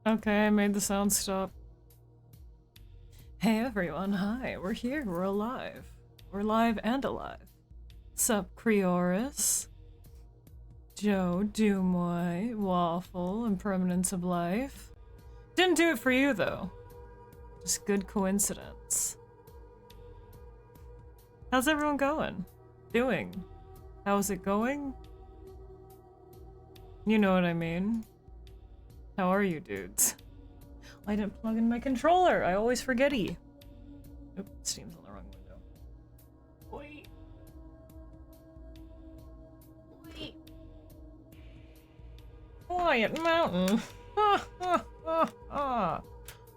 Okay, I made the sound stop. Hey everyone, hi, we're here, we're alive. We're live and alive. Sup, Creoris? Joe, Doomoy, Waffle, Impermanence of Life. Didn't do it for you though. Just good coincidence. How's everyone going? Doing? How's it going? You know what I mean. How are you dudes? I didn't plug in my controller, I always forget-y. Oop, Steam's on the wrong window. Wait. Wait. Quiet Mountain.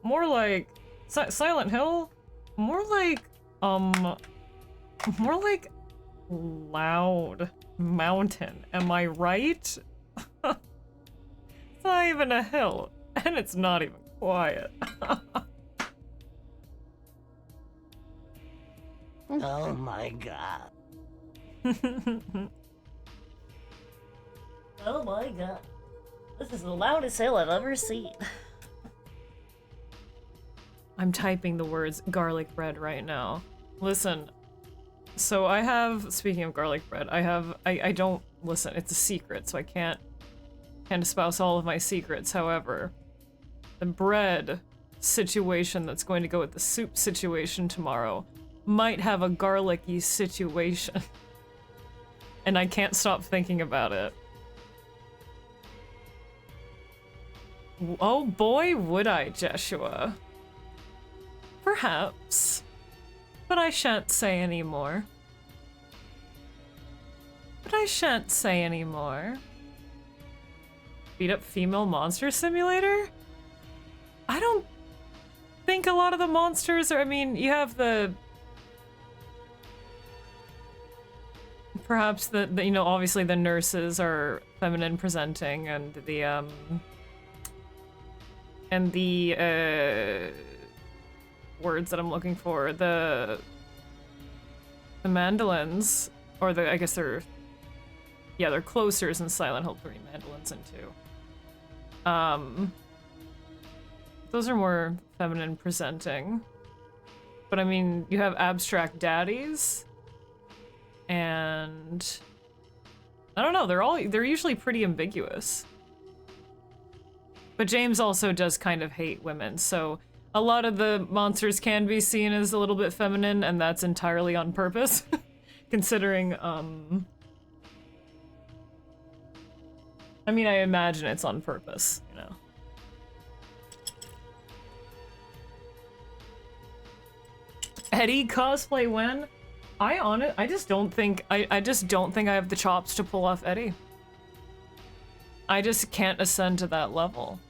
More like Silent Hill. More like Loud Mountain. Am I right? It's not even a hill, and it's not even quiet. Oh my god. Oh my god. This is the loudest hill I've ever seen. I'm typing the words garlic bread right now. Listen, so I have, speaking of garlic bread, I don't, listen, it's a secret, so I can't espouse all of my secrets. However, the bread situation that's going to go with the soup situation tomorrow might have a garlicky situation. And I can't stop thinking about it. Oh boy, would I, Jeshua. Perhaps. But I shan't say any more. Beat up female monster simulator? I don't think a lot of the monsters are, I mean, you have the... Perhaps the you know, obviously the nurses are feminine presenting, and the words that I'm looking for, the mandolins, or I guess they're closers in Silent Hill 3, mandolins in 2. Those are more feminine presenting. But I mean, you have abstract daddies, and I don't know, they're usually pretty ambiguous. But James also does kind of hate women, so a lot of the monsters can be seen as a little bit feminine, and that's entirely on purpose. Considering, I mean, I imagine it's on purpose, you know. Eddie cosplay when? I just don't think I have the chops to pull off Eddie. I just can't ascend to that level.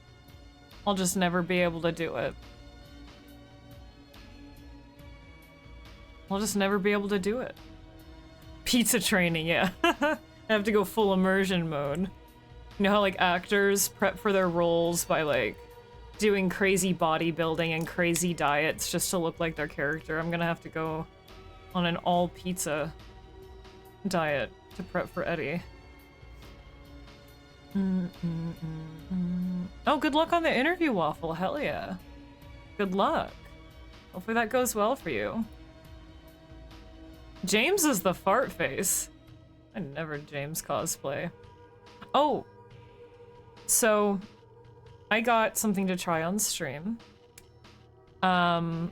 I'll just never be able to do it. I'll just never be able to do it. Pizza training, yeah. I have to go full immersion mode. You know how like actors prep for their roles by like doing crazy bodybuilding and crazy diets just to look like their character? I'm gonna have to go on an all pizza diet to prep for Eddie. Oh, good luck on the interview, Waffle. Hell yeah. Good luck. Hopefully that goes well for you. James is the fart face. I never James cosplay. Oh, so I got something to try on stream. I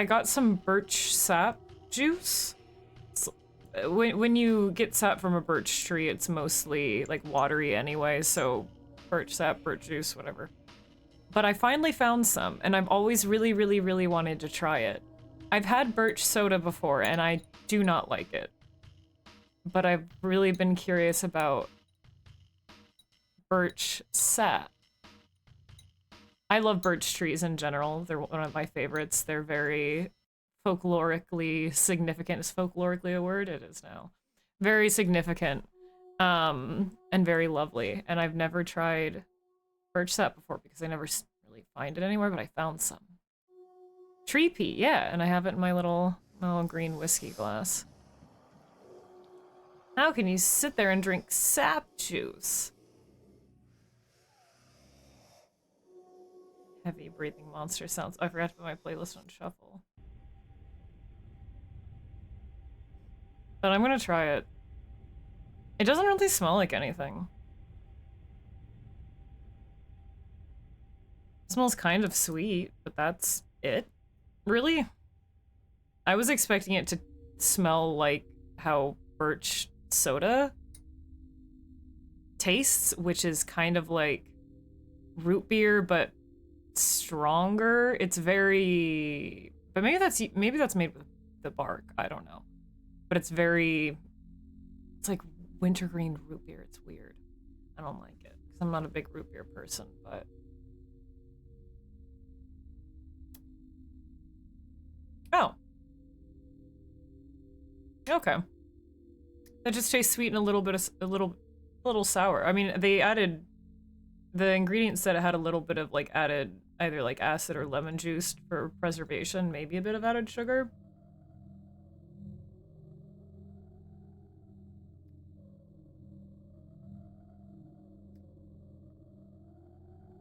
got some birch sap juice. When you get sap from a birch tree, it's mostly like watery anyway, so birch sap, birch juice, whatever. But I finally found some, and I've always really, really, really wanted to try it. I've had birch soda before, and I do not like it. But I've really been curious about birch sap. I love birch trees in general. They're one of my favorites. They're very folklorically significant. Is folklorically a word? It is now. Very significant, and very lovely. And I've never tried birch sap before because I never really find it anywhere, but I found some. Tree pea, yeah, and I have it in my little green whiskey glass. How can you sit there and drink sap juice? Heavy breathing monster sounds. I forgot to put my playlist on shuffle. But I'm gonna try it. It doesn't really smell like anything. It smells kind of sweet, but that's it. Really? I was expecting it to smell like how birch soda tastes, which is kind of like root beer, but stronger. It's very... But maybe that's made with the bark. I don't know. But it's very... It's like wintergreen root beer. It's weird. I don't like it, because I'm not a big root beer person, but... Oh. Okay. That just tastes sweet and a little bit of... a little sour. I mean, they added... The ingredients said it had a little bit of, like, added either, like, acid or lemon juice for preservation, maybe a bit of added sugar.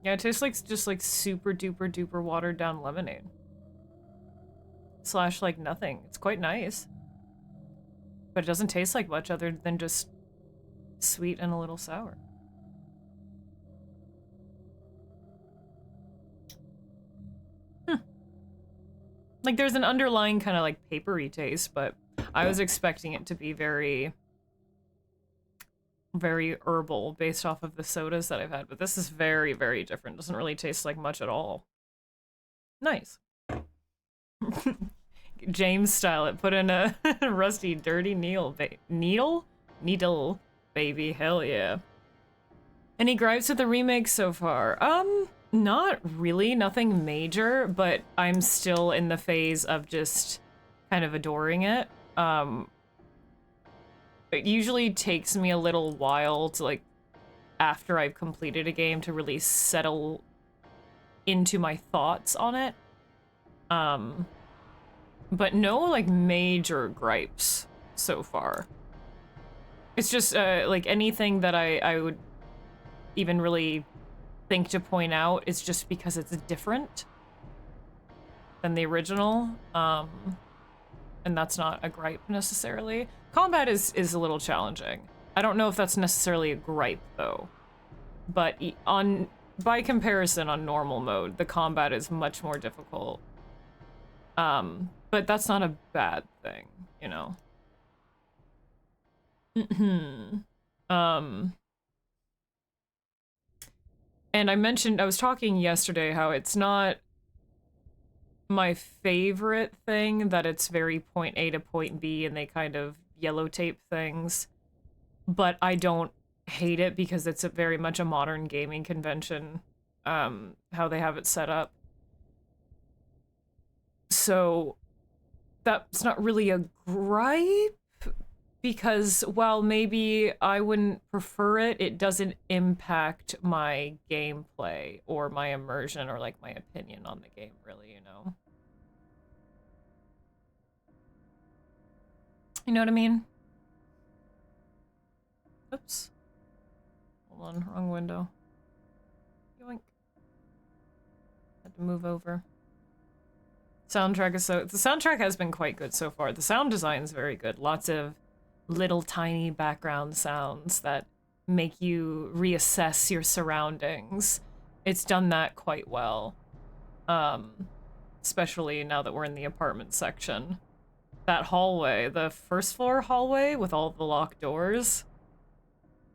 Yeah, it tastes like just like super duper duper watered down lemonade. Slash like nothing. It's quite nice. But it doesn't taste like much other than just sweet and a little sour. Like there's an underlying kind of like papery taste, but I was expecting it to be very herbal based off of the sodas that I've had, but this is very, very different. Doesn't really taste like much at all. Nice. James style it. Put in a rusty, dirty needle, baby. Hell yeah. Any gripes with the remake so far? Not really. Nothing major, but I'm still in the phase of just kind of adoring it. It usually takes me a little while to, like, after I've completed a game to really settle into my thoughts on it. But no, like, major gripes so far. It's just, like, anything that I would even really think to point out is just because it's different than the original. And that's not a gripe necessarily. Combat is a little challenging. I don't know if that's necessarily a gripe though. But by comparison on normal mode, the combat is much more difficult. But that's not a bad thing, you know. And I was talking yesterday how it's not my favorite thing that it's very point A to point B and they kind of yellow tape things, but I don't hate it because it's very much a modern gaming convention, how they have it set up. So that's not really a gripe, because while maybe I wouldn't prefer it, it doesn't impact my gameplay or my immersion or like my opinion on the game, really, you know? You know what I mean? Oops. Hold on, wrong window. Yoink. Had to move over. Soundtrack is the soundtrack has been quite good so far. The sound design is very good. Lots of little tiny background sounds that make you reassess your surroundings. It's done that quite well. Especially now that we're in the apartment section. That hallway, the first floor hallway with all the locked doors.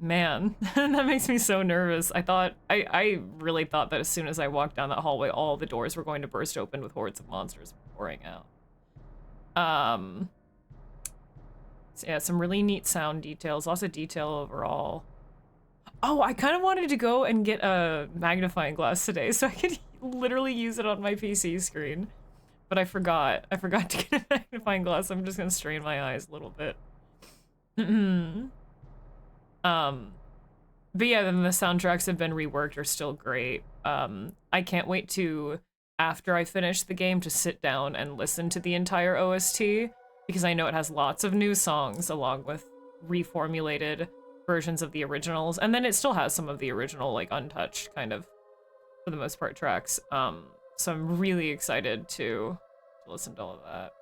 Man, that makes me so nervous. I really thought that as soon as I walked down that hallway, all the doors were going to burst open with hordes of monsters pouring out. So yeah, some really neat sound details, lots of detail overall. Oh, I kind of wanted to go and get a magnifying glass today so I could literally use it on my PC screen. But I forgot. I forgot to get a magnifying glass. I'm just gonna strain my eyes a little bit. But yeah, then the soundtracks have been reworked, are still great. I can't wait to, after I finish the game, to sit down and listen to the entire OST, because I know it has lots of new songs along with reformulated versions of the originals, and then it still has some of the original, like, untouched kind of for the most part, tracks. So I'm really excited to listen to all of that.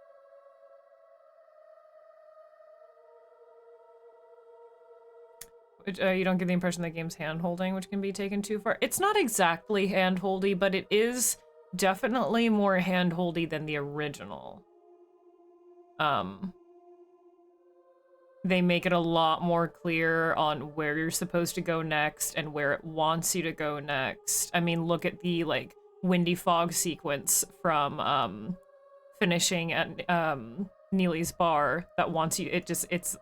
You don't get the impression that game's hand-holding, which can be taken too far. It's not exactly hand-holdy, but it is definitely more hand-holdy than the original. They make it a lot more clear on where you're supposed to go next and where it wants you to go next. I mean, look at the, like, windy fog sequence from, finishing at, Neely's bar that wants you,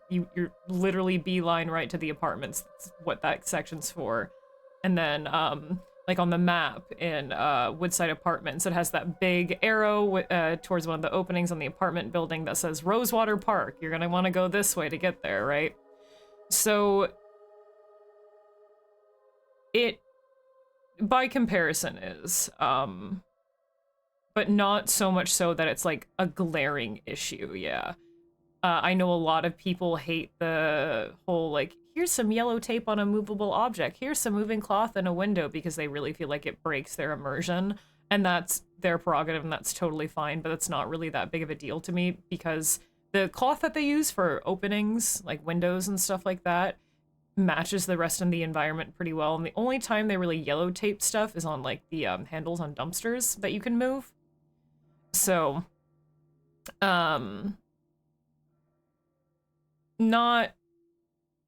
you're literally beeline right to the apartments. That's what that section's for. And then, like on the map in Woodside Apartments, it has that big arrow towards one of the openings on the apartment building that says Rosewater Park. You're gonna want to go this way to get there, right? So it, by comparison, is, but not so much so that it's like a glaring issue, yeah. I know a lot of people hate the whole, like, here's some yellow tape on a movable object, here's some moving cloth in a window, because they really feel like it breaks their immersion, and that's their prerogative, and that's totally fine, but it's not really that big of a deal to me, because the cloth that they use for openings, like windows and stuff like that, matches the rest of the environment pretty well, and the only time they really yellow tape stuff is on, like, the handles on dumpsters that you can move. So, not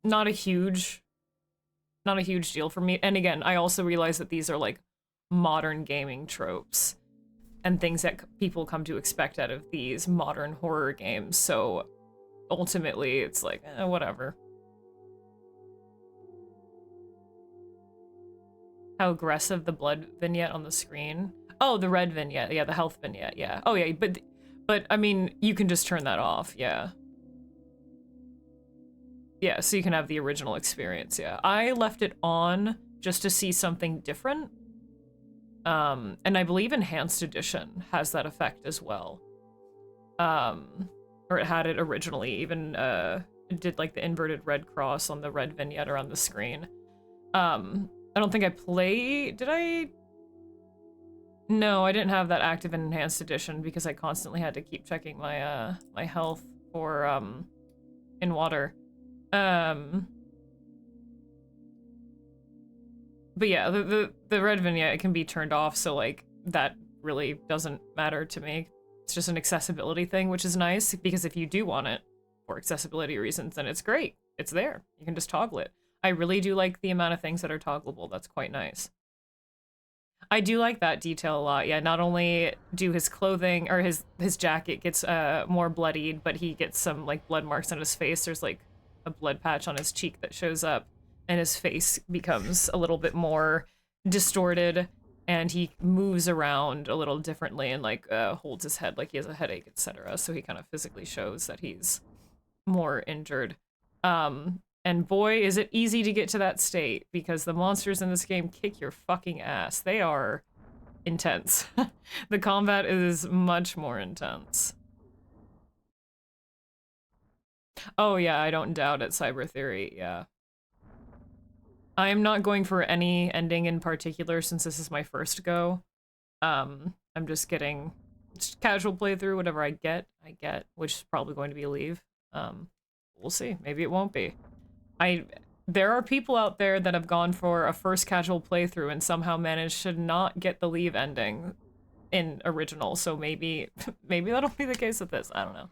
a huge deal for me. And again, I also realize that these are like modern gaming tropes and things that people come to expect out of these modern horror games. So ultimately, it's like, whatever. How aggressive the blood vignette on the screen. Oh, the red vignette. Yeah, the health vignette. Yeah. Oh, yeah. But I mean, you can just turn that off. Yeah. Yeah, so you can have the original experience. Yeah. I left it on just to see something different. And I believe Enhanced Edition has that effect as well. Or it had it originally. Even it did like the inverted red cross on the red vignette around the screen. I don't think I did I? No, I didn't have that active in Enhanced Edition because I constantly had to keep checking my my health for in water. But yeah, the red vignette, it can be turned off, so like that really doesn't matter to me. It's just an accessibility thing, which is nice, because if you do want it for accessibility reasons, then it's great. It's there. You can just toggle it. I really do like the amount of things that are toggleable. That's quite nice. I do like that detail a lot. Yeah, not only do his clothing or his jacket gets more bloodied, but he gets some like blood marks on his face. There's like a blood patch on his cheek that shows up, and his face becomes a little bit more distorted, and he moves around a little differently and like holds his head like he has a headache, etc. So he kind of physically shows that he's more injured. And boy, is it easy to get to that state, because the monsters in this game kick your fucking ass. They are intense. The combat is much more intense. Oh yeah, I don't doubt it, Cyber Theory, yeah. I am not going for any ending in particular since this is my first go. I'm just getting casual playthrough, whatever I get, which is probably going to be a leave. We'll see, maybe it won't be. There are people out there that have gone for a first casual playthrough and somehow managed to not get the leave ending in original, so maybe that'll be the case with this, I don't know.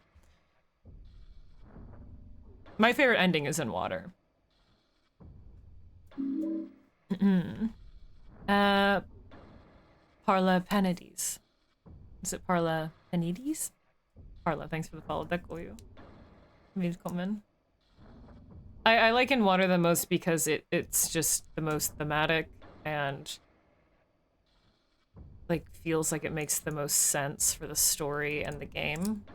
My favorite ending is in water. Parla Penides. Is it Parla Penides? Parla, thanks for the follow, Dekoyu. Willkommen. I like in water the most because it's just the most thematic and like feels like it makes the most sense for the story and the game.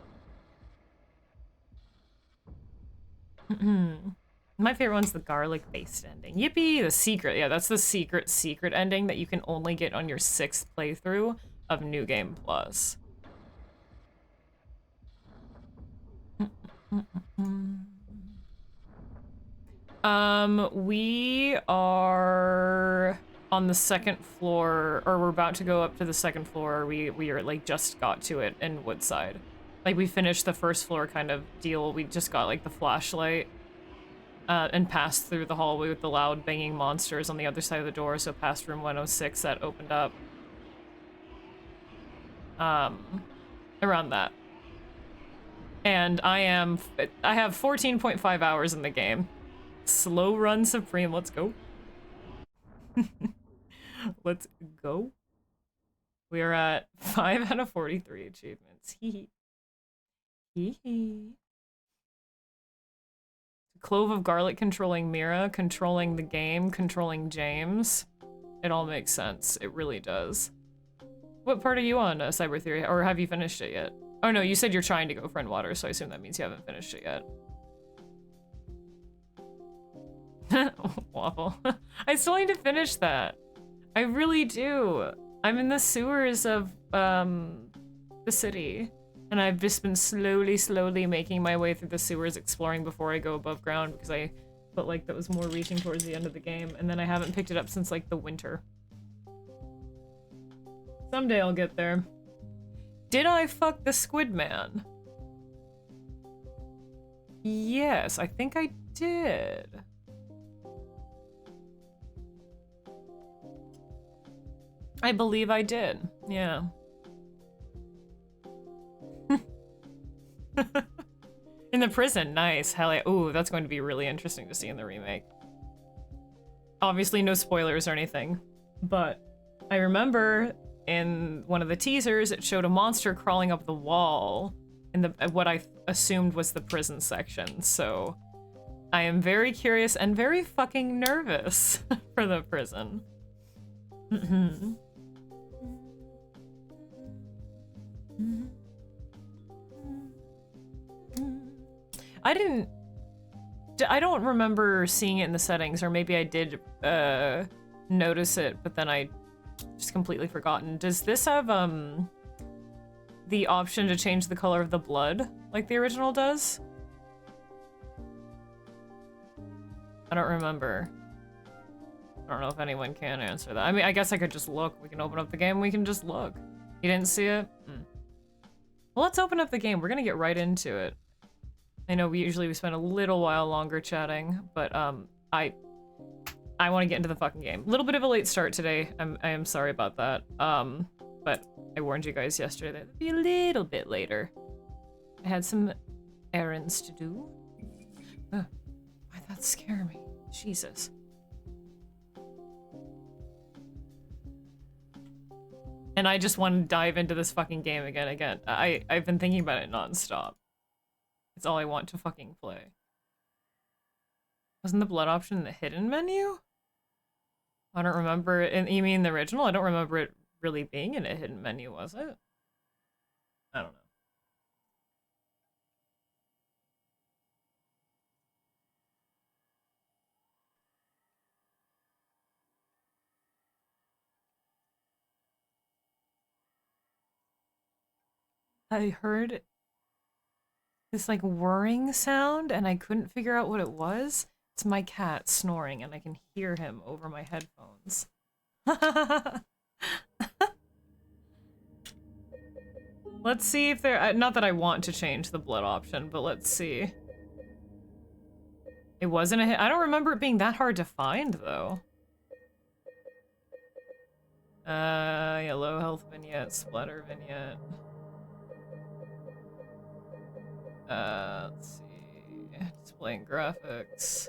My favorite one's the garlic-based ending. Yippee! The secret. Yeah, that's the secret ending that you can only get on your 6th playthrough of New Game Plus. We are on the second floor, or we're about to go up to the second floor. We are like just got to it in Woodside. Like we finished the first floor kind of deal. We just got like the flashlight and passed through the hallway with the loud banging monsters on the other side of the door. So past room 106 that opened up. Around that. And I have 14.5 hours in the game. Slow run supreme, let's go. Let's go. We are at 5 out of 43 achievements. Hee hee. Hee. Clove of garlic controlling Mira, controlling the game, controlling James. It all makes sense. It really does. What part are you on, Cyber Theory? Or have you finished it yet? Oh no, you said you're trying to go Friend Water, so I assume that means you haven't finished it yet. Waffle. I still need to finish that. I really do. I'm in the sewers of the city, and I've just been slowly making my way through the sewers, exploring before I go above ground, because I felt like that was more reaching towards the end of the game, and then I haven't picked it up since like the winter. Someday I'll get there. Did I fuck the Squid Man? Yes, I think I did. I believe I did, yeah. In the prison, nice, hell yeah. Ooh, that's going to be really interesting to see in the remake. Obviously no spoilers or anything, but I remember in one of the teasers it showed a monster crawling up the wall in the what I assumed was the prison section, so I am very curious and very fucking nervous for the prison. I don't remember seeing it in the settings, or maybe I did notice it, but then I just completely forgotten. Does this have the option to change the color of the blood like the original does? I don't remember. I don't know if anyone can answer that. I mean, I guess I could just look. We can open up the game, we can just look. You didn't see it? Well, let's open up the game. We're gonna get right into it. I know we spend a little while longer chatting, but I want to get into the fucking game. A little bit of a late start today. I am sorry about that. But I warned you guys yesterday that it'd be a little bit later. I had some errands to do. Why'd that scare me? Jesus. And I just want to dive into this fucking game again. I've been thinking about it nonstop. It's all I want to fucking play. Wasn't the blood option in the hidden menu? I don't remember it. You mean the original? I don't remember it really being in a hidden menu, was it? I don't know. I heard this like whirring sound and I couldn't figure out what it was. It's my cat snoring and I can hear him over my headphones. Let's see if there, not that I want to change the blood option, but let's see. It wasn't a hit. I don't remember it being that hard to find though. Yeah, low health vignette, splatter vignette. Let's see. Displaying graphics.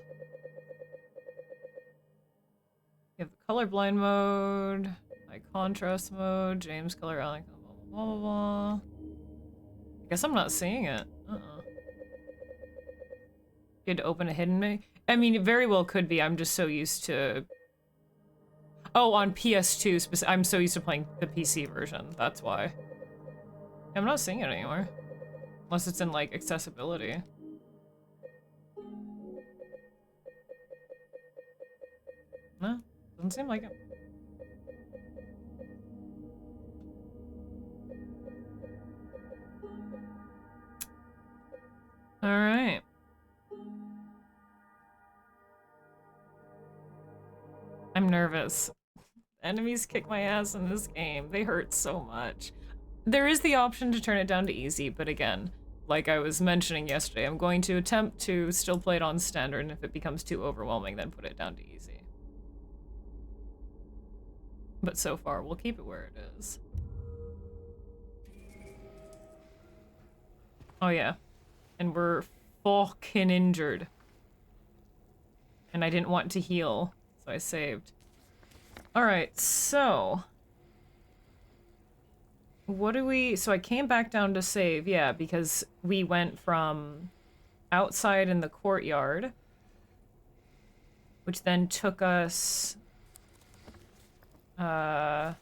You have the colorblind mode, high contrast mode, James color, blah, blah, blah, blah. I guess I'm not seeing it. You had to open a hidden menu? I mean, it very well could be. I'm just so used to... Oh, on PS2, I'm so used to playing the PC version. That's why. I'm not seeing it anymore. Unless it's in, like, accessibility. No, doesn't seem like it. Alright. I'm nervous. Enemies kick my ass in this game. They hurt so much. There is the option to turn it down to easy, but again, like I was mentioning yesterday, I'm going to attempt to still play it on standard, and if it becomes too overwhelming, then put it down to easy. But so far, we'll keep it where it is. Oh yeah. And we're fucking injured. And I didn't want to heal, so I saved. Alright, so... what do we... so I came back down to save, yeah, because we went from outside in the courtyard, which then took us... oh,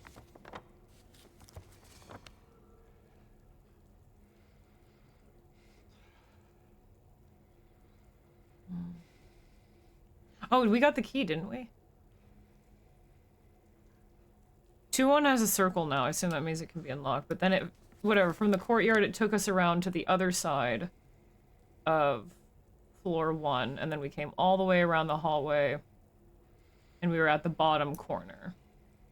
we got the key, didn't we? 2-1 has a circle now. I assume that means it can be unlocked. But then it... whatever. From the courtyard, it took us around to the other side of floor 1. And then we came all the way around the hallway. And we were at the bottom corner.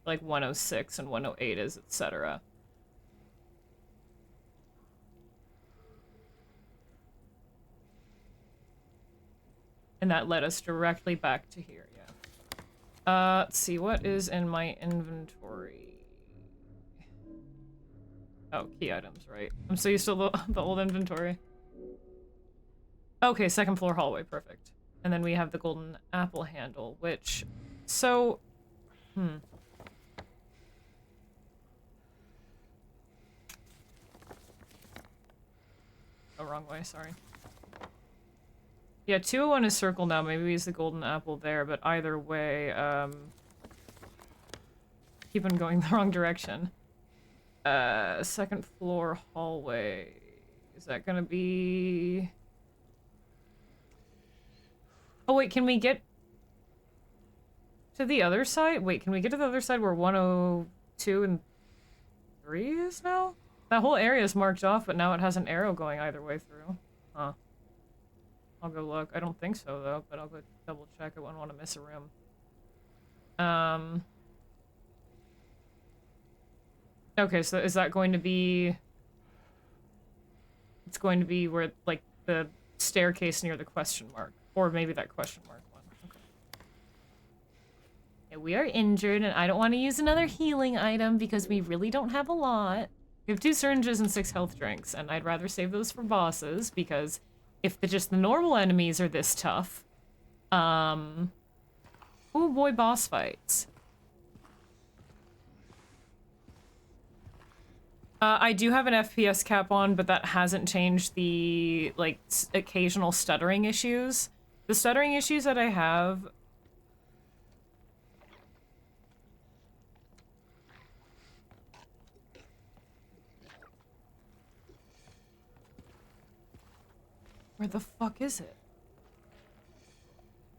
Like 106 and 108 is, etc. And that led us directly back to here, yeah. Let's see, what is in my inventory? Oh, key items, right. I'm so used to the old inventory. Okay, second floor hallway, perfect. And then we have the golden apple handle, which... so... oh, wrong way, sorry. Yeah, 201 is circle now. Maybe we use the golden apple there, but either way, keep on going the wrong direction. Second floor hallway. Is that gonna be... oh wait, can we get to the other side? Wait, can we get to the other side where 102 and 3 is now? That whole area is marked off, but now it has an arrow going either way through. Huh. I'll go look. I don't think so, though, but I'll go double check. I wouldn't want to miss a room. Okay, so is that going to be... it's going to be where, like, the staircase near the question mark. Or maybe that question mark one. Okay. Yeah, we are injured, and I don't want to use another healing item because we really don't have a lot. We have 2 syringes and 6 health drinks, and I'd rather save those for bosses because... if just the normal enemies are this tough, oh boy, boss fights. I do have an FPS cap on, but that hasn't changed the, like, occasional stuttering issues. The stuttering issues that I have... where the fuck is it?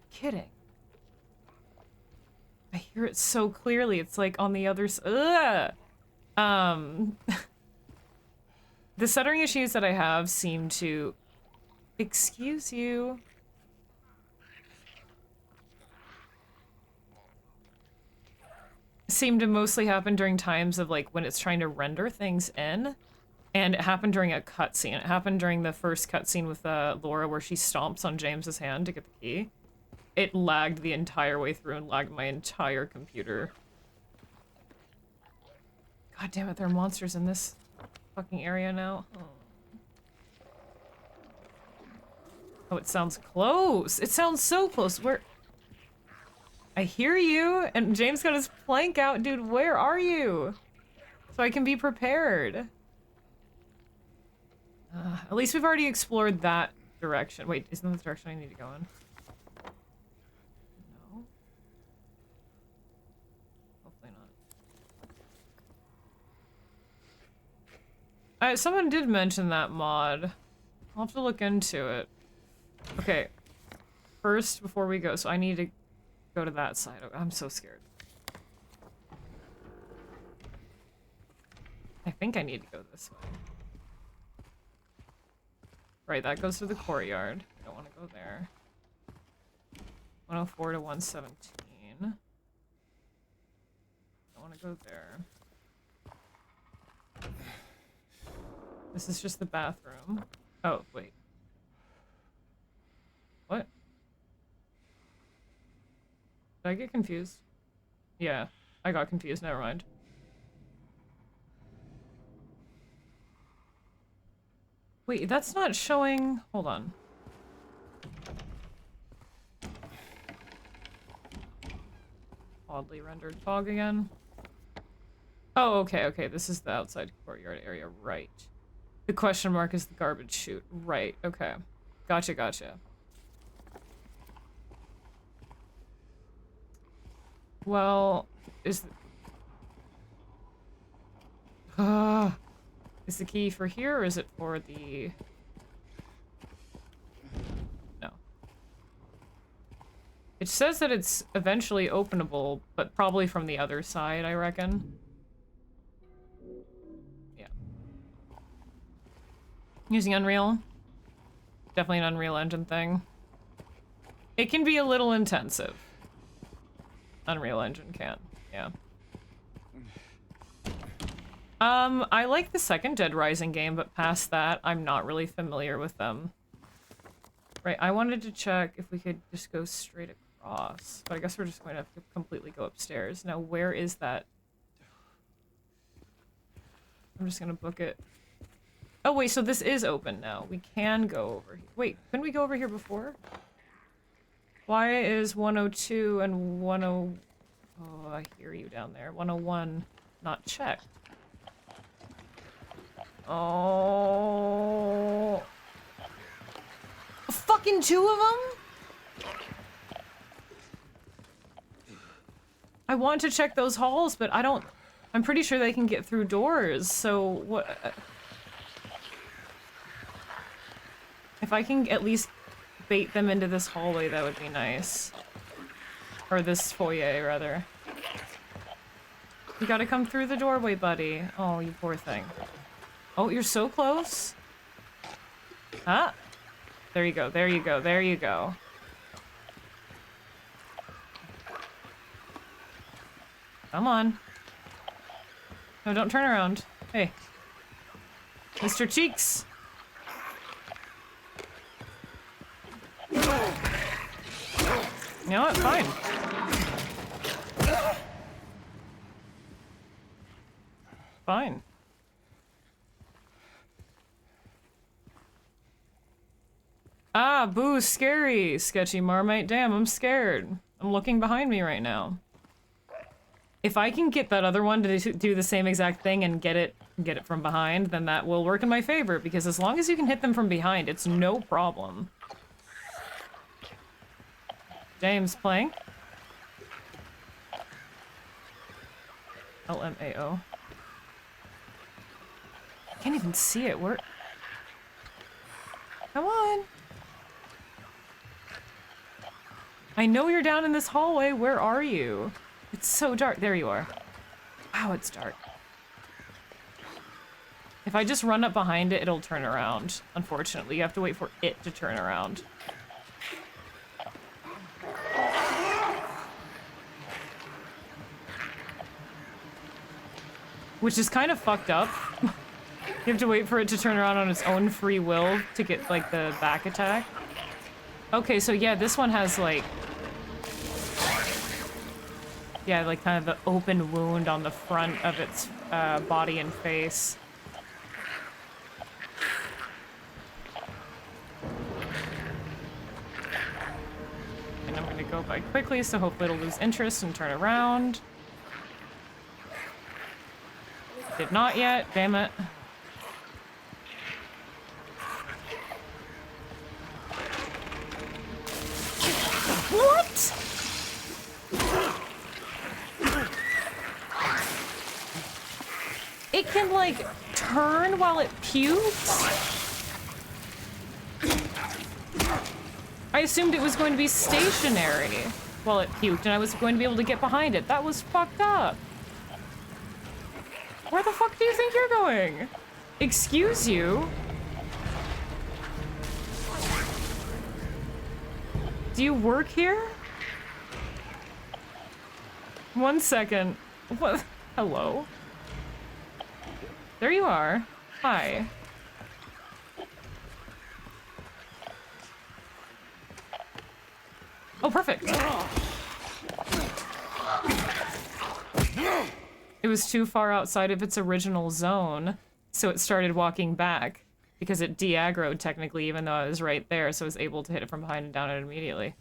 Kidding. I hear it so clearly. It's like on the other side. The stuttering issues that I have seem to... excuse you. Seem to mostly happen during times of, like, when it's trying to render things in. And it happened during a cutscene. It happened during the first cutscene with Laura where she stomps on James's hand to get the key. It lagged the entire way through and lagged my entire computer. God damn it, there are monsters in this fucking area now. Oh, it sounds close. It sounds so close. Where... I hear you, and James got his plank out. Dude, where are you? So I can be prepared. At least we've already explored that direction. Wait, isn't that the direction I need to go in? No. Hopefully not. Someone did mention that mod. I'll have to look into it. Okay. First, before we go, so I need to go to that side. I'm so scared. I think I need to go this way. Right, that goes to the courtyard. I don't want to go there. 104 to 117. go there. This is just the bathroom. Oh, wait. What? Did I get confused? Yeah, I got confused. Never mind. Wait, that's not showing... Hold on. Oddly rendered fog again. Oh, okay, okay. This is the outside courtyard area. Right. The question mark is the garbage chute. Right, okay. Gotcha, gotcha. Well, is the key for here, or is it for the... No. It says that it's eventually openable, but probably from the other side, I reckon. Yeah. Using Unreal? Definitely an Unreal Engine thing. It can be a little intensive. Unreal Engine can, yeah. I like the second Dead Rising game, but past that, I'm not really familiar with them. Right, I wanted to check if we could just go straight across, but I guess we're just going to have to completely go upstairs. Now, where is that? I'm just gonna book it. Oh, wait, so this is open now. We can go over here. Wait, couldn't we go over here before? Why is 102 and 10... Oh, I hear you down there. 101 not checked. Oh. Fucking two of them? I want to check those halls, but I don't... I'm pretty sure they can get through doors, so what... If I can at least bait them into this hallway, that would be nice. Or this foyer, rather. You gotta come through the doorway, buddy. Oh, you poor thing. Oh, you're so close. Huh? There you go, there you go, there you go. Come on. No, don't turn around. Hey. Mr. Cheeks! You know what? Fine. Fine. Ah, boo, scary, sketchy Marmite. Damn, I'm scared. I'm looking behind me right now. If I can get that other one to do the same exact thing and get it from behind, then that will work in my favor, because as long as you can hit them from behind, it's no problem. James playing. LMAO. I can't even see it. Where? Come on. I know you're down in this hallway. Where are you? It's so dark. There you are. Wow, it's dark. If I just run up behind it, it'll turn around. Unfortunately, you have to wait for it to turn around. Which is kind of fucked up. You have to wait for it to turn around on its own free will to get, like, the back attack. Okay, so yeah, this one has, like... Yeah, like, kind of the open wound on the front of its body and face. And I'm gonna go by quickly, so hopefully it'll lose interest and turn around. Did not yet, damn it. What? It can, like, turn while it pukes? I assumed it was going to be stationary while it puked, and I was going to be able to get behind it. That was fucked up. Where the fuck do you think you're going? Excuse you? Do you work here? 1 second. What? Hello. There you are. Hi. Oh, perfect. It was too far outside of its original zone, so it started walking back because it de-aggroed technically, even though I was right there, so I was able to hit it from behind and down it immediately.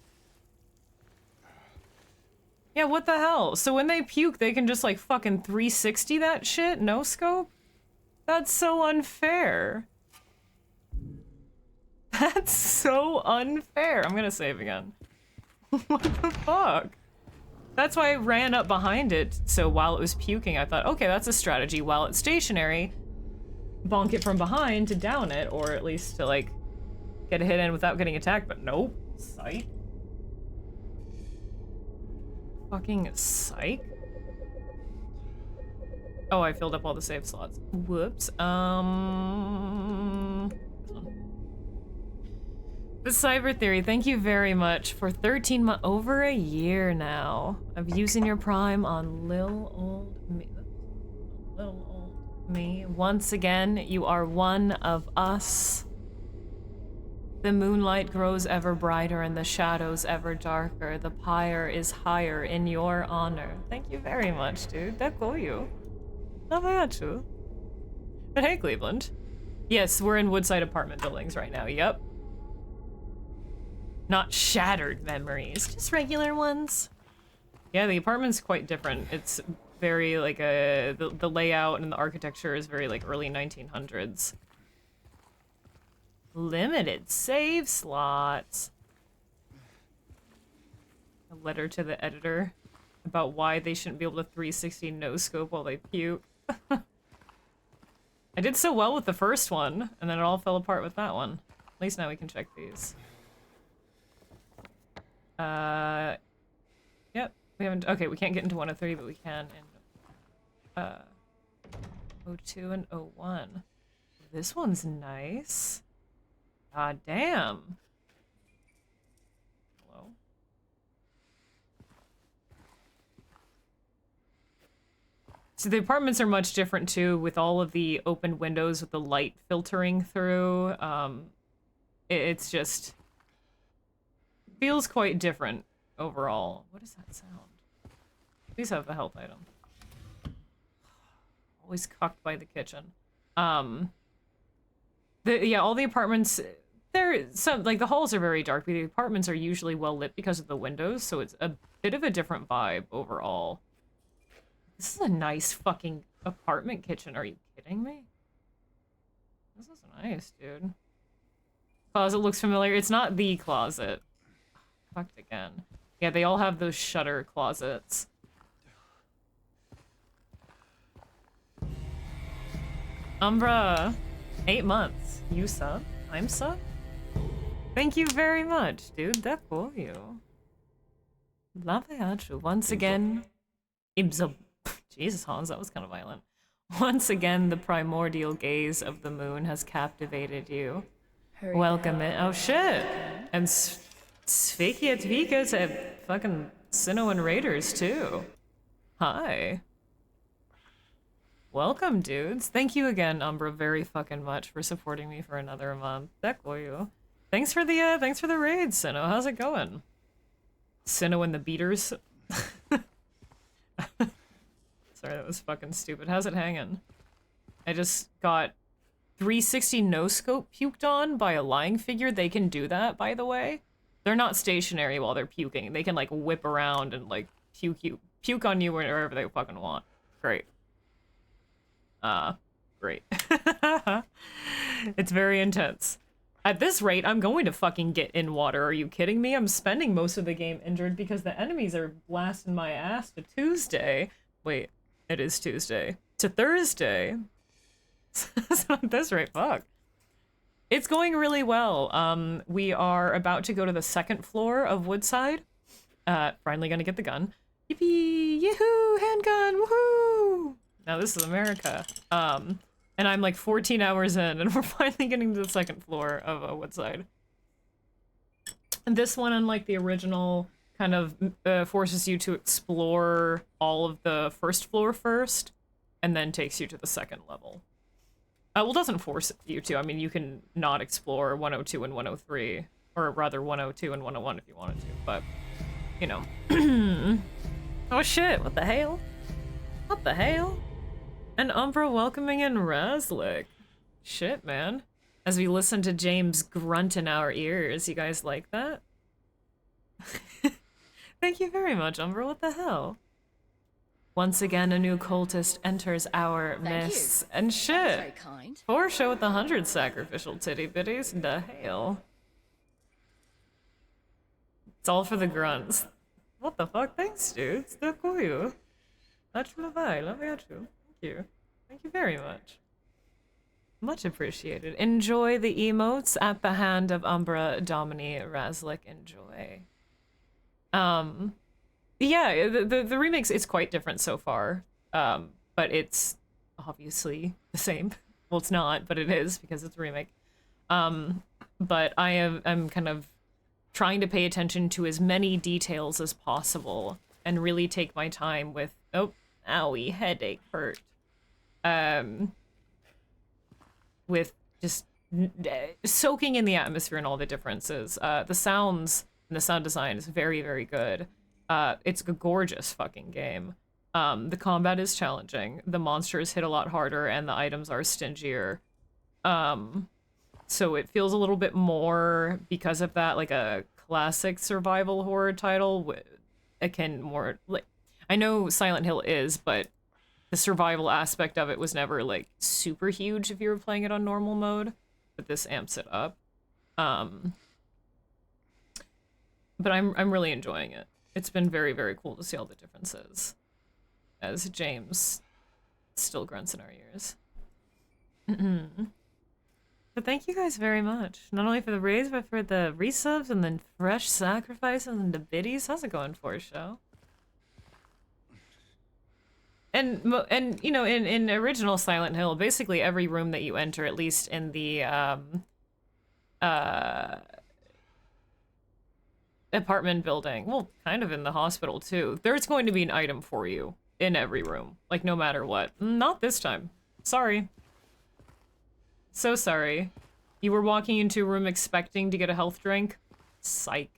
Yeah, what the hell? So when they puke, they can just like fucking 360 that shit? No scope? That's so unfair. That's so unfair. I'm gonna save again. What the fuck? That's why I ran up behind it, so while it was puking, I thought, okay, that's a strategy. While it's stationary, bonk it from behind to down it, or at least to, like, get a hit in without getting attacked, but nope. Psych. Fucking psych. Oh, I filled up all the save slots. Whoops. This one. The Cyber Theory, thank you very much for 13 months, over a year now of using your Prime on Lil Old Me. Little Old Me. Once again, you are one of us. The moonlight grows ever brighter and the shadows ever darker. The pyre is higher in your honor. Thank you very much, dude. Dekoyu. Namayatsu. But hey, Cleveland. Yes, we're in Woodside apartment buildings right now. Yep. Not shattered memories, just regular ones. Yeah, the apartment's quite different. It's very like the layout and the architecture is very like early 1900s. Limited save slots. A letter to the editor about why they shouldn't be able to 360 no scope while they puke. I did so well with the first one, and then it all fell apart with that one. At least now we can check these. Yep, we haven't, okay, we can't get into 103, but we can in, 02 and 01. This one's nice. God damn. Hello? So the apartments are much different too, with all of the open windows with the light filtering through. It's just feels quite different overall. What is that sound? Please have the health item. Always cucked by the kitchen. Yeah, all the apartments, they're some like the halls are very dark, but the apartments are usually well lit because of the windows, so it's a bit of a different vibe overall. This is a nice fucking apartment kitchen. Are you kidding me? This is nice, dude. Closet looks familiar. It's not the closet. Fucked again. Yeah, they all have those shutter closets. Umbra, 8 months. You sub? I'm sub? Thank you very much, dude. That for you. Laveachu. Once again. Ibzub. Jesus, Hans, that was kind of violent. Once again, the primordial gaze of the moon has captivated you. Hurry Welcome now. in. Oh shit. And Svikia Tvika to fucking Sinnoh Raiders too. Hi. Welcome, dudes. Thank you again, Umbra, very fucking much for supporting me for another month. Dekoyu. Thanks for the raid, Sinnoh. How's it going? Sinnoh and the beaters. Sorry, that was fucking stupid. How's it hanging? I just got 360 no scope puked on by a lying figure. They can do that, by the way. They're not stationary while they're puking. They can like whip around and like puke on you wherever they fucking want. Great. Great. It's very intense. At this rate, I'm going to fucking get in water. Are you kidding me? I'm spending most of the game injured because the enemies are blasting my ass to Tuesday. Wait, it is Tuesday. To Thursday. So at this rate, fuck. It's going really well. We are about to go to the 2nd floor of Woodside. Finally gonna get the gun. Yippee! Yahoo! Handgun! Woohoo! Now this is America. And I'm like 14 hours in, and we're finally getting to the 2nd floor of Woodside. And this one, unlike the original kind of forces you to explore all of the first floor first, and then takes you to the second level. Well, doesn't force you to. I mean, you can not explore 102 and 103, or rather 102 and 101 if you wanted to, but, you know. Oh shit, what the hell? What the hell? And Umbra welcoming in Razlik. Shit, man. As we listen to James grunt in our ears, you guys like that? Thank you very much, Umbra, what the hell? Once again, a new cultist enters our midst. And shit. Very kind. For show with 100 sacrificial titty bitties. The hell. It's all for the grunts. What the fuck? Thanks, dude. Дякую. Love you. Thank you. Thank you very much. Much appreciated. Enjoy the emotes at the hand of Umbra, Domini, Razlik. Enjoy. Yeah, the remakes, it's quite different so far. But it's obviously the same. Well, it's not, but it is because it's a remake. But I'm kind of trying to pay attention to as many details as possible and really take my time with, oh, owie, headache hurt. With just soaking in the atmosphere and all the differences. The sounds and the sound design is very, very good. It's a gorgeous fucking game. The combat is challenging. The monsters hit a lot harder and the items are stingier. So it feels a little bit more, because of that, like a classic survival horror title. Akin more, like, I know Silent Hill is, but the survival aspect of it was never, like, super huge if you were playing it on normal mode. But this amps it up. But I'm really enjoying it. It's been very, very cool to see all the differences. As James still grunts in our ears. But thank you guys very much. Not only for the raids, but for the resubs and then fresh sacrifices and the biddies. How's it going for a show? And you know, in original Silent Hill, basically every room that you enter, at least in the apartment building, well, kind of in the hospital too, there's going to be an item for you in every room, like no matter what. Not this time. Sorry. So sorry. You were walking into a room expecting to get a health drink? Psych.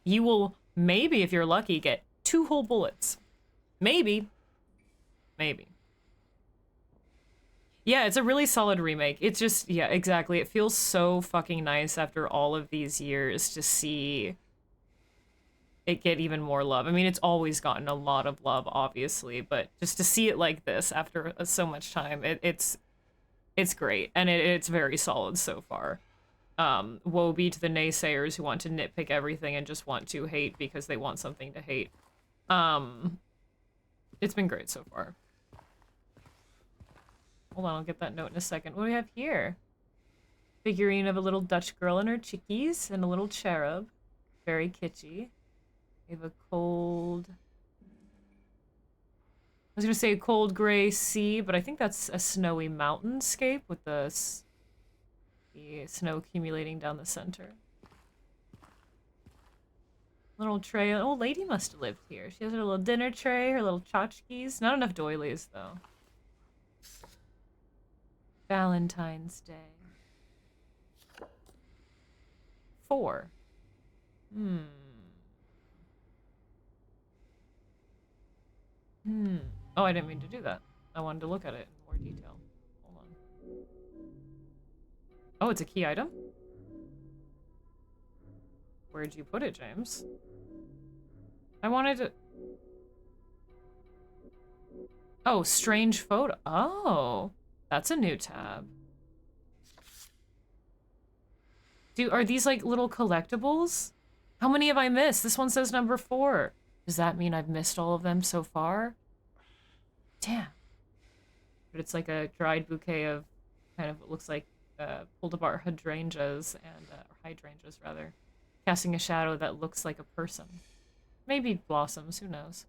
You will, maybe if you're lucky, get 2 whole bullets. Maybe. Maybe. Yeah, it's a really solid remake. It's just, yeah, exactly. It feels so fucking nice after all of these years to see it get even more love. I mean, it's always gotten a lot of love, obviously, but just to see it like this after so much time, it's great, and it's very solid so far. Woe be to the naysayers who want to nitpick everything and just want to hate because they want something to hate. It's been great so far. Hold on, I'll get that note in a second. What do we have here? Figurine of a little Dutch girl and her chickies, and a little cherub. Very kitschy. We have a cold... I was gonna say a cold gray sea, but I think that's a snowy mountainscape with the snow accumulating down the center. Little tray. An old lady must have lived here. She has her little dinner tray, her little tchotchkes. Not enough doilies, though. Valentine's Day. 4. Oh, I didn't mean to do that. I wanted to look at it in more detail. Hold on. Oh, it's a key item? Where'd you put it, James? I wanted to... Oh, strange photo. Oh, that's a new tab. Are these like little collectibles? How many have I missed? This one says number 4. Does that mean I've missed all of them so far? Damn. But it's like a dried bouquet of kind of what looks like pulled apart hydrangeas and or hydrangeas rather, casting a shadow that looks like a person. Maybe blossoms, who knows?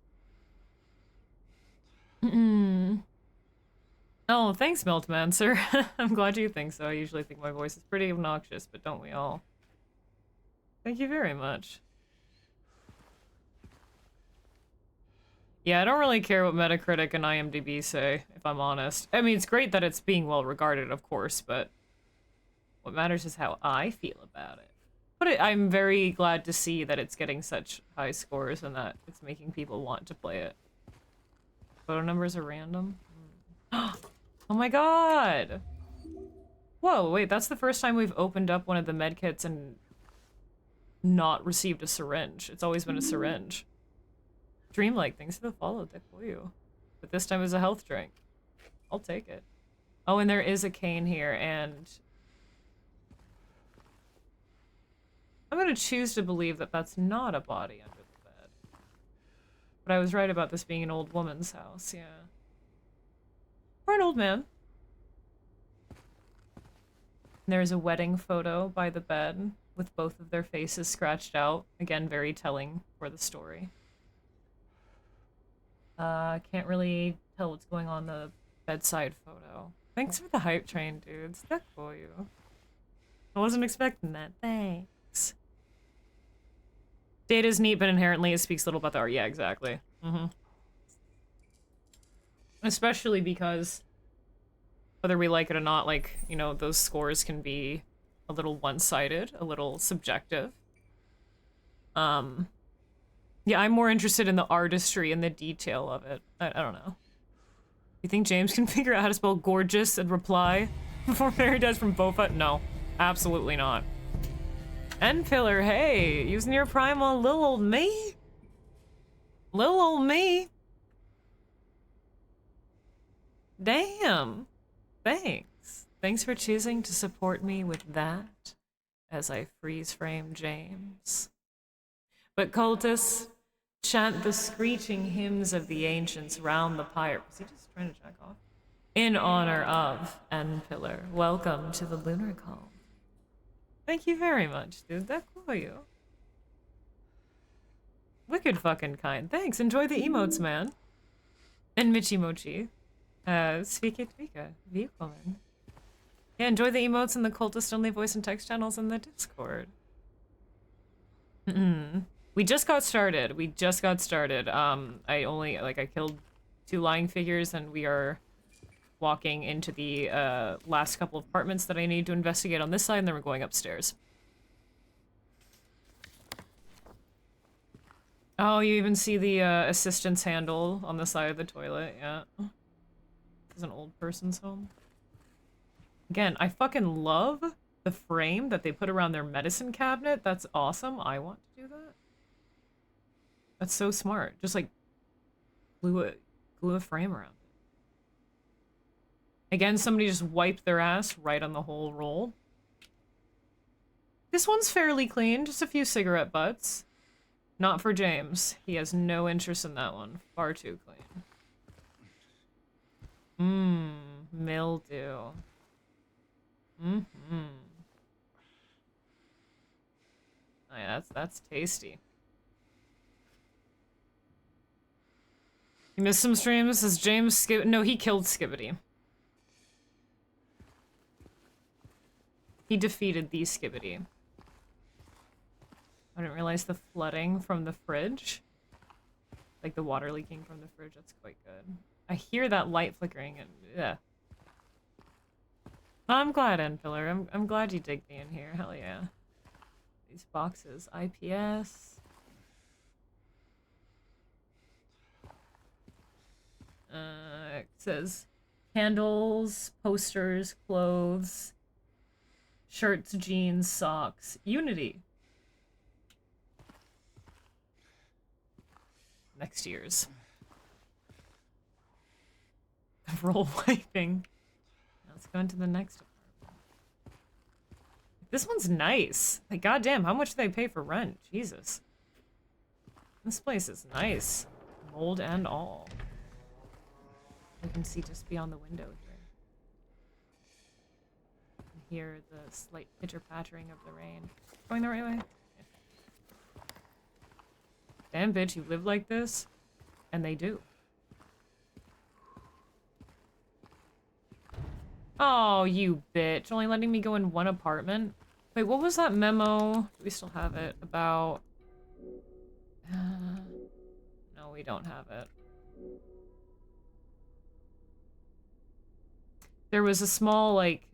Oh, thanks, Meltmancer. I'm glad you think so. I usually think my voice is pretty obnoxious, but don't we all? Thank you very much. Yeah, I don't really care what Metacritic and IMDb say, if I'm honest. I mean, it's great that it's being well regarded, of course, but what matters is how I feel about it. But I'm very glad to see that it's getting such high scores and that it's making people want to play it. Photo numbers are random. Oh my god! Whoa, wait, that's the first time we've opened up one of the medkits and not received a syringe. It's always been a syringe. Dreamlike, thanks for the follow, Dick you. But this time it's a health drink. I'll take it. Oh, and there is a cane here, and I'm gonna choose to believe that that's not a body under the bed. But I was right about this being an old woman's house, yeah. Or an old man. There's a wedding photo by the bed with both of their faces scratched out. Again, very telling for the story. Can't really tell what's going on in the bedside photo. Thanks for the hype train, dude. Stuck for you. I wasn't expecting that. Thanks. Data's neat, but inherently it speaks little about the art. Yeah, exactly. Especially because whether we like it or not, like, you know, those scores can be a little one-sided, a little subjective. Yeah, I'm more interested in the artistry and the detail of it. I don't know. You think James can figure out how to spell gorgeous and reply before Mary does from Bofa? No, absolutely not. End pillar, hey, using your prime on little old me? Little old me? Damn. Thanks. Thanks for choosing to support me with that as I freeze frame James. But cultists, chant the screeching hymns of the ancients round the pyre. Was he just trying to jack off? In honor of End Pillar. Welcome to the Lunar Call. Thank you very much, dude. That cool you. Wicked fucking kind. Thanks. Enjoy the emotes, man. And Michi Mochi. Svika Tvika. Willkommen. Yeah, enjoy the emotes and the cultist only voice and text channels in the Discord. We just got started. I killed 2 lying figures and we are walking into the last couple of apartments that I need to investigate on this side, and then we're going upstairs. Oh, you even see the assistance handle on the side of the toilet, yeah. This is an old person's home. Again, I fucking love the frame that they put around their medicine cabinet. That's awesome. I want to do that. That's so smart. Just like glue a frame around it. Again, somebody just wiped their ass right on the whole roll. This one's fairly clean, just a few cigarette butts. Not for James. He has no interest in that one. Far too clean. Mildew. Oh yeah, that's tasty. You missed some streams? Says James no, he killed Skibbity. He defeated the Skibbity. I didn't realize the flooding from the fridge. Like the water leaking from the fridge, that's quite good. I hear that light flickering and yeah. I'm glad, Endpillar. I'm glad you dig me in here. Hell yeah. These boxes. IPS. It says candles, posters, clothes, shirts, jeans, socks. Unity. Next year's. Roll wiping. Let's go into the next apartment. This one's nice. Like, goddamn, how much do they pay for rent? Jesus. This place is nice. Mold and all. You can see just beyond the window here. You can hear the slight pitter-pattering of the rain. Going the right way? Yeah. Damn, bitch, you live like this? And they do. Oh, you bitch. Only letting me go in one apartment? Wait, what was that memo? Do we still have it? About... no, we don't have it. There was a small, like,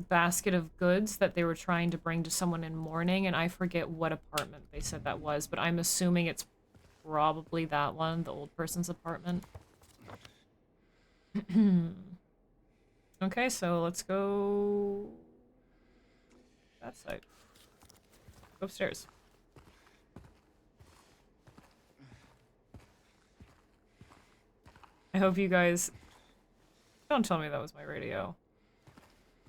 basket of goods that they were trying to bring to someone in mourning, and I forget what apartment they said that was, but I'm assuming it's probably that one, the old person's apartment. Okay, so let's go that side. Go upstairs. I hope you guys... Don't tell me that was my radio.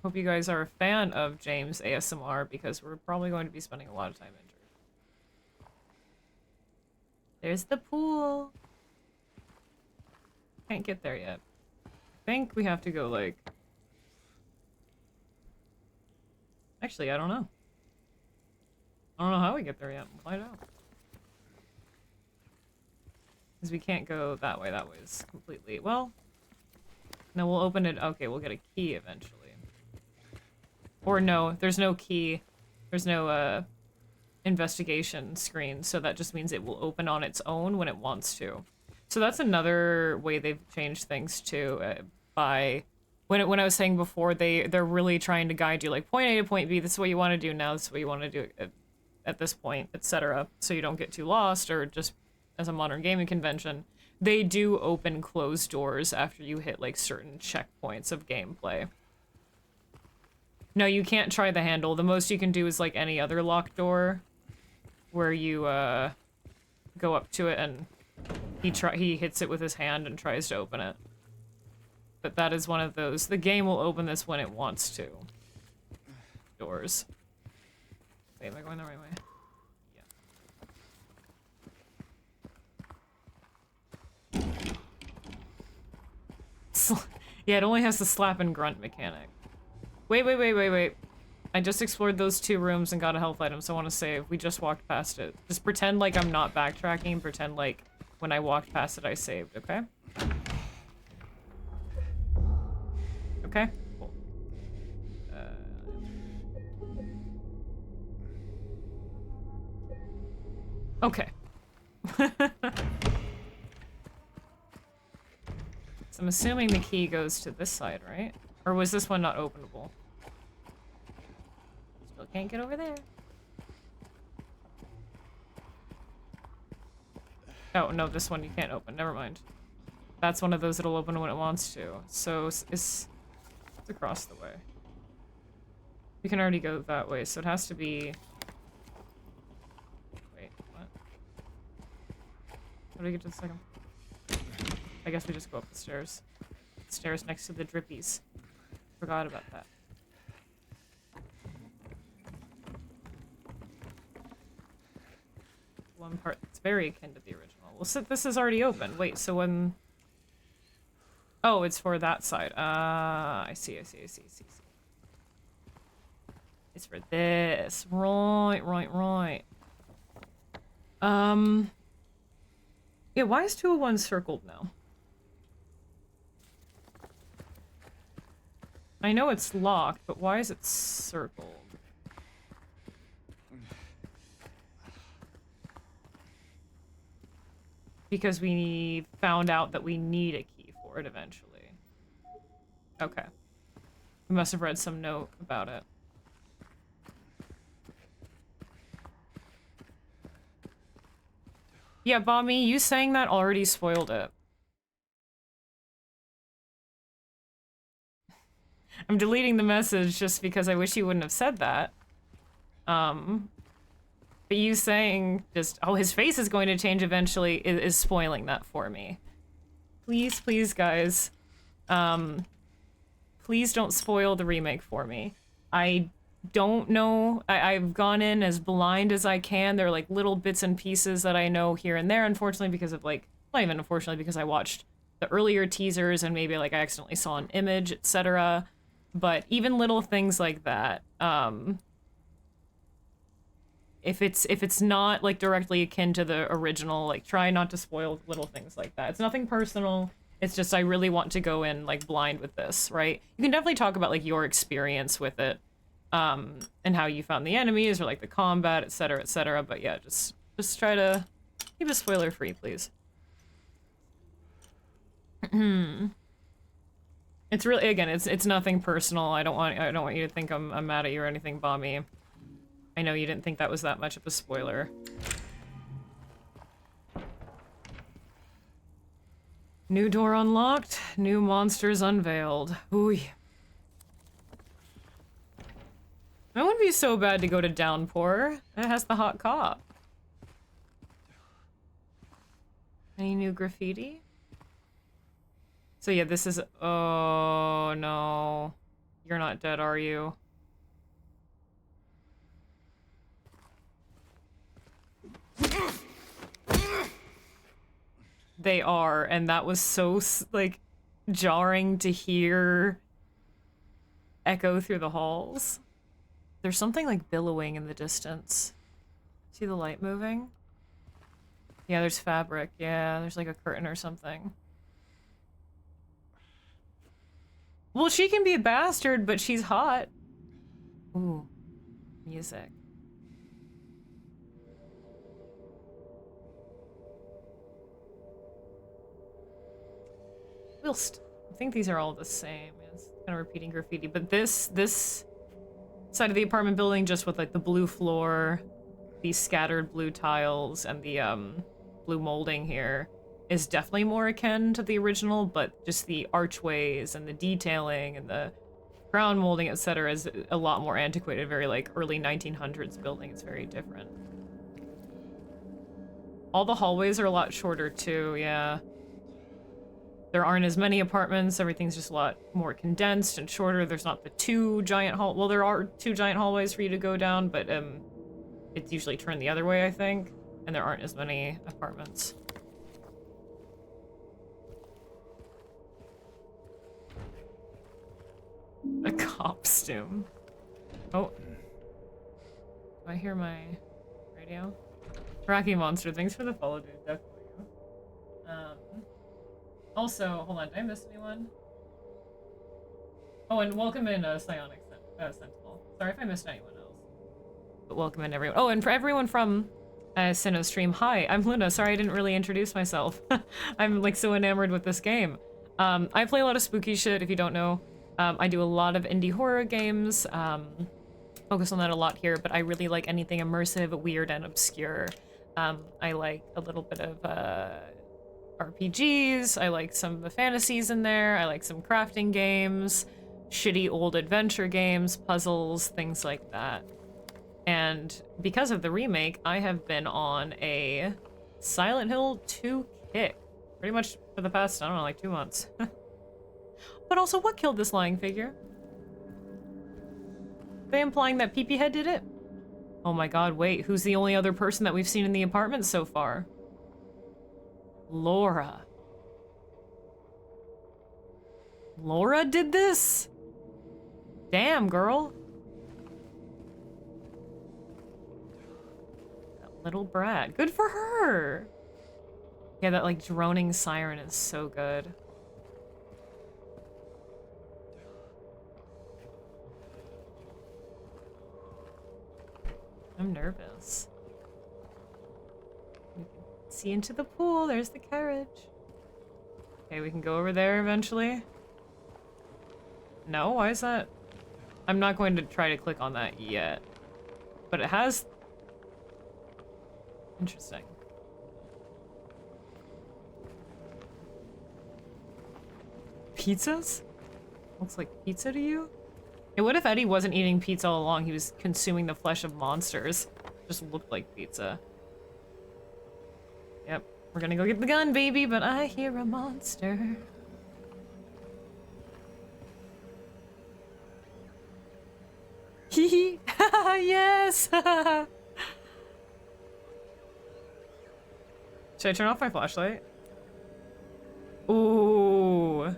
Hope you guys are a fan of James ASMR, because we're probably going to be spending a lot of time injured. There's the pool. Can't get there yet. I think we have to go, like... Actually, I don't know. I don't know how we get there yet. We'll find out. Because we can't go that way. That way is completely... Well... No, we'll open it. Okay, we'll get a key eventually. Or no, there's no key. There's no, investigation screen, so that just means it will open on its own when it wants to. So that's another way they've changed things too, by... When I was saying before, they're really trying to guide you, like, point A to point B, this is what you want to do now, this is what you want to do at this point, etc. So you don't get too lost, or just as a modern gaming convention. They do open closed doors after you hit, like, certain checkpoints of gameplay. No, you can't try the handle. The most you can do is, like, any other locked door, where you, go up to it and he hits it with his hand and tries to open it. But that is one of those. The game will open this when it wants to. Doors. Wait, am I going the right way? Yeah. Yeah, it only has the slap and grunt mechanic. Wait. I just explored those 2 rooms and got a health item, so I want to save. We just walked past it. Just pretend like I'm not backtracking. Pretend like when I walked past it, I saved, okay? Okay, cool. Okay. So I'm assuming the key goes to this side, right? Or was this one not openable? Still can't get over there. Oh, no, this one you can't open. Never mind. That's one of those that'll open when it wants to. So it's across the way. You can already go that way, so it has to be... Wait, what? How do we get to the second? I guess we just go up the stairs. Stairs next to the drippies. Forgot about that. One part that's very akin to the original. Well, so this is already open. Wait, so when... Oh, it's for that side. I see. It's for this. Right. Yeah, why is 201 circled now? I know it's locked, but why is it circled? Because we found out that we need a key for it eventually. Okay. We must have read some note about it. Yeah, Bommy, you saying that already spoiled it. I'm deleting the message just because I wish you wouldn't have said that. But you saying just, oh, his face is going to change eventually is spoiling that for me. Please, guys. Please don't spoil the remake for me. I don't know. I've gone in as blind as I can. There are, like, little bits and pieces that I know here and there, unfortunately, because of, like, not even unfortunately, because I watched the earlier teasers and maybe, like, I accidentally saw an image, etc. But even little things like that, if it's not, like, directly akin to the original, like, try not to spoil little things like that. It's nothing personal. It's just I really want to go in, like, blind with this, right? You can definitely talk about, like, your experience with it, and how you found the enemies, or, like, the combat, etc., but yeah, just try to keep it spoiler-free, please. It's really, again, it's nothing personal. I don't want you to think I'm mad at you or anything, Bommy. I know you didn't think that was that much of a spoiler. New door unlocked, new monsters unveiled. Ooh. It wouldn't be so bad to go to Downpour. It has the hot cop. Any new graffiti? So yeah, this is... Oh, no. You're not dead, are you? They are, and that was so, like, jarring to hear echo through the halls. There's something, like, billowing in the distance. See the light moving? Yeah, there's fabric. Yeah, there's, like, a curtain or something. Well, she can be a bastard, but she's hot. Ooh. Music. I think these are all the same. It's kind of repeating graffiti, but this side of the apartment building, just with like the blue floor, these scattered blue tiles, and the blue molding here, is definitely more akin to the original, but just the archways and the detailing and the ground molding, etc., is a lot more antiquated, very like early 1900s building. It's very different. All the hallways are a lot shorter too, yeah. There aren't as many apartments, everything's just a lot more condensed and shorter. There's not the two giant well, there are two giant hallways for you to go down, but it's usually turned the other way, I think, and there aren't as many apartments. A costume. Oh. Do I hear my radio? Rocky Monster, thanks for the follow, dude, definitely. Also, hold on, did I miss anyone? Oh, and welcome in, Psionic Sentinel. Sorry if I missed anyone else. But welcome in, everyone. Oh, and for everyone from Sinnoh stream, hi, I'm Luna. Sorry I didn't really introduce myself. I'm, like, so enamored with this game. I play a lot of spooky shit, if you don't know. I do a lot of indie horror games. Focus on that a lot here, but I really like anything immersive, weird, and obscure. I like a little bit of, RPGs, I like some of the fantasies in there, I like some crafting games, shitty old adventure games, puzzles, things like that. And because of the remake, I have been on a Silent Hill 2 kick. Pretty much for the past, I don't know, like 2 months. But also, what killed this lying figure? Are they implying that Peepee Head did it? Oh my god, wait, who's the only other person that we've seen in the apartment so far? Laura. Laura did this? Damn, girl. That little brat. Good for her. Yeah, that like droning siren is so good. I'm nervous. See into the pool, there's the carriage. Okay, we can go over there eventually. No, why is that? I'm not going to try to click on that yet. But it has... Interesting. Pizzas? Looks like pizza to you? Hey, what if Eddie wasn't eating pizza all along? He was consuming the flesh of monsters. Just looked like pizza. Yep, we're gonna go get the gun, baby, but I hear a monster. Hee hee! Yes! Should I turn off my flashlight? Ooh.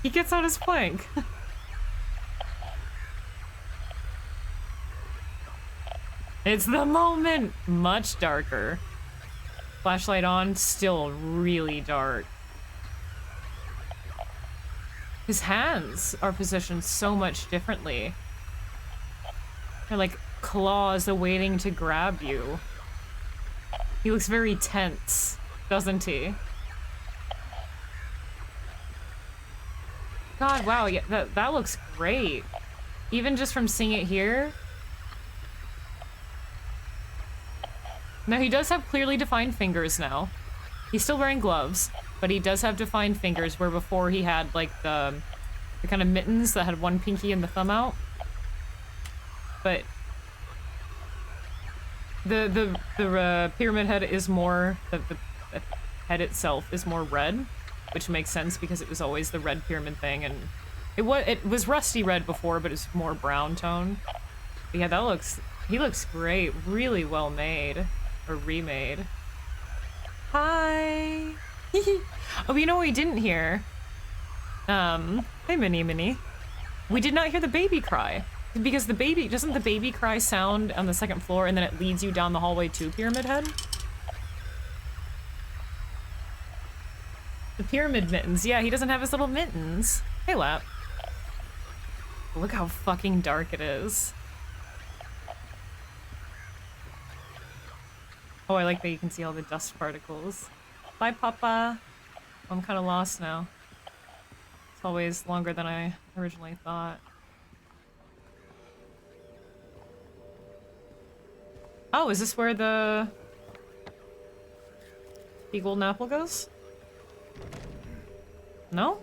He gets out his plank. It's the moment! Much darker. Flashlight on, still really dark. His hands are positioned so much differently. They're like claws awaiting to grab you. He looks very tense, doesn't he? God, wow, yeah, that looks great. Even just from seeing it here. Now, he does have clearly defined fingers now. He's still wearing gloves, but he does have defined fingers, where before he had, like, the kind of mittens that had one pinky and the thumb out. But the pyramid head is more... The head itself is more red, which makes sense because it was always the red pyramid thing, and it was rusty red before, but it's more brown tone. But yeah, he looks great. Really well made. Or remade. Hi! Oh, you know what we didn't hear? Hey, Minnie. We did not hear the baby cry. Because doesn't the baby cry sound on the second floor and then it leads you down the hallway to Pyramid Head? The pyramid mittens. Yeah, he doesn't have his little mittens. Hey, Lap. Look how fucking dark it is. Oh, I like that you can see all the dust particles. Bye, Papa. I'm kind of lost now. It's always longer than I originally thought. Oh, is this where the golden apple goes? No?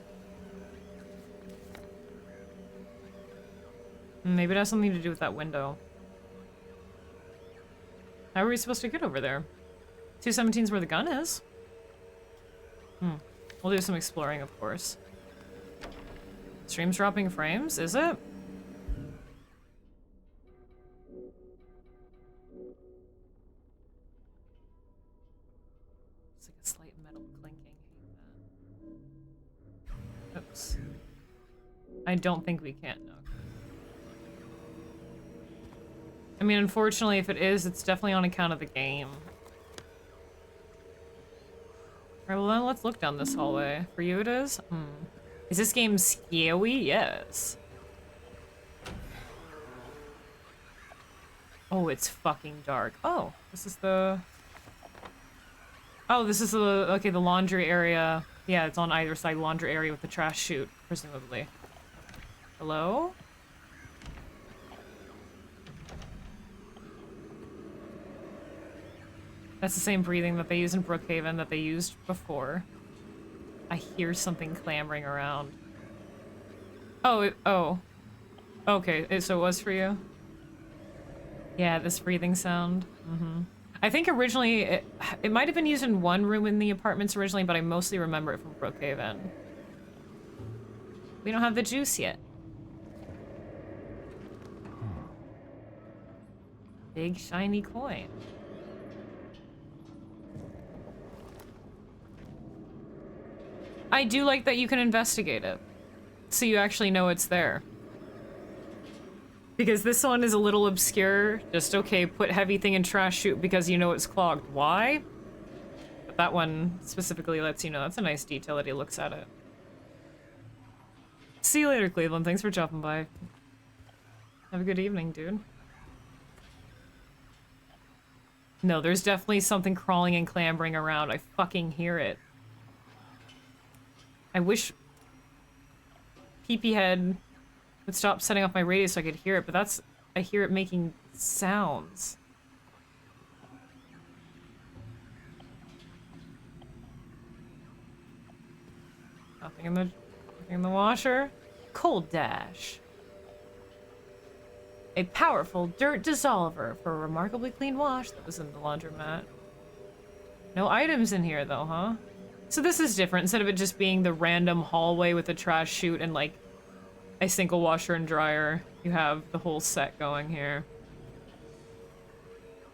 Maybe it has something to do with that window. How are we supposed to get over there? 217's where the gun is. We'll do some exploring, of course. Stream's dropping frames, is it? It's like a slight metal clinking. Hate that. Oops. I don't think we can. No. I mean, unfortunately, if it is, it's definitely on account of the game. Alright, well then let's look down this hallway. For you it is? Is this game scary? Yes. Oh, it's fucking dark. Oh, this is the... Oh, this is the... Okay, the laundry area. Yeah, it's on either side laundry area with the trash chute, presumably. Hello? That's the same breathing that they use in Brookhaven that they used before. I hear something clamoring around. Oh, oh. Okay, so it was for you? Yeah, this breathing sound. I think originally, it might have been used in one room in the apartments originally, but I mostly remember it from Brookhaven. We don't have the juice yet. Big shiny coin. I do like that you can investigate it, so you actually know it's there. Because this one is a little obscure. Just, okay, put heavy thing in trash chute because you know it's clogged. Why? But that one specifically lets you know. That's a nice detail that he looks at it. See you later, Cleveland. Thanks for dropping by. Have a good evening, dude. No, there's definitely something crawling and clambering around. I fucking hear it. I wish Pee-Pee Head would stop setting off my radio so I could hear it, but that's... I hear it making sounds. Nothing in the washer. Cold Dash. A powerful dirt dissolver for a remarkably clean wash that was in the laundromat. No items in here though, huh? So this is different. Instead of it just being the random hallway with a trash chute and like a single washer and dryer, you have the whole set going here.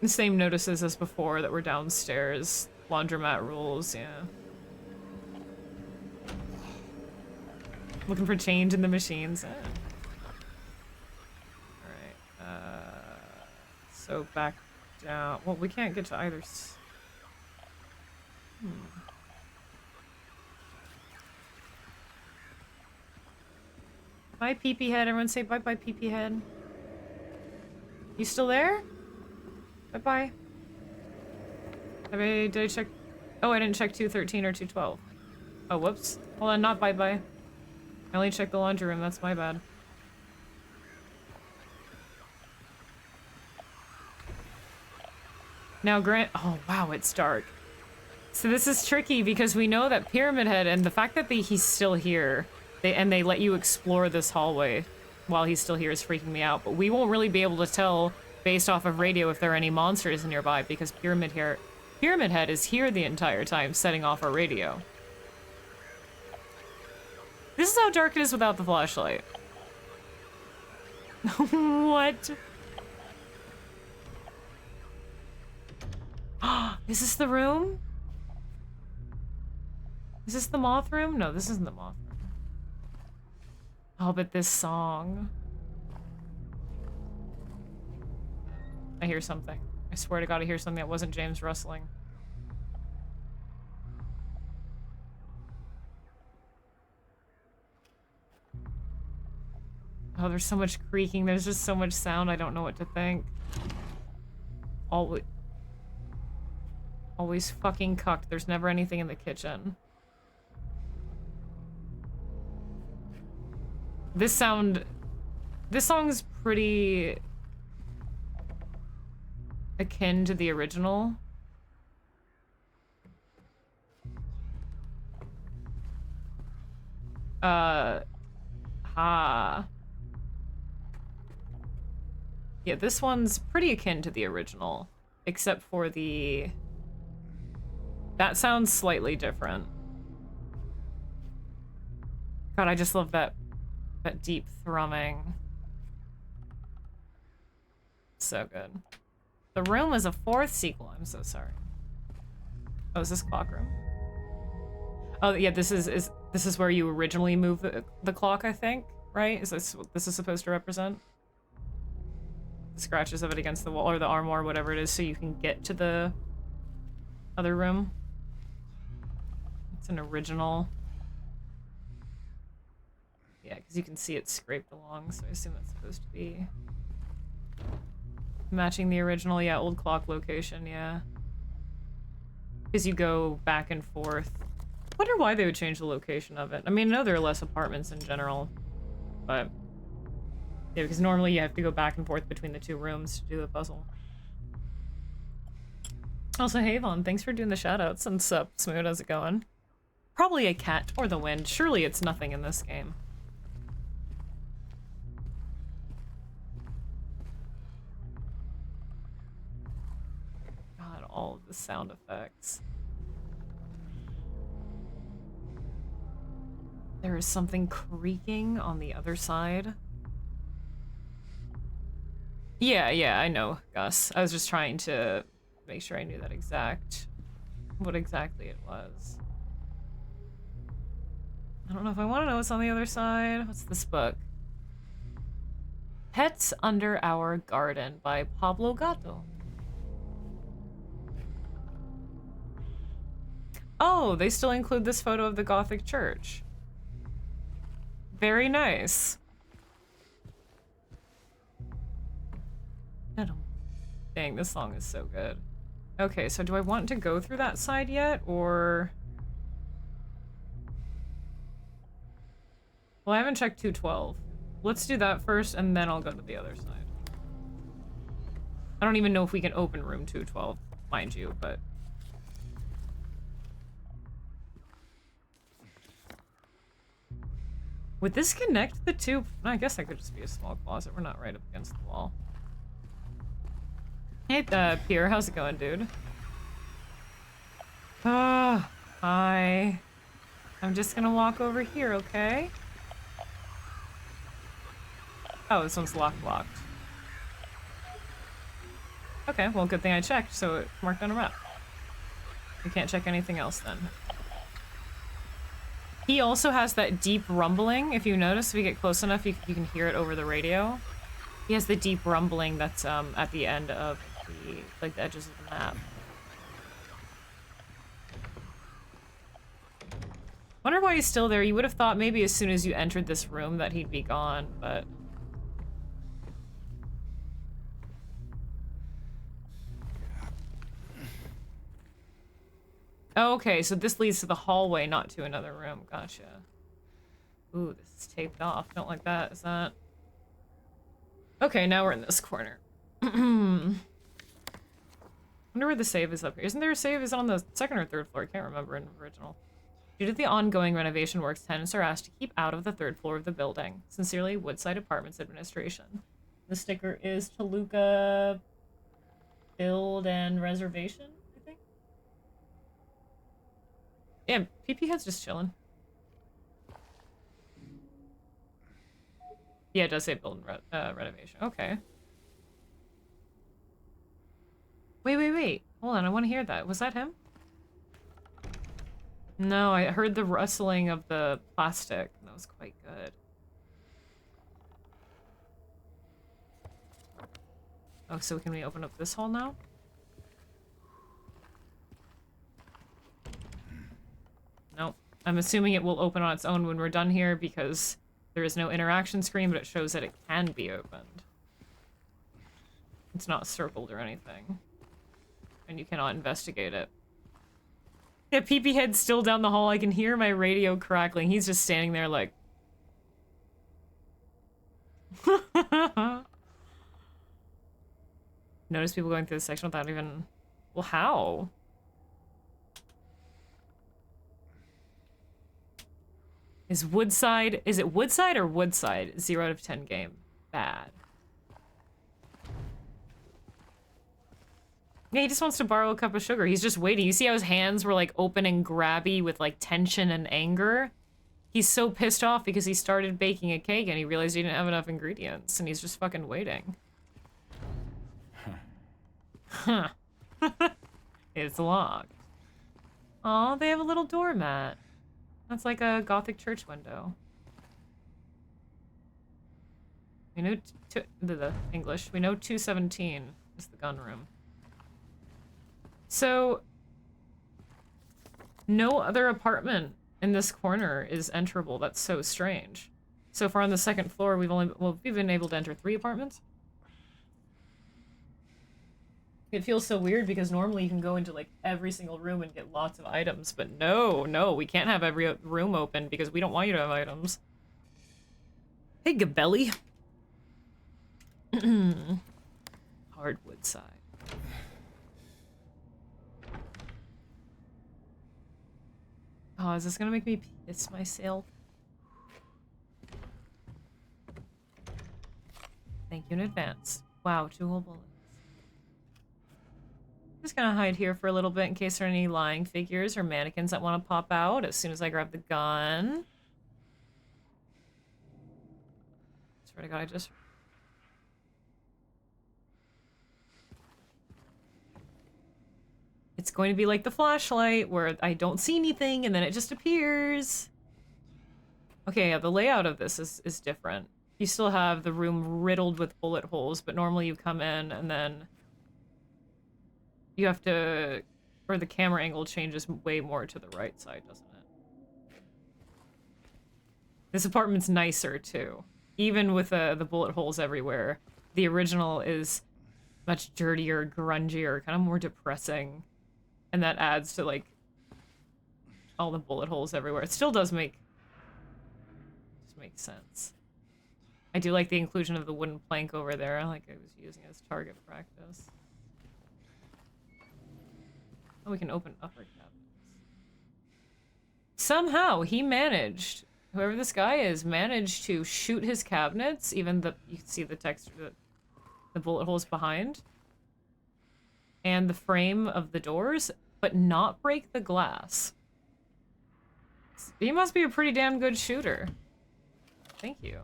The same notices as before that were downstairs. Laundromat rules, yeah. Looking for change in the machines. Alright, so back down. Well, we can't get to either. Bye, peepee head. Everyone say bye-bye, peepee head. You still there? Bye-bye. Did I check? Oh, I didn't check 213 or 212. Oh, whoops. Hold on, not bye-bye. I only checked the laundry room. That's my bad. Now, Grant. Oh, wow, it's dark. So this is tricky because we know that Pyramid Head and the fact that he's still here, they let you explore this hallway while he's still here is freaking me out. But we won't really be able to tell based off of radio if there are any monsters nearby because Pyramid Head is here the entire time setting off our radio. This is how dark it is without the flashlight. What? Is this the room? Is this the moth room? No, this isn't the moth room. Oh, but this song. I hear something. I swear to God, I hear something that wasn't James rustling. Oh, there's so much creaking. There's just so much sound. I don't know what to think. Always fucking cucked. There's never anything in the kitchen. This song's pretty akin to the original. Yeah, this one's pretty akin to the original, except for that sounds slightly different. God, I just love that deep thrumming. So good. The room is a fourth sequel. I'm so sorry. Oh, is this clock room? Oh yeah, this is where you originally move the clock, I think, right? Is this what this is supposed to represent? The scratches of it against the wall or the armoire, whatever it is, so you can get to the other room. It's an original. Yeah, because you can see it scraped along, so I assume that's supposed to be matching the original. Yeah, old clock location, yeah. Because you go back and forth. Wonder why they would change the location of it. I mean, I know there are less apartments in general, but yeah, because normally you have to go back and forth between the two rooms to do the puzzle. Also, hey Vaughn, thanks for doing the shoutouts. And sup, Smooth, how's it going? Probably a cat or the wind. Surely it's nothing in this game. God, all of the sound effects. There is something creaking on the other side. Yeah, I know, Gus. I was just trying to make sure I knew that what exactly it was. I don't know if I want to know what's on the other side. What's this book? Pets Under Our Garden by Pablo Gato. Oh, they still include this photo of the Gothic church. Very nice. Dang, this song is so good. Okay, so do I want to go through that side yet, or... Well, I haven't checked 212. Let's do that first, and then I'll go to the other side. I don't even know if we can open room 212, mind you, but... Would this connect the two? I guess that could just be a small closet. We're not right up against the wall. Hey, Pierre, how's it going, dude? Hi. I'm just gonna walk over here, okay? Oh, this one's locked. Okay, well, good thing I checked, so it marked on a map. We can't check anything else then. He also has that deep rumbling. If you notice, if you get close enough, you can hear it over the radio. He has the deep rumbling that's at the end of the edges of the map. Wonder why he's still there. You would have thought maybe as soon as you entered this room that he'd be gone, but... Oh, okay, so this leads to the hallway, not to another room. Gotcha. Ooh, this is taped off. Don't like that. Is that... Okay, now we're in this corner. Wonder where the save is up here. Isn't there a save? Is it on the second or third floor? I can't remember in the original. Due to the ongoing renovation works, tenants are asked to keep out of the third floor of the building. Sincerely, Woodside Apartments Administration. The sticker is Toluca Build and Reservation, I think. Yeah, PP Head's just chilling. Yeah, it does say build and renovation. Okay. Wait. Hold on, I want to hear that. Was that him? No, I heard the rustling of the plastic. That was quite good. Oh, so can we open up this hall now? Nope. I'm assuming it will open on its own when we're done here because there is no interaction screen, but it shows that it can be opened. It's not circled or anything. And you cannot investigate it. Yeah, PP Head's still down the hall. I can hear my radio crackling. He's just standing there like... Notice people going through the section without even... Well, how? Is Woodside... Is it Woodside or Woodside? 0 out of 10 game. Bad. Yeah, he just wants to borrow a cup of sugar. He's just waiting. You see how his hands were like open and grabby with like tension and anger? He's so pissed off because he started baking a cake and he realized he didn't have enough ingredients and he's just fucking waiting. Huh. It's locked. Aw, they have a little doormat. That's like a Gothic church window. We know the English. We know 217 is the gun room. So, no other apartment in this corner is enterable. That's so strange. So far on the second floor, we've been able to enter 3 apartments. It feels so weird because normally you can go into like every single room and get lots of items, but no, we can't have every room open because we don't want you to have items. Hey, Gabelli. Hardwood side. Oh, is this gonna make me piss myself? Thank you in advance. Wow, 2 whole bullets. I'm just gonna hide here for a little bit in case there are any lying figures or mannequins that want to pop out as soon as I grab the gun. Swear to God, I just... It's going to be like the flashlight, where I don't see anything and then it just appears. Okay, yeah, the layout of this is different. You still have the room riddled with bullet holes, but normally you come in and then you have to... Or the camera angle changes way more to the right side, doesn't it? This apartment's nicer, too. Even with the bullet holes everywhere. The original is much dirtier, grungier, kind of more depressing. And that adds to, like, all the bullet holes everywhere. It still does make... Just makes sense. I do like the inclusion of the wooden plank over there, like I was using as target practice. Oh, we can open upper cabinets. Somehow, he managed, whoever this guy is, managed to shoot his cabinets, even the... You can see the texture, the bullet holes behind. And the frame of the doors, but not break the glass. He must be a pretty damn good shooter. Thank you.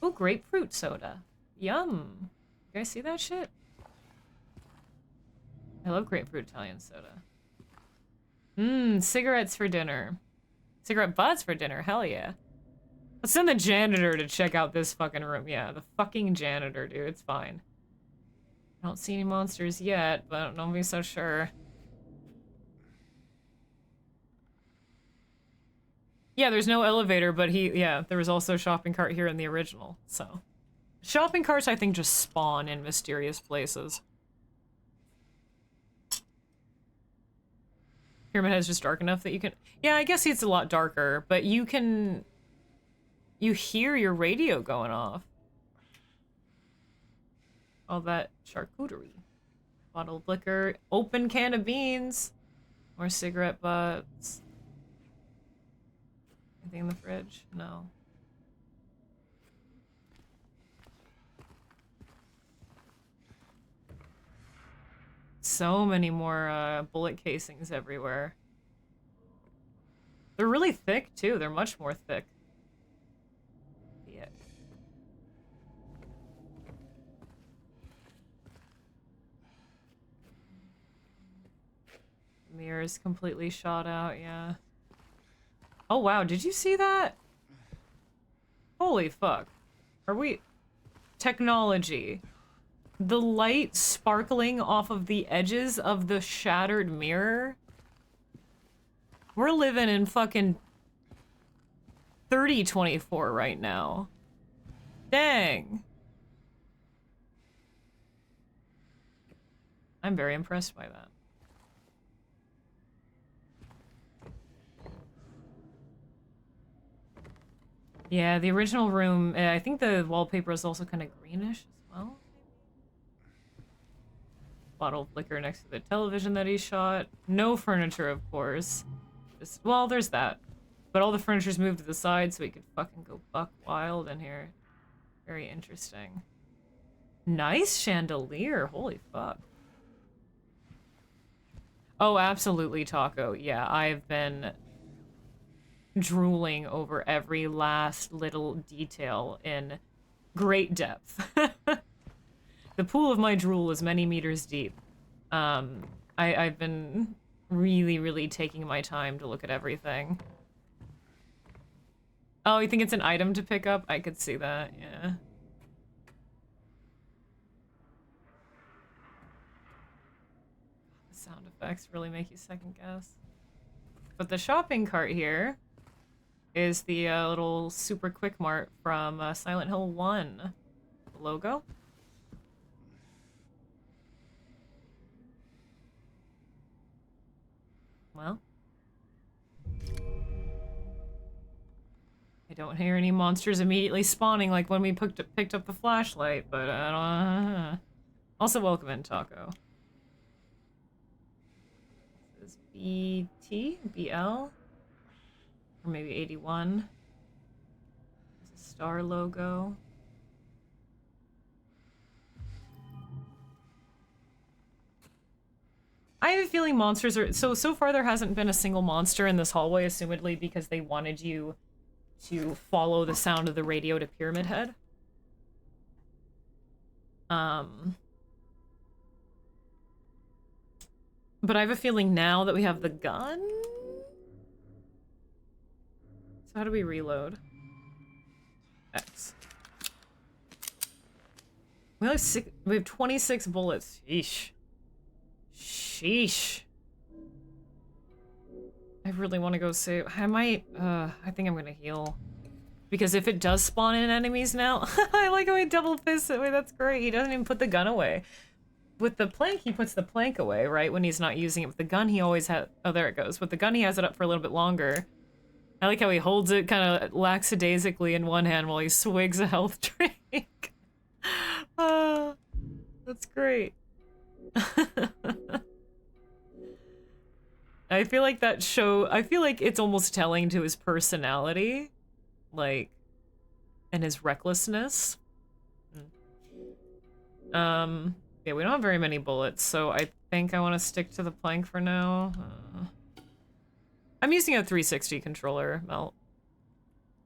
Oh, grapefruit soda. Yum. You guys see that shit? I love grapefruit Italian soda. Mmm, cigarettes for dinner. Cigarette butts for dinner, hell yeah. Let's send the janitor to check out this fucking room. Yeah, the fucking janitor, dude, it's fine. I don't see any monsters yet, but I don't know if I'm so sure. Yeah, there's no elevator, but there was also a shopping cart here in the original, so. Shopping carts, I think, just spawn in mysterious places. Pyramid Head's just dark enough that you can... Yeah, I guess it's a lot darker, but you can... You hear your radio going off. All that charcuterie. Bottled liquor, open can of beans, more cigarette butts. Anything in the fridge? No. So many more bullet casings everywhere. They're really thick too. They're much more thick. Yeah. Mirror's completely shot out, yeah. Oh wow, did you see that? Holy fuck. Are we... Technology. The light sparkling off of the edges of the shattered mirror? We're living in fucking 3024 right now. Dang. I'm very impressed by that. Yeah, the original room, I think the wallpaper is also kind of greenish as well. Bottle of liquor next to the television that he shot. No furniture, of course. Just, well, there's that. But all the furniture's moved to the side so he could fucking go buck wild in here. Very interesting. Nice chandelier, holy fuck. Oh, absolutely, Taco. Yeah, I've been drooling over every last little detail in great depth. The pool of my drool is many meters deep. I've been really, really taking my time to look at everything. Oh, you think it's an item to pick up? I could see that, yeah. The sound effects really make you second guess. But the shopping cart here is the little super quick mart from Silent Hill 1. The logo. Well. I don't hear any monsters immediately spawning like when we picked up the flashlight, but I don't... Also, welcome in, Taco. This is BT? BL? Or maybe 81. There's a star logo. I have a feeling monsters are... So far there hasn't been a single monster in this hallway, assumedly because they wanted you to follow the sound of the radio to Pyramid Head. But I have a feeling now that we have the gun... So how do we reload? X. We have 26 bullets. Sheesh. Sheesh. I really want to go save. I think I'm gonna heal. Because if it does spawn in enemies now, I like how he double fists it. Wait, that's great. He doesn't even put the gun away. With the plank, he puts the plank away, right? When he's not using it. With the gun, he always has... Oh, there it goes. With the gun, he has it up for a little bit longer. I like how he holds it kind of lackadaisically in one hand while he swigs a health drink. That's great. I feel like I feel like it's almost telling to his personality, like, and his recklessness. Yeah, we don't have very many bullets, so I think I want to stick to the plank for now. I'm using a 360 controller, Melt.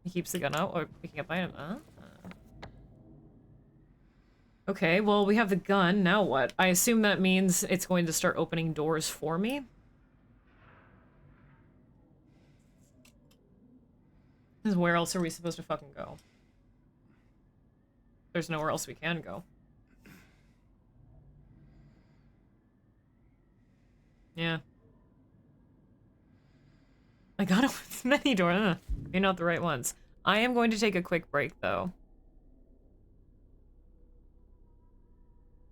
He keeps the gun out, or picking up item. Okay, well, we have the gun, now what? I assume that means it's going to start opening doors for me. Because where else are we supposed to fucking go? There's nowhere else we can go. Yeah. I got it with many doors. You're not the right ones. I am going to take a quick break, though.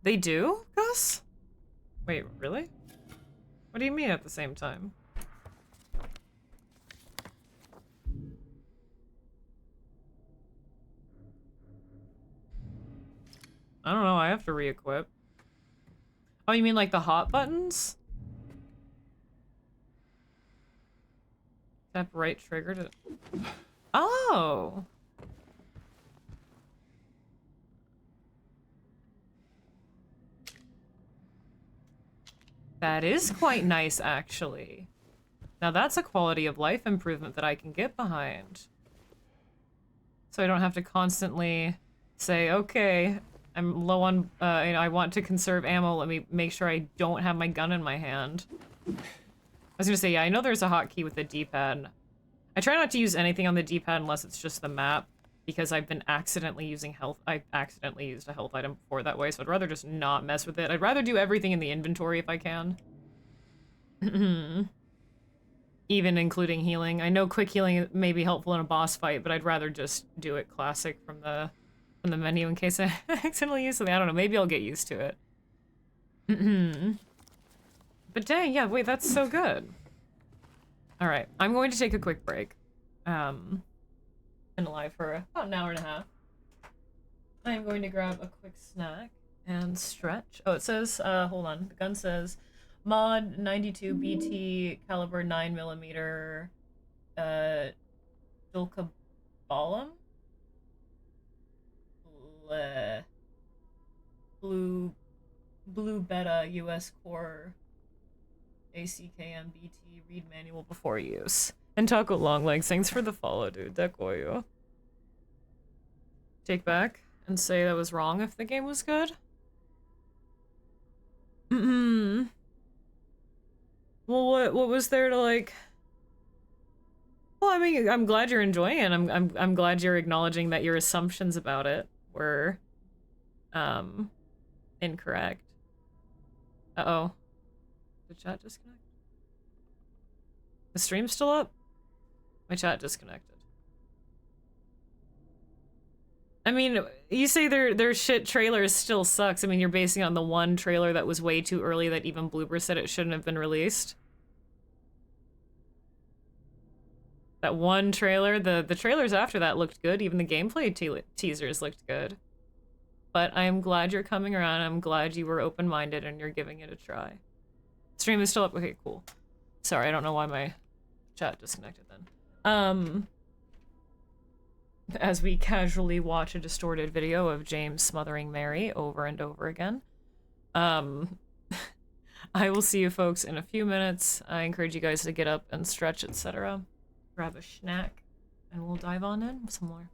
They do, Gus? Wait, really? What do you mean at the same time? I don't know, I have to re-equip. Oh, you mean like the hot buttons? Tap right trigger to... Oh! That is quite nice, actually. Now that's a quality of life improvement that I can get behind. So I don't have to constantly say, okay, I'm low on, you know, I want to conserve ammo, let me make sure I don't have my gun in my hand. I was gonna say, yeah, I know there's a hotkey with the D-pad. I try not to use anything on the D-pad unless it's just the map, because I've been accidentally using health. I accidentally used a health item before that way, so I'd rather just not mess with it. I'd rather do everything in the inventory if I can. Even including healing. I know quick healing may be helpful in a boss fight, but I'd rather just do it classic from the menu in case I accidentally use something. I don't know, maybe I'll get used to it. But dang, yeah, wait, that's so good. Alright, I'm going to take a quick break. Been alive for about an hour and a half. I'm going to grab a quick snack and stretch. Oh, it says, hold on, the gun says mod 92 BT caliber 9mm Dulcabalum? Blue Beta US Core ACKM BT read manual before use. And Taco Longlegs, thanks for the follow, dude. Dekoyo. Take back and say that was wrong if the game was good. Well, what was there to like? Well, I mean, I'm glad you're enjoying it. I'm glad you're acknowledging that your assumptions about it were, incorrect. Uh-oh. Did chat disconnect? The stream's still up? My chat disconnected. I mean, you say their shit trailers still sucks. I mean, you're basing it on the one trailer that was way too early that even Bloober said it shouldn't have been released. That one trailer, the trailers after that looked good. Even the gameplay teasers looked good. But I'm glad you're coming around. I'm glad you were open-minded and you're giving it a try. Stream is still up. Okay, cool. Sorry, I don't know why my chat disconnected then. As we casually watch a distorted video of James smothering Mary over and over again. I will see you folks in a few minutes. I encourage you guys to get up and stretch, etc. Grab a snack, and we'll dive on in some more.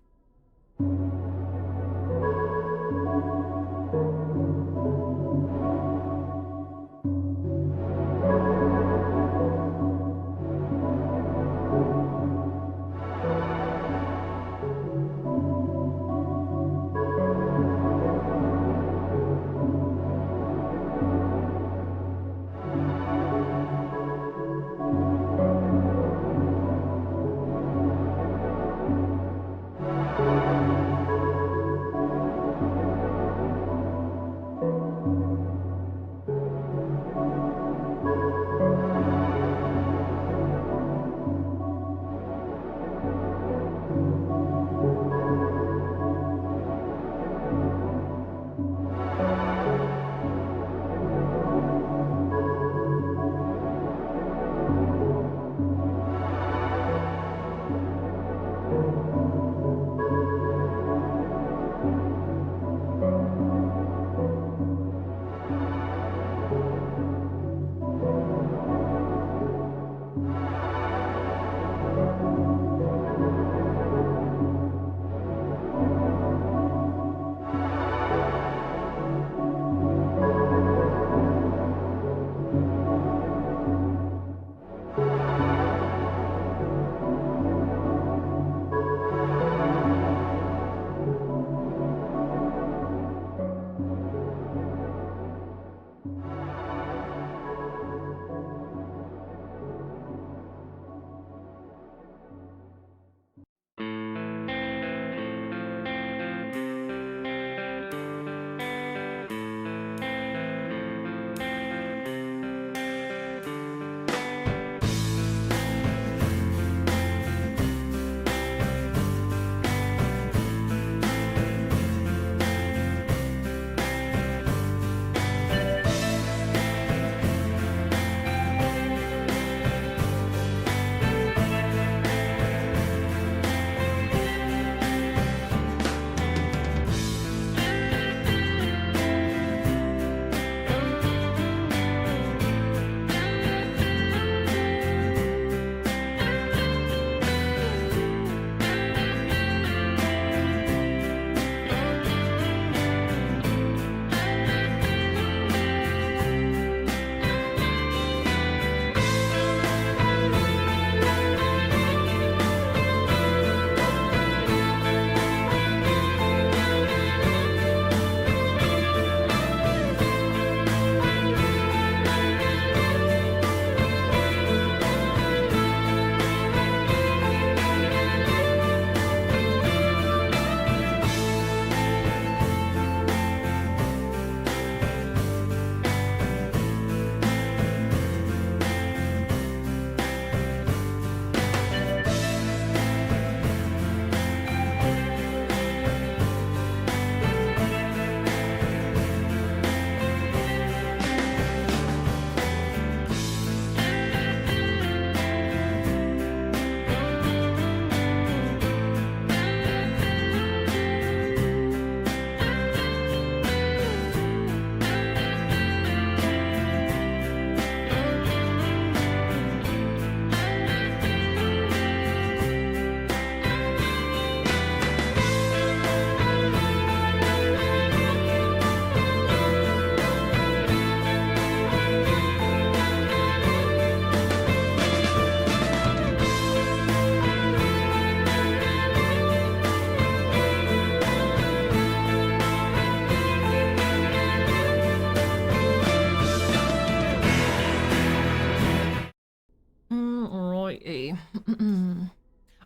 see.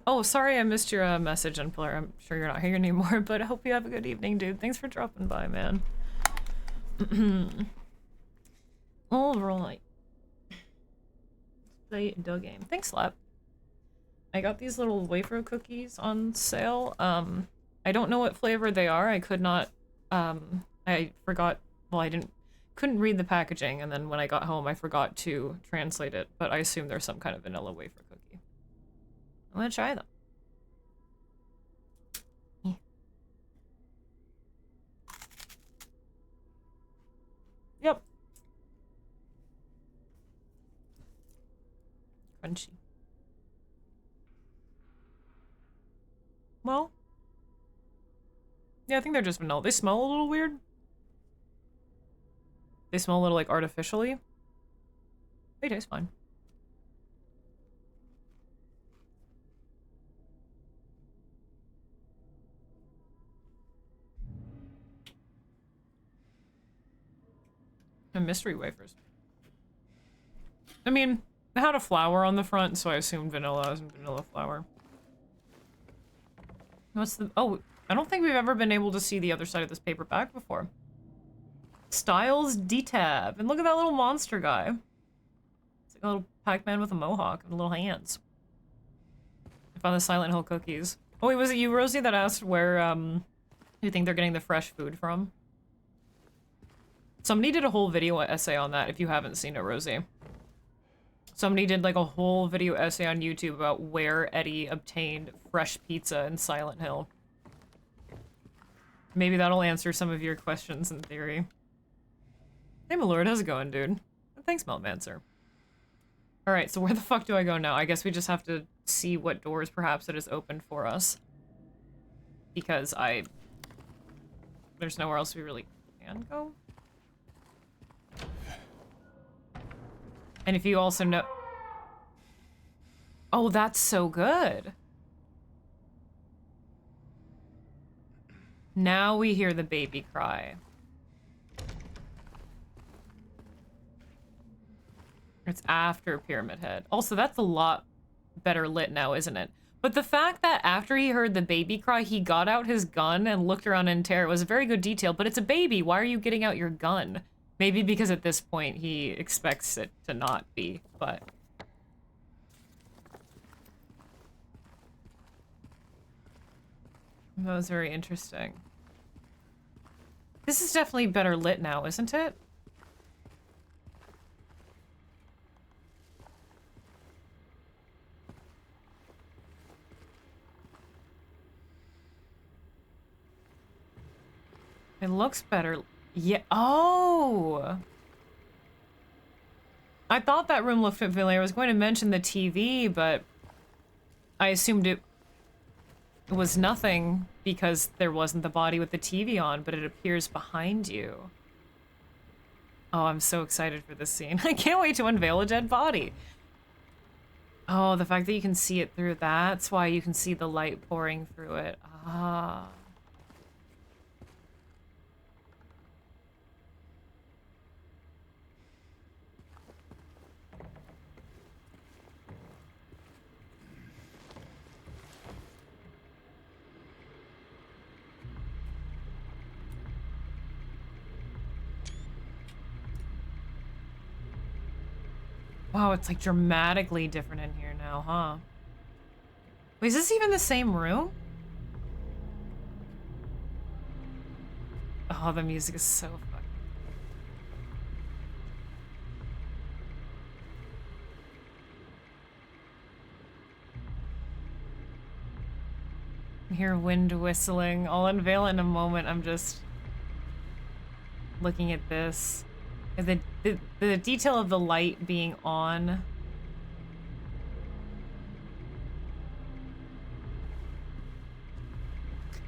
Oh, sorry I missed your message, Unpiller. I'm sure you're not here anymore, but I hope you have a good evening, dude. Thanks for dropping by, man. Alright. Play the game. Thanks, Slap. I got these little wafer cookies on sale. I don't know what flavor they are. I could not, I forgot, well, couldn't read the packaging, and then when I got home, I forgot to translate it, but I assume they're some kind of vanilla wafer cookie. I'm gonna try them. Yep. Crunchy. Well, yeah, I think they're just vanilla. They smell a little weird. They smell a little, like, artificially. They taste fine. And mystery wafers. I mean, it had a flower on the front, so I assumed vanilla and vanilla flour. What's the... Oh, I don't think we've ever been able to see the other side of this paperback before. Styles D-Tab. And look at that little monster guy. It's like a little Pac-Man with a mohawk and little hands. I found the Silent Hill cookies. Oh wait, was it you, Rosie, that asked where, you think they're getting the fresh food from? Somebody did a whole video essay on that, if you haven't seen it, Rosie. Somebody did, like, a whole video essay on YouTube about where Eddie obtained fresh pizza in Silent Hill. Maybe that'll answer some of your questions in theory. Hey, my lord, how's it going, dude? Thanks, Meltmancer. Alright, so where the fuck do I go now? I guess we just have to see what doors, perhaps, it is open for us. Because there's nowhere else we really can go. And if you also know... Oh, that's so good. Now we hear the baby cry. It's after Pyramid Head. Also, that's a lot better lit now, isn't it? But the fact that after he heard the baby cry, he got out his gun and looked around in terror was a very good detail, but it's a baby. Why are you getting out your gun? Maybe because at this point he expects it to not be, but... That was very interesting. This is definitely better lit now, isn't it? It looks better. Yeah. Oh! I thought that room looked familiar. I was going to mention the TV, but I assumed it was nothing because there wasn't the body with the TV on, but it appears behind you. Oh, I'm so excited for this scene. I can't wait to unveil a dead body. Oh, the fact that you can see it through, that's why you can see the light pouring through it. Ah. Wow, it's like dramatically different in here now, huh? Wait, is this even the same room? Oh, the music is so fucking... I hear wind whistling. I'll unveil it in a moment. I'm just looking at this. The detail of the light being on.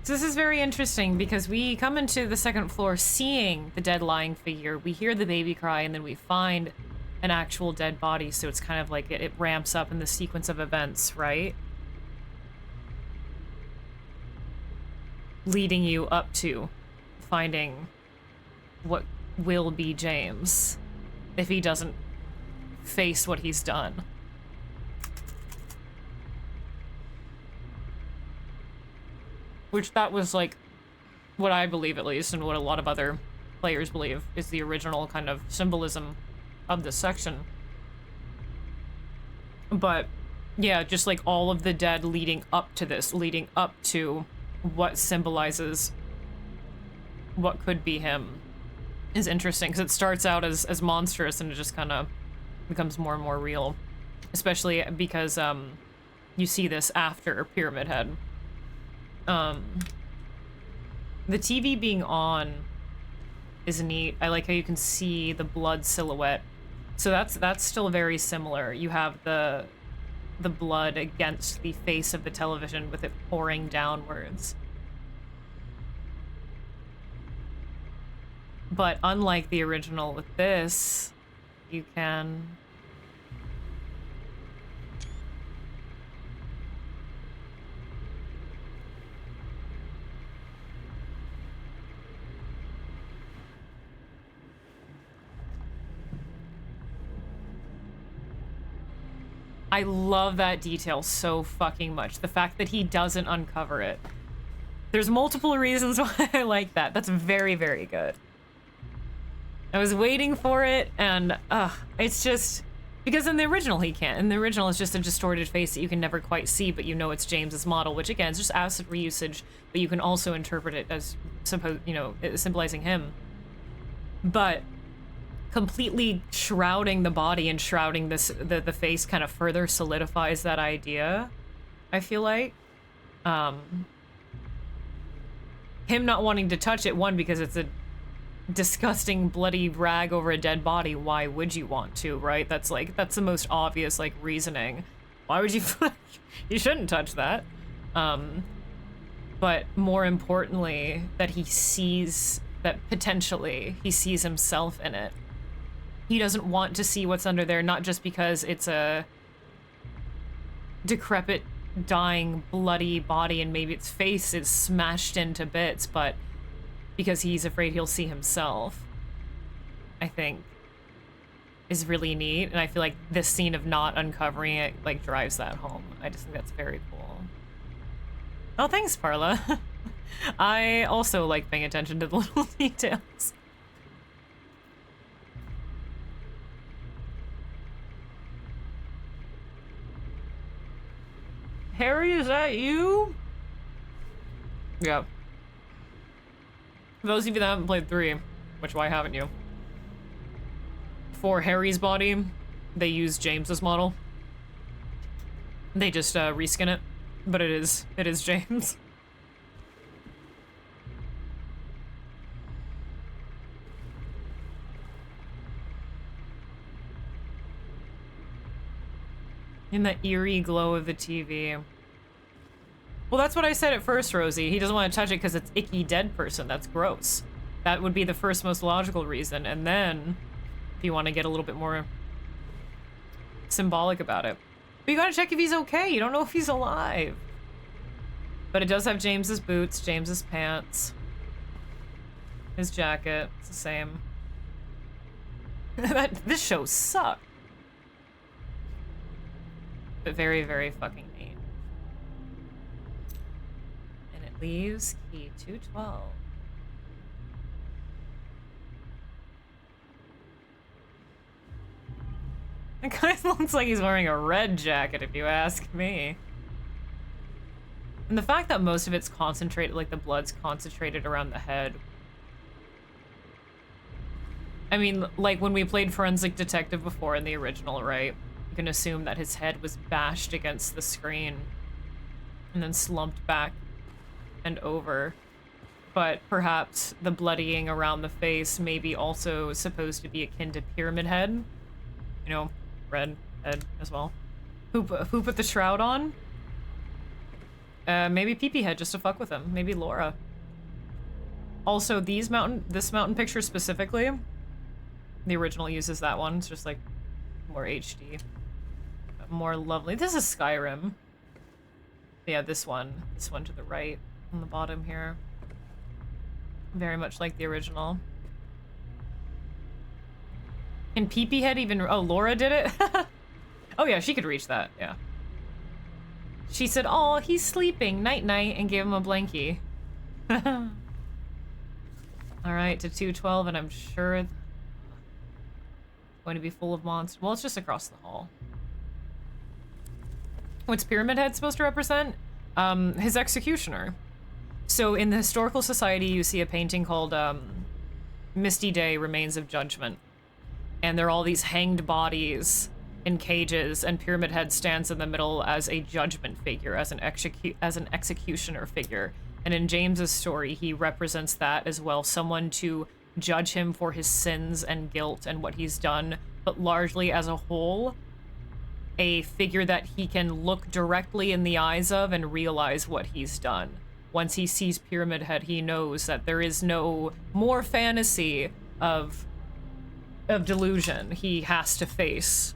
So this is very interesting because we come into the second floor seeing the dead lying figure. We hear the baby cry and then we find an actual dead body. So it's kind of like it ramps up in the sequence of events, right? Leading you up to finding what will be James if he doesn't face what he's done. which that was like what I believe, at least, and what a lot of other players believe is the original kind of symbolism of this section. But yeah, just like all of the dead leading up to this, leading up to what symbolizes what could be him, is interesting, because it starts out as monstrous and it just kind of becomes more and more real, especially because you see this after Pyramid Head. The TV being on is neat. I like how you can see the blood silhouette. So that's still very similar. You have the blood against the face of the television with it pouring downwards. But unlike the original with this, you can... I love that detail so fucking much. The fact that he doesn't uncover it. There's multiple reasons why I like that. That's very, very good. I was waiting for it, and it's just... Because in the original he can't. In the original it's just a distorted face that you can never quite see, but you know it's James's model, which again is just acid reusage, but you can also interpret it as, symbolizing him. But completely shrouding the body and shrouding the face kind of further solidifies that idea, I feel like. Him not wanting to touch it, one, because it's a disgusting bloody rag over a dead body. Why would you want to, right? That's the most obvious like reasoning. Why would you you shouldn't touch that. But more importantly, that he sees that potentially he sees himself in it. He doesn't want to see what's under there, not just because it's a decrepit, dying, bloody body and maybe its face is smashed into bits, but because he's afraid he'll see himself, I think, is really neat. And I feel like this scene of not uncovering it, like, drives that home. I just think that's very cool. Oh, thanks, Parla. I also like paying attention to the little details. Harry, is that you? Yeah. For those of you that haven't played 3, which why haven't you? For Harry's body, they use James's model. They just reskin it, but it is James. In the eerie glow of the TV. Well, that's what I said at first, Rosie. He doesn't want to touch it because it's icky dead person. That's gross. That would be the first most logical reason. And then, if you want to get a little bit more symbolic about it. But you gotta check if he's okay. You don't know if he's alive. But it does have James's boots, James's pants. His jacket. It's the same. This show sucks. But very, very fucking neat. And it leaves key 212. That guy looks like he's wearing a red jacket, if you ask me. And the fact that most of it's concentrated, like the blood's concentrated around the head. I mean, like when we played Forensic Detective before in the original, right? You can assume that his head was bashed against the screen and then slumped back and over. But perhaps the bloodying around the face may be also supposed to be akin to Pyramid Head. You know, red head as well. Who put the shroud on? Maybe Pee-Pee Head just to fuck with him. Maybe Laura. Also, this mountain picture specifically, the original uses that one. It's just like more HD. More lovely. This is Skyrim. Yeah, this one to the right on the bottom here. Very much like the original. Can Pee-Pee Head even... Oh, Laura did it? Oh yeah, she could reach that, yeah. She said, "Oh, he's sleeping, night night," and gave him a blankie. All right, to 212, and I'm sure it's going to be full of monsters. Well, it's just across the hall. What's Pyramid Head supposed to represent? His executioner. So in the Historical Society, you see a painting called Misty Day, Remains of Judgment. And there are all these hanged bodies in cages, and Pyramid Head stands in the middle as a judgment figure, as an executioner figure. And in James's story, he represents that as well, someone to judge him for his sins and guilt and what he's done, but largely as a whole, a figure that he can look directly in the eyes of and realize what he's done. Once he sees Pyramid Head, he knows that there is no more fantasy of delusion. He has to face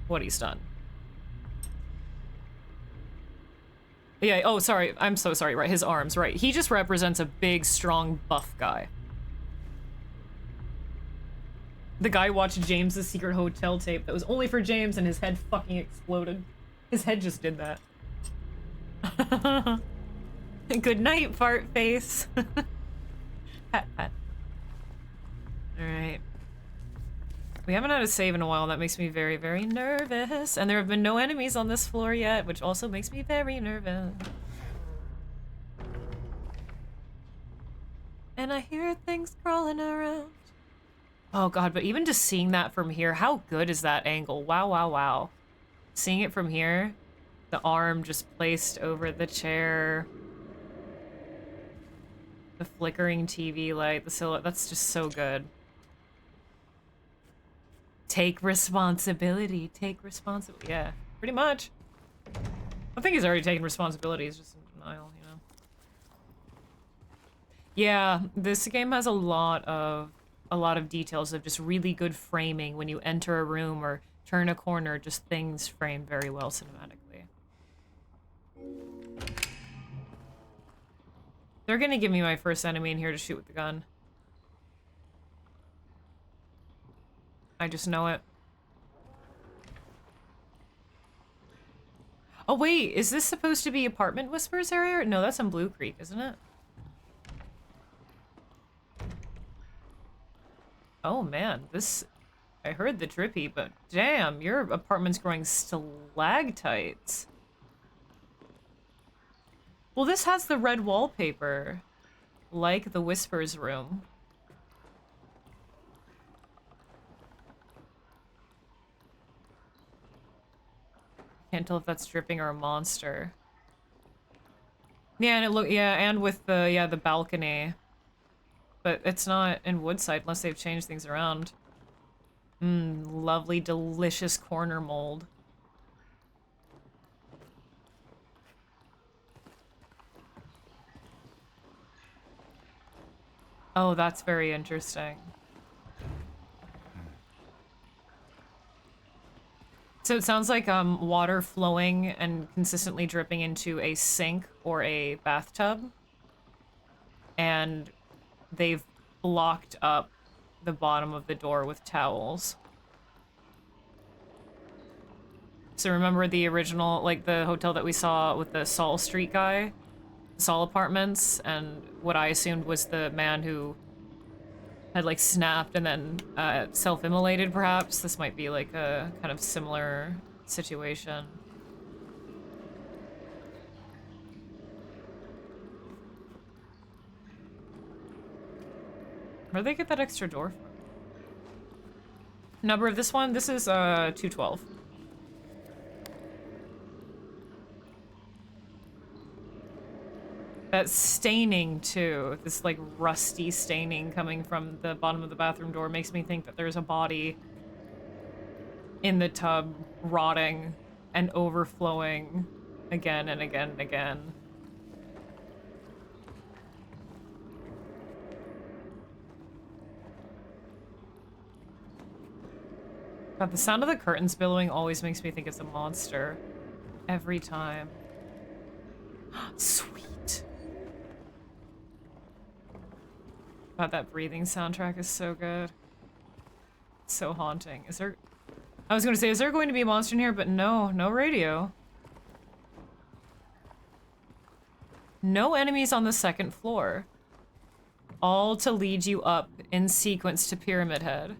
what he's done. Yeah, oh, sorry. I'm so sorry. Right, his arms, right. He just represents a big, strong, buff guy. The guy watched James's secret hotel tape that was only for James, and his head fucking exploded. His head just did that. Good night, fart face. Pat, pat. Alright. We haven't had a save in a while. That makes me very, very nervous. And there have been no enemies on this floor yet, which also makes me very nervous. And I hear things crawling around. Oh god, but even just seeing that from here, how good is that angle? Wow, wow, wow. Seeing it from here, the arm just placed over the chair. The flickering TV light, the silhouette, that's just so good. Take responsibility, take responsibility. Yeah, pretty much. I think he's already taken responsibility, he's just in denial, you know? Yeah, this game has a lot of details of just really good framing when you enter a room or turn a corner, just things framed very well cinematically. They're gonna give me my first enemy in here to shoot with the gun. I just know it. Oh wait, is this supposed to be Apartment Whispers area? No, that's on Blue Creek, isn't it? Oh man, this... I heard the drippy, but damn, your apartment's growing stalactites. Well, this has the red wallpaper, like the Whispers room. Can't tell if that's dripping or a monster. Yeah, and it look and with the the balcony. But it's not in Woodside unless they've changed things around. Lovely, delicious corner mold. Oh, that's very interesting. So it sounds like water flowing and consistently dripping into a sink or a bathtub. And they've blocked up the bottom of the door with towels. So remember the original, like the hotel that we saw with the Saul Street guy? Saul Apartments, and what I assumed was the man who had like snapped and then self-immolated perhaps. This might be like a kind of similar situation. Where'd they get that extra door from? Number of this one? This is 212. That staining too, this like rusty staining coming from the bottom of the bathroom door makes me think that there's a body in the tub rotting and overflowing again and again and again. God, the sound of the curtains billowing always makes me think it's a monster. Every time. Sweet. God, that breathing soundtrack is so good. So haunting. Is there... I was gonna say, is there going to be a monster in here? But no, no radio. No enemies on the second floor. All to lead you up in sequence to Pyramid Head.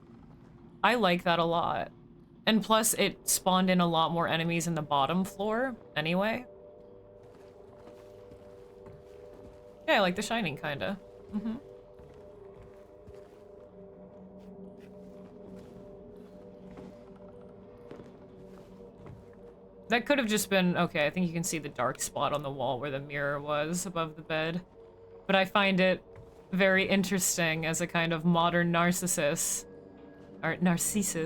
I like that a lot. And plus, it spawned in a lot more enemies in the bottom floor, anyway. Yeah, I like The Shining, kinda. Mm-hmm. That could have just been... Okay, I think you can see the dark spot on the wall where the mirror was above the bed. But I find it very interesting as a kind of modern narcissist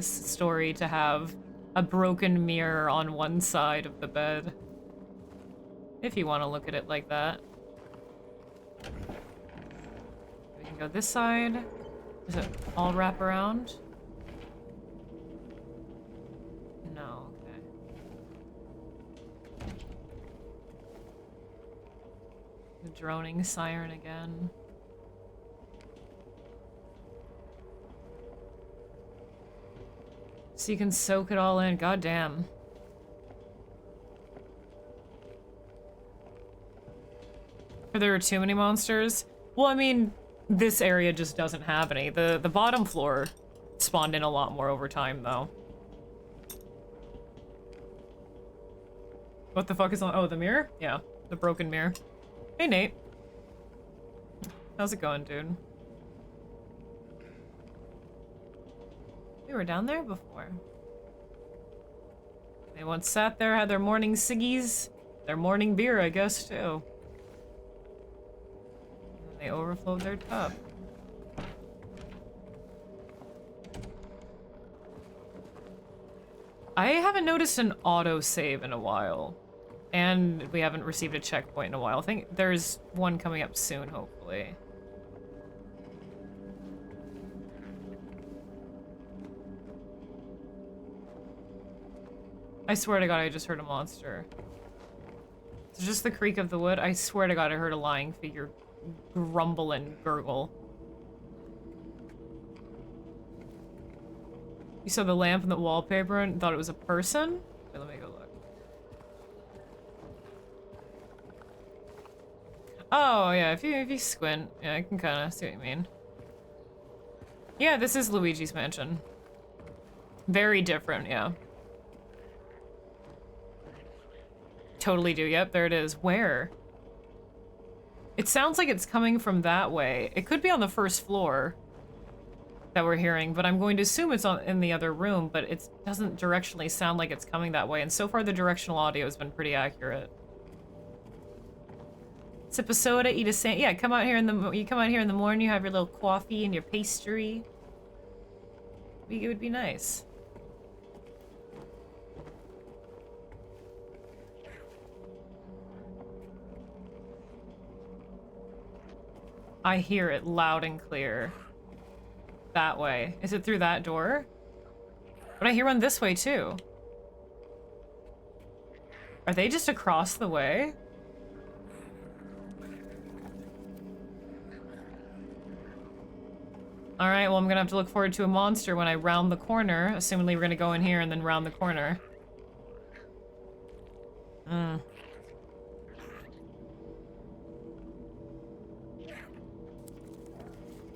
story to have a broken mirror on one side of the bed. If you want to look at it like that. We can go this side. Does it all wrap around? No, okay. The droning siren again. So you can soak it all in. God damn. Are there too many monsters? Well, I mean, this area just doesn't have any. The bottom floor spawned in a lot more over time, though. What the fuck is on? Oh, the mirror? Yeah, the broken mirror. Hey, Nate. How's it going, dude? We were down there before. They once sat there, had their morning ciggies, their morning beer, I guess, too. And they overflowed their tub. I haven't noticed an autosave in a while. And we haven't received a checkpoint in a while. I think there's one coming up soon, hopefully. I swear to God, I just heard a monster. It's just the creak of the wood. I swear to God, I heard a lying figure grumble and gurgle. You saw the lamp and the wallpaper and thought it was a person? Okay, let me go look. Oh, yeah, if you squint, yeah, I can kind of see what you mean. Yeah, this is Luigi's Mansion. Very different, yeah. Totally do. Yep, there it is. Where? It sounds like it's coming from that way. It could be on the first floor that we're hearing, but I'm going to assume it's in the other room, but it doesn't directionally sound like it's coming that way, and so far the directional audio has been pretty accurate. Sip a soda, eat a sandwich. Yeah, come out here in the morning, you have your little coffee and your pastry. It would be nice. I hear it loud and clear. That way. Is it through that door? But I hear one this way too. Are they just across the way? Alright, well I'm gonna have to look forward to a monster when I round the corner. Assumingly we're gonna go in here and then round the corner.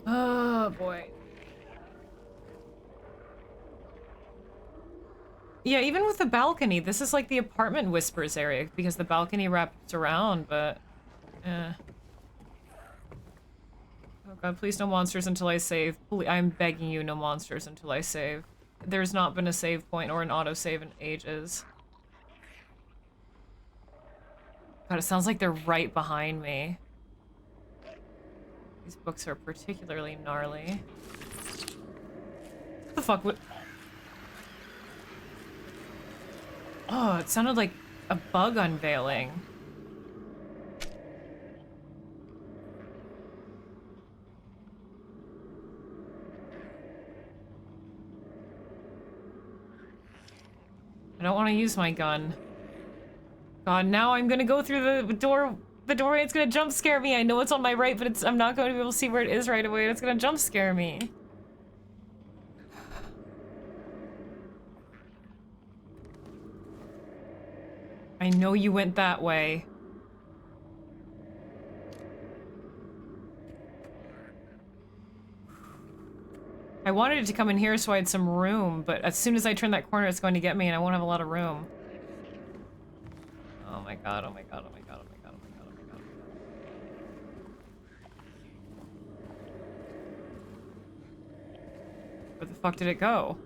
Oh boy. Yeah, even with the balcony, this is like the apartment whispers area because the balcony wraps around, but oh god, please no monsters until I save. I'm begging you, no monsters until I save. There's not been a save point or an autosave in ages. God, it sounds like they're right behind me. These books are particularly gnarly. What the fuck would... Oh, it sounded like a bug unveiling. I don't want to use my gun. God, now I'm gonna go through the door. The doorway, it's gonna jump scare me. I know it's on my right, but I'm not going to be able to see where it is right away. It's gonna jump scare me. I know you went that way. I wanted it to come in here so I had some room, but as soon as I turn that corner, it's going to get me and I won't have a lot of room. Oh my god, oh my god, oh my god, oh my god, oh my god, oh my god, oh my god. Where the fuck did it go?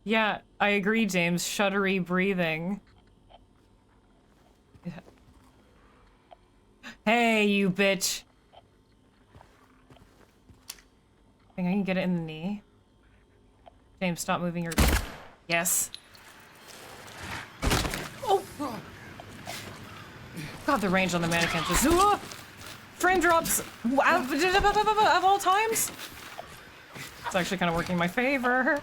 Yeah, I agree, James. Shuddery breathing. Yeah. Hey, you bitch! Think I can get it in the knee? James, stop moving your... Yes. Oh! God, the range on the mannequin just... Frame drops! Of all times? It's actually kind of working in my favor.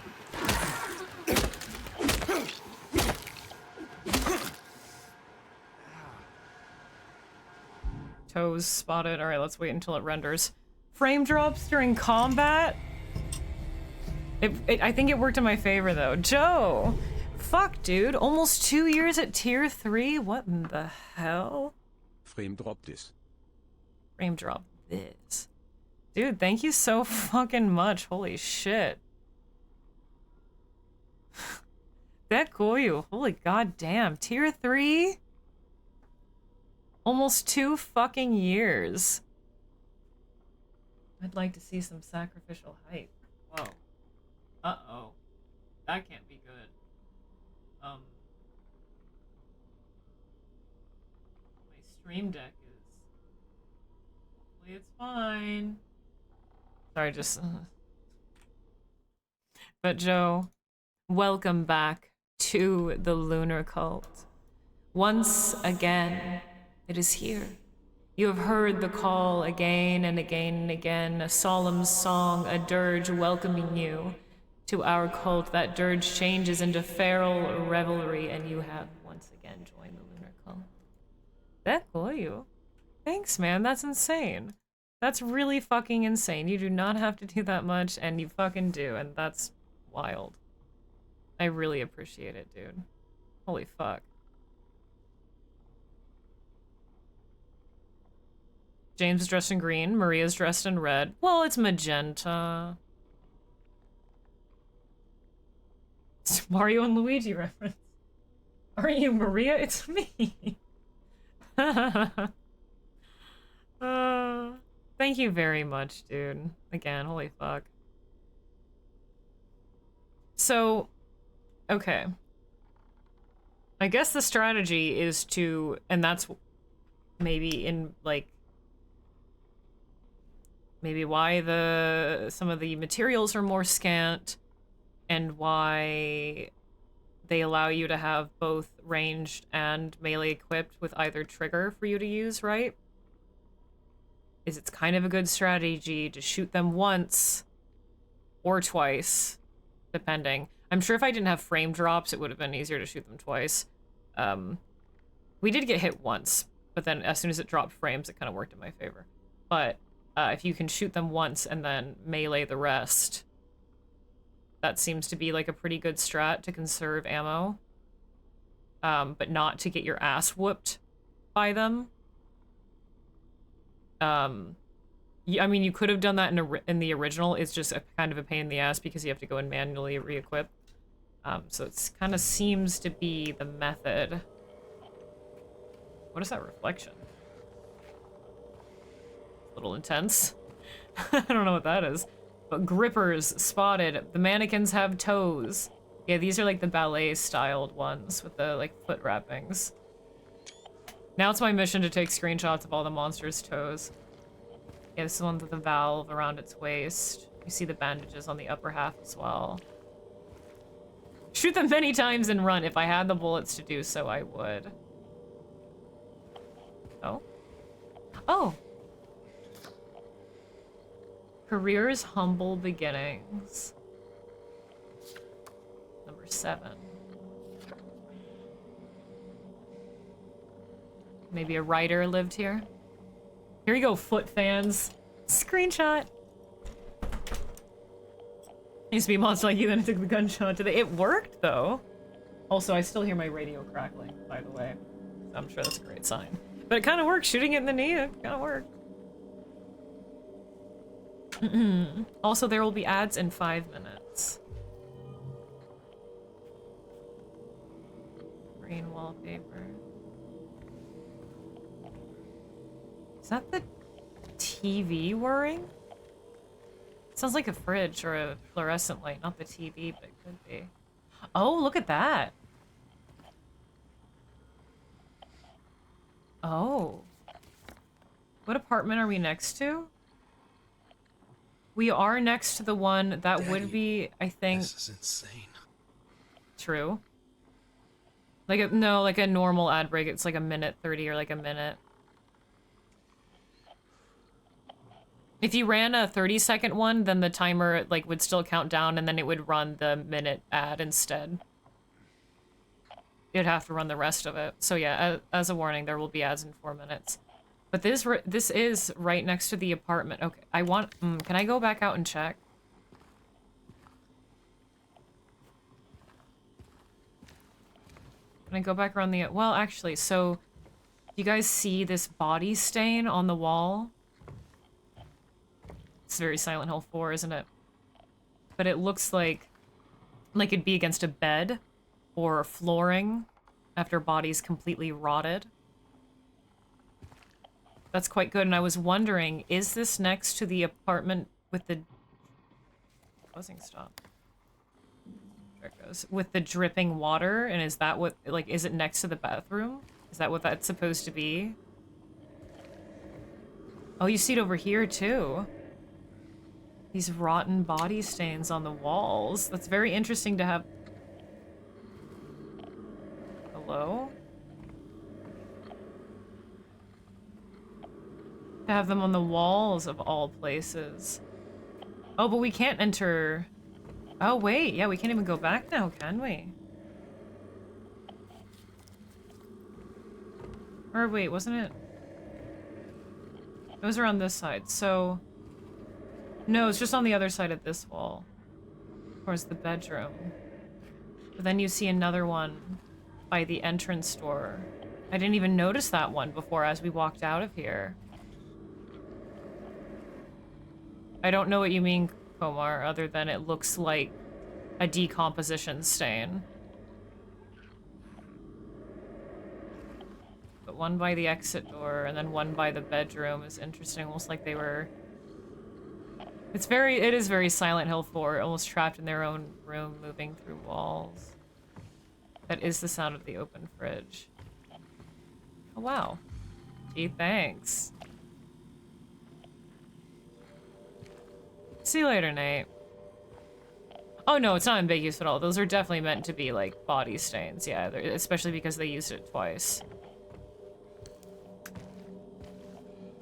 Toes spotted. Alright, let's wait until it renders. Frame drops during combat? I think it worked in my favor, though. Joe! Fuck, dude. Almost 2 years at tier 3? What in the hell? Frame drop this. Frame drop this. Dude, thank you so fucking much. Holy shit. That Goyu. Holy goddamn. Tier 3? Almost 2 fucking years. I'd like to see some sacrificial hype. Whoa. Uh-oh. That can't be good. My stream deck is... Hopefully it's fine. Sorry, just... But Joe, welcome back to the Lunar Cult. Once again, it is here. You have heard the call again and again and again, a solemn song, a dirge welcoming you to our cult. That dirge changes into feral revelry, and you have once again joined the Lunar Cult. That you. Thanks, man. That's insane. That's really fucking insane. You do not have to do that much, and you fucking do, and that's wild. I really appreciate it, dude. Holy fuck. James is dressed in green. Maria's dressed in red. Well, it's magenta. It's Mario and Luigi reference. Aren't you Maria? It's me. Thank you very much, dude. Again, holy fuck. So, okay. I guess the strategy is to, and that's maybe in, like, maybe why some of the materials are more scant, and why they allow you to have both ranged and melee equipped with either trigger for you to use, right? Is it's kind of a good strategy to shoot them once or twice, depending. I'm sure if I didn't have frame drops, it would have been easier to shoot them twice. We did get hit once, but then as soon as it dropped frames, it kind of worked in my favor. But if you can shoot them once and then melee the rest, that seems to be like a pretty good strat to conserve ammo. But not to get your ass whooped by them. I mean, you could have done that in the original. It's just kind of a pain in the ass because you have to go and manually re-equip. So it's kind of seems to be the method. What is that reflection? A little intense. I don't know what that is. But grippers spotted. The mannequins have toes. Yeah, these are like the ballet-styled ones with the like foot wrappings. Now it's my mission to take screenshots of all the monsters' toes. Yeah, this is one with the valve around its waist. You see the bandages on the upper half as well. Shoot them many times and run. If I had the bullets to do so, I would. Oh. Oh. Career's humble beginnings. Number 7. Maybe a writer lived here. Here you go, foot fans. Screenshot. Used to be a monster like you, then I took the gunshot today. It worked, though. Also, I still hear my radio crackling, by the way. I'm sure that's a great sign. But it kind of worked. Shooting it in the knee, it kind of worked. Also, there will be ads in 5 minutes. Green wallpaper. Is that the TV whirring? It sounds like a fridge or a fluorescent light, not the TV, but it could be. Oh, look at that. Oh. What apartment are we next to? We are next to the one that would be, I think... This is insane. True. Like a, no, like a normal ad break, it's like a minute 30 or like a minute. If you ran a 30-second one, then the timer like would still count down and then it would run the minute ad instead. You'd have to run the rest of it. So yeah, as a warning, there will be ads in 4 minutes. But this is right next to the apartment. Okay, I want... can I go back out and check? Can I go back around the... Well, actually, so... You guys see this body stain on the wall? It's very Silent Hill 4, isn't it? But it looks like it'd be against a bed or flooring after bodies completely rotted. That's quite good, and I was wondering, is this next to the apartment with the... Buzzing stop. There it goes. With the dripping water, and is that what... Like, is it next to the bathroom? Is that what that's supposed to be? Oh, you see it over here, too. These rotten body stains on the walls. That's very interesting to have... Hello? To have them on the walls of all places. Oh, but we can't enter... Oh, wait. Yeah, we can't even go back now, can we? Or wait, wasn't it? It was around this side, so... No, it's just on the other side of this wall. Towards the bedroom. But then you see another one by the entrance door. I didn't even notice that one before as we walked out of here. I don't know what you mean, Komar, other than it looks like a decomposition stain. But one by the exit door and then one by the bedroom is interesting, almost like they were... It is very Silent Hill 4, almost trapped in their own room, moving through walls. That is the sound of the open fridge. Oh, wow. Gee, thanks. See you later, Nate. Oh, no, it's not ambiguous at all. Those are definitely meant to be, like, body stains. Yeah, especially because they used it twice.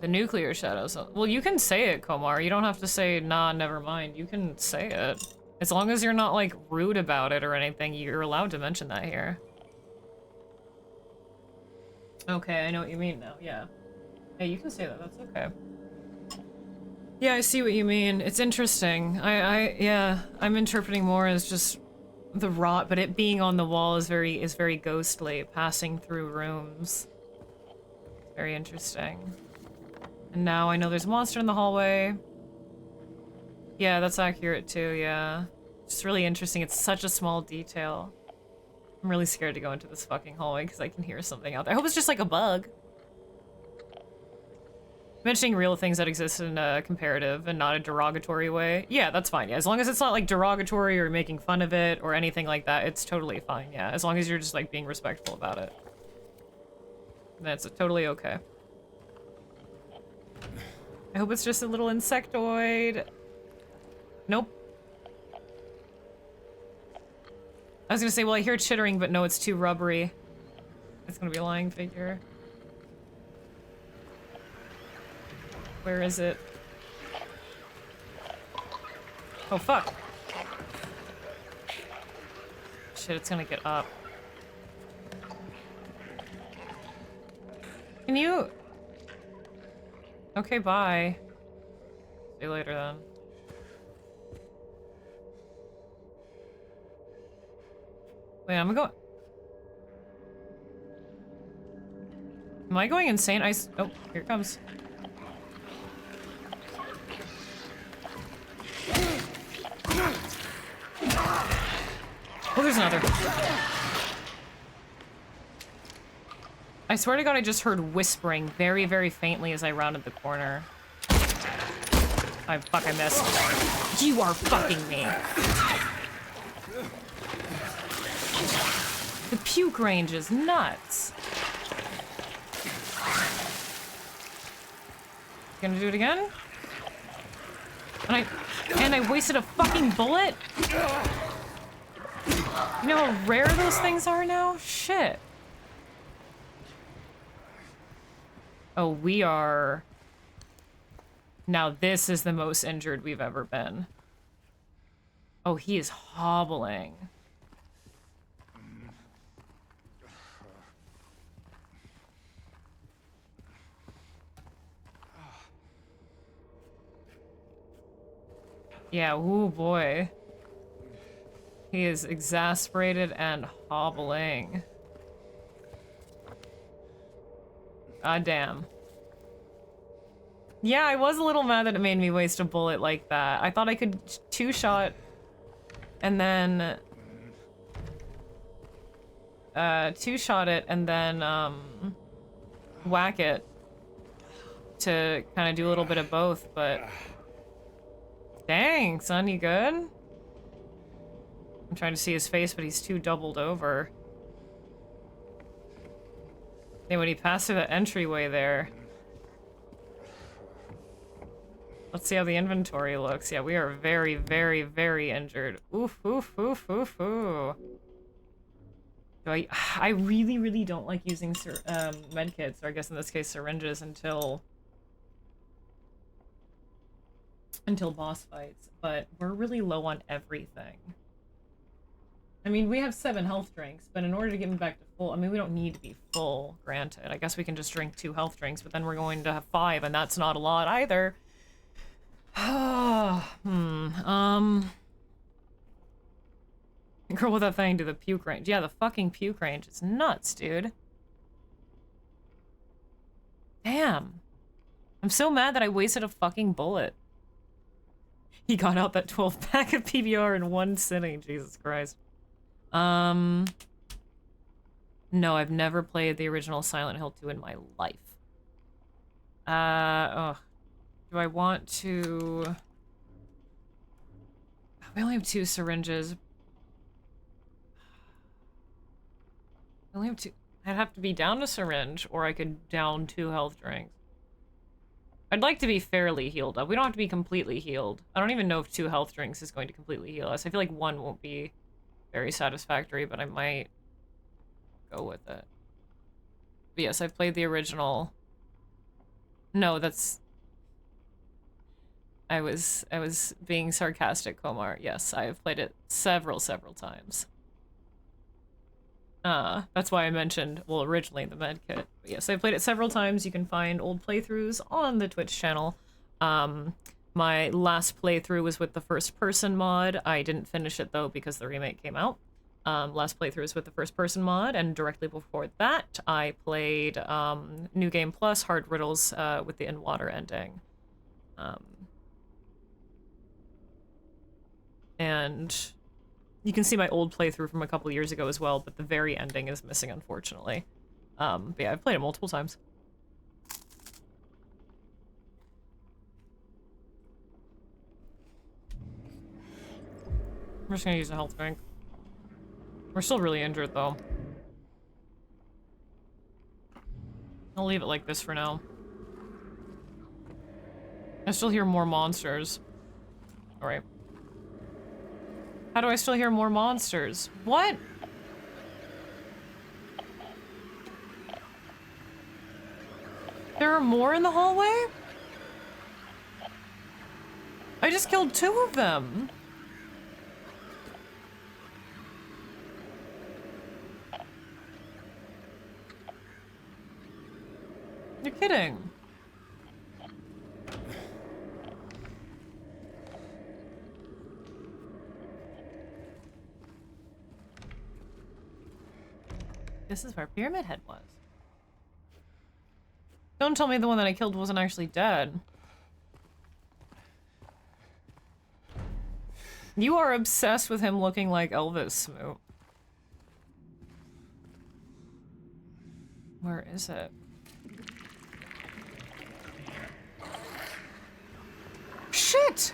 The nuclear shadows. Well, you can say it, Komar. You don't have to say, nah, never mind. You can say it. As long as you're not, like, rude about it or anything, you're allowed to mention that here. Okay, I know what you mean now, yeah. Hey, you can say that, that's okay. Yeah, I see what you mean. It's interesting. Yeah, I'm interpreting more as just the rot, but it being on the wall is very ghostly, passing through rooms. Very interesting. And now I know there's a monster in the hallway. Yeah, that's accurate too, yeah. It's really interesting. It's such a small detail. I'm really scared to go into this fucking hallway because I can hear something out there. I hope it's just like a bug. Mentioning real things that exist in a comparative and not a derogatory way. Yeah, that's fine, yeah. As long as it's not like derogatory or making fun of it or anything like that, it's totally fine, yeah. As long as you're just like being respectful about it. That's totally okay. I hope it's just a little insectoid. Nope. I was gonna say, well, I hear chittering, but no, it's too rubbery. It's gonna be a lying figure. Where is it? Oh, fuck. Shit, it's gonna get up. Can you... Okay, bye. See you later, then. Wait, I'm gonna go... Am I going insane? Oh, here it comes. Oh, there's another. I swear to God, I just heard whispering very, very faintly as I rounded the corner. Fuck, I missed. You are fucking me. The puke range is nuts. Gonna do it again? And I wasted a fucking bullet? You know how rare those things are now? Shit. Oh, we are... Now this is the most injured we've ever been. Oh, he is hobbling. Yeah, ooh boy. He is exasperated and hobbling. God damn. Yeah, I was a little mad that it made me waste a bullet like that. I thought I could two-shot and then... two-shot it and then, whack it to kind of do a little bit of both, but... Dang, son, you good? I'm trying to see his face, but he's too doubled over. Hey, when he passed through the entryway there... Let's see how the inventory looks. Yeah, we are very, very, very injured. Oof, oof, oof, oof, oof. I really, really don't like using medkits, or I guess in this case syringes, until boss fights. But we're really low on everything. I mean, we have 7 health drinks, but in order to get me back to full, I mean, we don't need to be full, granted. I guess we can just drink 2 health drinks, but then we're going to have 5, and that's not a lot either. Girl with that thing to the puke range. Yeah, the fucking puke range. It's nuts, dude. Damn. I'm so mad that I wasted a fucking bullet. He got out that 12-pack of PBR in one sitting. Jesus Christ. No, I've never played the original Silent Hill 2 in my life. Ugh. Do I want to... We only have 2 syringes. I only have 2... I'd have to be down a syringe, or I could down 2 health drinks. I'd like to be fairly healed up. We don't have to be completely healed. I don't even know if 2 health drinks is going to completely heal us. I feel like 1 won't be very satisfactory, but I might go with it. But yes, I've played the original. No, that's... I was being sarcastic, Komar. Yes, I have played it several times. That's why I mentioned, well, originally the medkit. But yes, I've played it several times. You can find old playthroughs on the Twitch channel. My last playthrough was with the first-person mod. I didn't finish it, though, because the remake came out. Last playthrough was with the first-person mod, and directly before that, I played New Game Plus Hard Riddles with the in-water ending. And you can see my old playthrough from a couple years ago as well, but the very ending is missing, unfortunately. But yeah, I've played it multiple times. I'm just gonna use a health drink. We're still really injured, though. I'll leave it like this for now. I still hear more monsters. Alright. How do I still hear more monsters? What? There are more in the hallway? I just killed 2 of them. You're kidding. This is where Pyramid Head was. Don't tell me the one that I killed wasn't actually dead. You are obsessed with him looking like Elvis, Smoot. Where is it? Shit!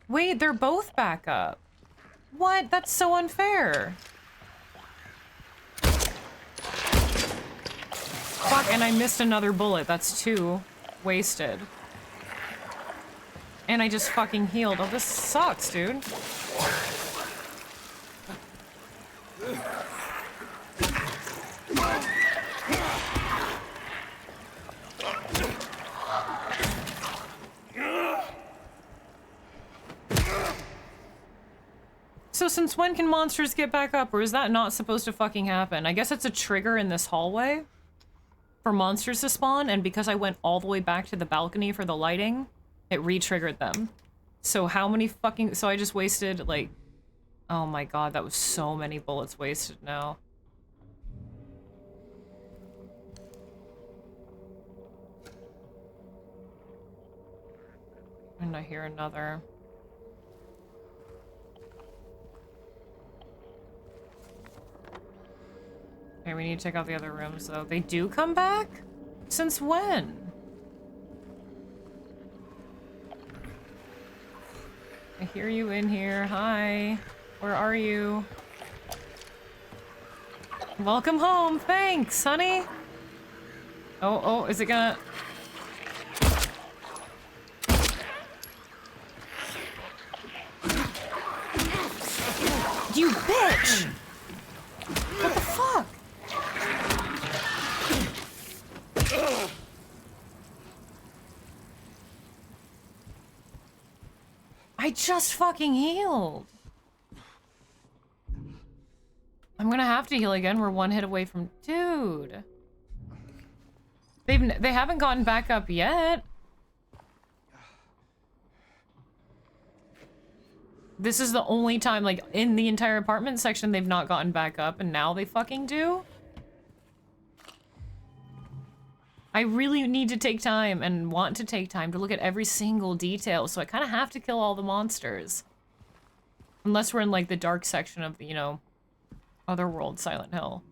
Wait, they're both back up. What? That's so unfair. Fuck, and I missed another bullet. That's 2 wasted. And I just fucking healed. Oh, this sucks, dude. So since when can monsters get back up, or is that not supposed to fucking happen? I guess it's a trigger in this hallway for monsters to spawn, and because I went all the way back to the balcony for the lighting, it re-triggered them. So how many fucking... So I just wasted, like... Oh my god, that was so many bullets wasted now. And I hear another... Okay, we need to check out the other rooms, though. They do come back? Since when? I hear you in here. Hi. Where are you? Welcome home. Thanks, honey. Oh, is it gonna... You bitch! What the fuck? I just fucking healed. I'm gonna have to heal again. We're 1 hit away from... Dude. They haven't gotten back up yet. This is the only time, like, in the entire apartment section they've not gotten back up, and now they fucking do? I really need to take time and want to take time to look at every single detail, so I kind of have to kill all the monsters. Unless we're in, like, the dark section of the, you know, Otherworld Silent Hill.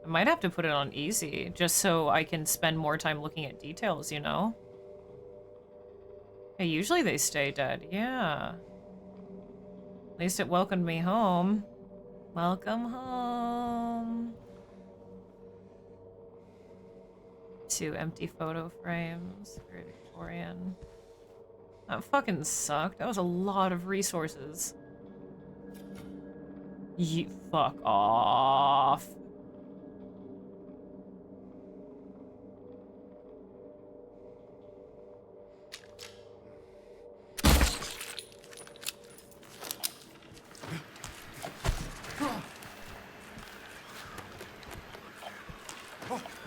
I might have to put it on easy, just so I can spend more time looking at details, you know? Hey, usually they stay dead, yeah. At least it welcomed me home. Welcome home. 2 empty photo frames. Very Victorian. That fucking sucked. That was a lot of resources. You fuck off.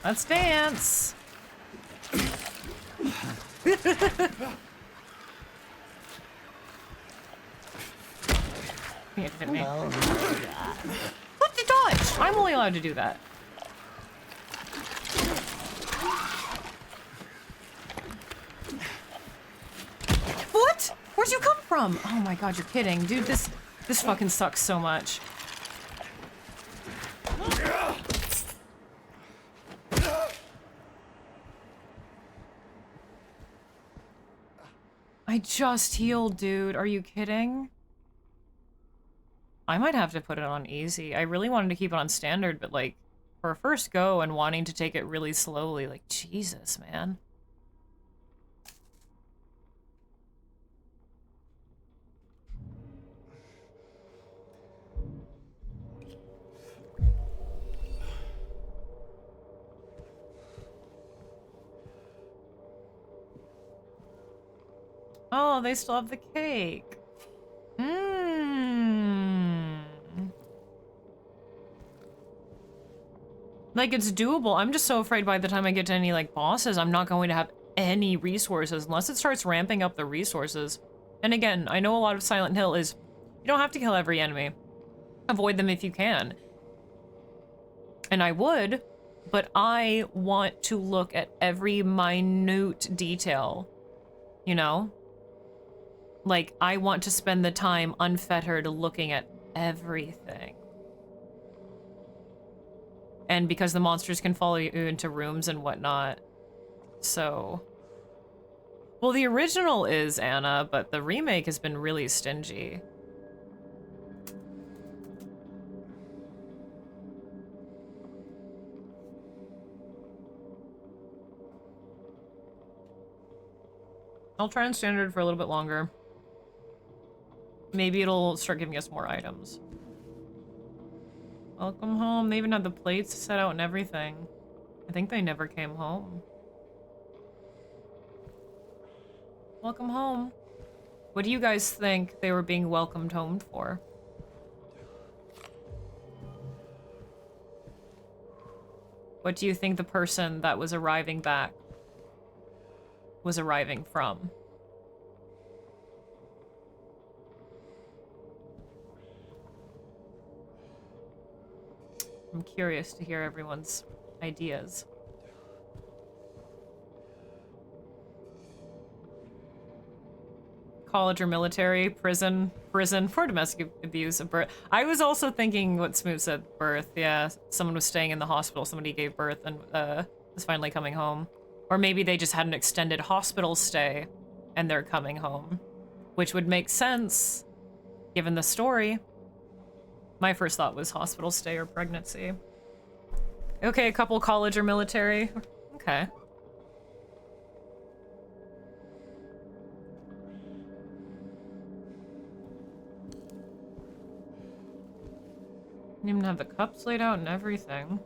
Let's dance. Can't hit me. Oh my god. What the dodge? I'm only allowed to do that. What? Where'd you come from? Oh my god, you're kidding. Dude, this fucking sucks so much. I just healed, dude. Are you kidding? I might have to put it on easy. I really wanted to keep it on standard, but like, for a first go and wanting to take it really slowly, like, Jesus, man. Oh, they still have the cake. Mmm. Like, it's doable. I'm just so afraid by the time I get to any, like, bosses, I'm not going to have any resources unless it starts ramping up the resources. And again, I know a lot of Silent Hill is you don't have to kill every enemy. Avoid them if you can. And I would, but I want to look at every minute detail, you know? Like, I want to spend the time unfettered looking at everything. And because the monsters can follow you into rooms and whatnot. So... Well, the original is Anna, but the remake has been really stingy. I'll try on standard for a little bit longer. Maybe it'll start giving us more items. Welcome home. They even had the plates set out and everything. I think they never came home. Welcome home. What do you guys think they were being welcomed home for? What do you think the person that was arriving back was arriving from? I'm curious to hear everyone's ideas. College or military, prison for domestic abuse of birth. I was also thinking what Smoot said, birth. Yeah, someone was staying in the hospital, somebody gave birth and was finally coming home. Or maybe they just had an extended hospital stay and they're coming home, which would make sense given the story. My first thought was hospital stay or pregnancy. Okay, a couple college or military. Okay. Didn't even have the cups laid out and everything.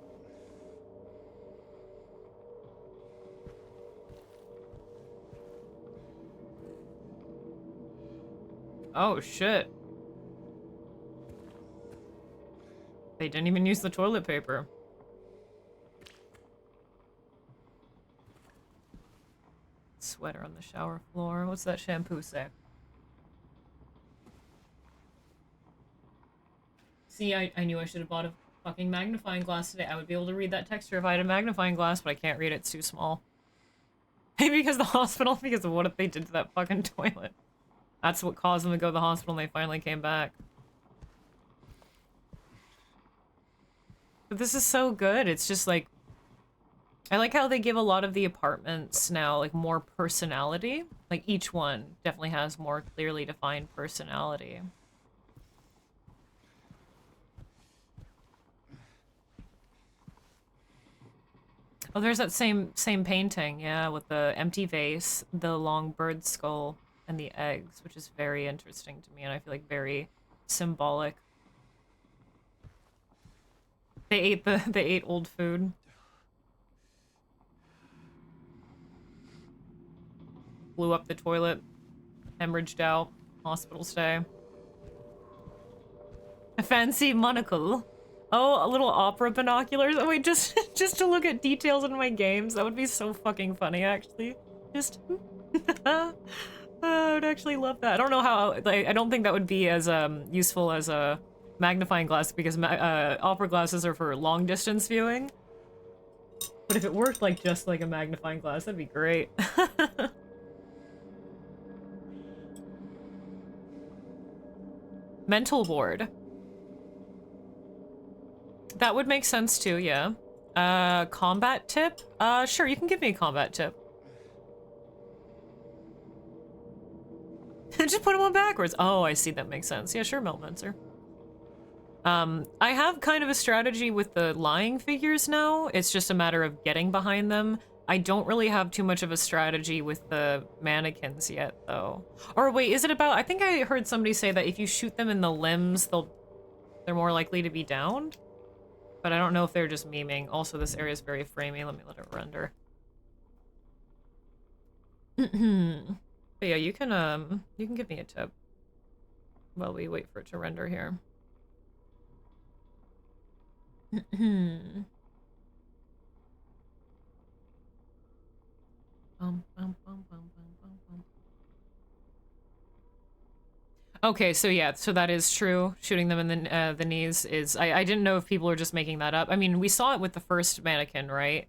Oh, shit. They didn't even use the toilet paper. Sweater on the shower floor. What's that shampoo say? See, I knew I should have bought a fucking magnifying glass today. I would be able to read that texture if I had a magnifying glass, but I can't read it. It's too small. Maybe because of the hospital, because of what if they did to that fucking toilet. That's what caused them to go to the hospital and they finally came back. But this is so good. It's just like... I like how they give a lot of the apartments now, like, more personality. Like, each one definitely has more clearly defined personality. Oh, there's that same painting, yeah, with the empty vase, the long bird skull, and the eggs, which is very interesting to me, and I feel like very symbolic. They ate old food. Blew up the toilet, hemorrhaged out, hospital stay. A fancy monocle. Oh, a little opera binoculars. Oh wait, just to look at details in my games. That would be so fucking funny, actually. Just, I would actually love that. I don't know how. Like, I don't think that would be as useful as a magnifying glass because opera glasses are for long distance viewing. But if it worked like just like a magnifying glass, that'd be great. Mental board. That would make sense too, yeah. Combat tip? Sure, you can give me a combat tip. Just put them on backwards. Oh, I see, that makes sense. Yeah, sure, Meltmancer. I have kind of a strategy with the lying figures now. It's just a matter of getting behind them. I don't really have too much of a strategy with the mannequins yet, though. Or wait, is it about... I think I heard somebody say that if you shoot them in the limbs, they're more likely to be downed? But I don't know if they're just memeing. Also, this area is very framey. Let me let it render. But yeah, you can give me a tip while we wait for it to render here. Okay, so yeah, so that is true. Shooting them in the knees is... I didn't know if people are just making that up. I mean, we saw it with the first mannequin, right?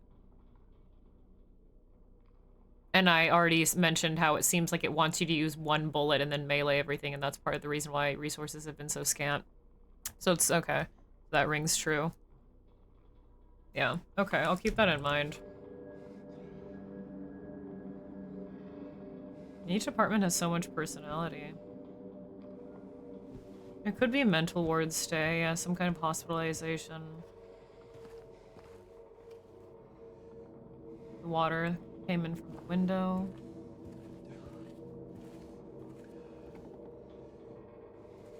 And I already mentioned how it seems like it wants you to use one bullet and then melee everything, and that's part of the reason why resources have been so scant. So it's okay. That rings true. Yeah, okay, I'll keep that in mind. Each apartment has so much personality. It could be a mental ward stay, yeah, some kind of hospitalization. The water came in from the window.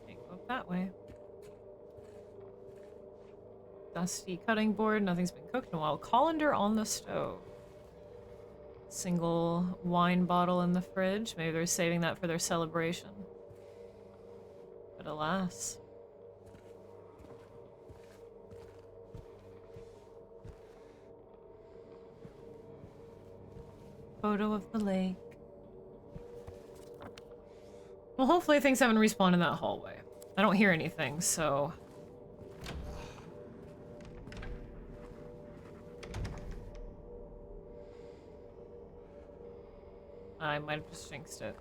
Can't go up that way. Dusty cutting board, nothing's been cooked in a while. Colander on the stove. Single wine bottle in the fridge. Maybe they're saving that for their celebration. But alas. Photo of the lake. Well, hopefully things haven't respawned in that hallway. I don't hear anything, so... I might have just jinxed it.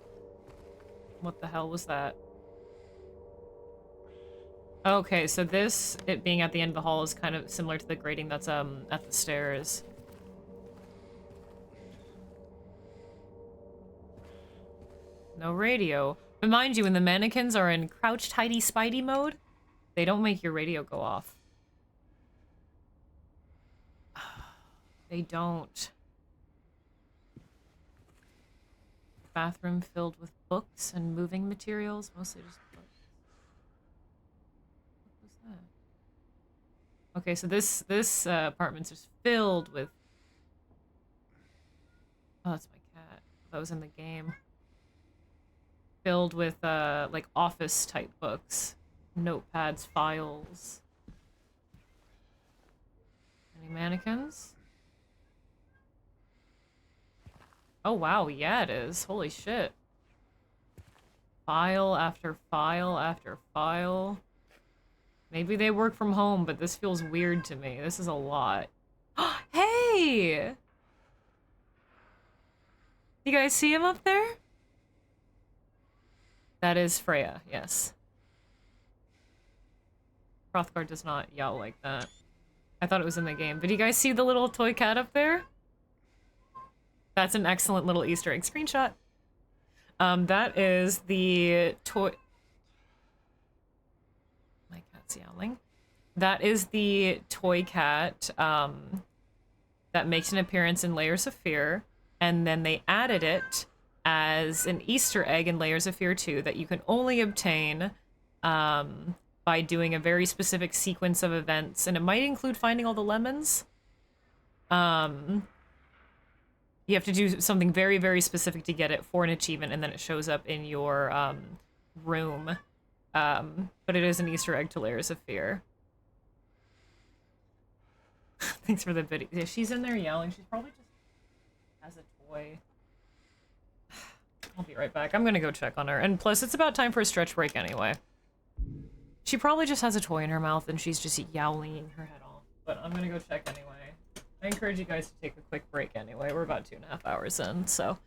What the hell was that? Okay, so this, it being at the end of the hall, is kind of similar to the grating that's at the stairs. No radio. But mind you, when the mannequins are in crouched hidey spidey mode, they don't make your radio go off. They don't. Bathroom filled with books and moving materials, mostly just books. What was that? Okay, so this apartment's just filled with... Oh, that's my cat. That was in the game. Filled with like office type books, notepads, files. Any mannequins? Oh wow, yeah it is. Holy shit. File after file after file. Maybe they work from home, but this feels weird to me. This is a lot. Hey! You guys see him up there? That is Freya, yes. Hrothgar does not yowl like that. I thought it was in the game. But do you guys see the little toy cat up there? That's an excellent little Easter egg screenshot. That is the toy... My cat's yowling. That is the toy cat that makes an appearance in Layers of Fear, and then they added it as an Easter egg in Layers of Fear 2 that you can only obtain by doing a very specific sequence of events, and it might include finding all the lemons. You have to do something very, very specific to get it for an achievement, and then it shows up in your room. But it is an Easter egg to Layers of Fear. Thanks for the video. Yeah, she's in there yelling. She's probably just has a toy. I'll be right back. I'm gonna go check on her. And plus, it's about time for a stretch break anyway. She probably just has a toy in her mouth and she's just yowling her head off. But I'm gonna go check anyway. I encourage you guys to take a quick break anyway. We're about 2.5 hours in, so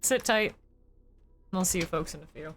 sit tight. And I'll see you folks in a few.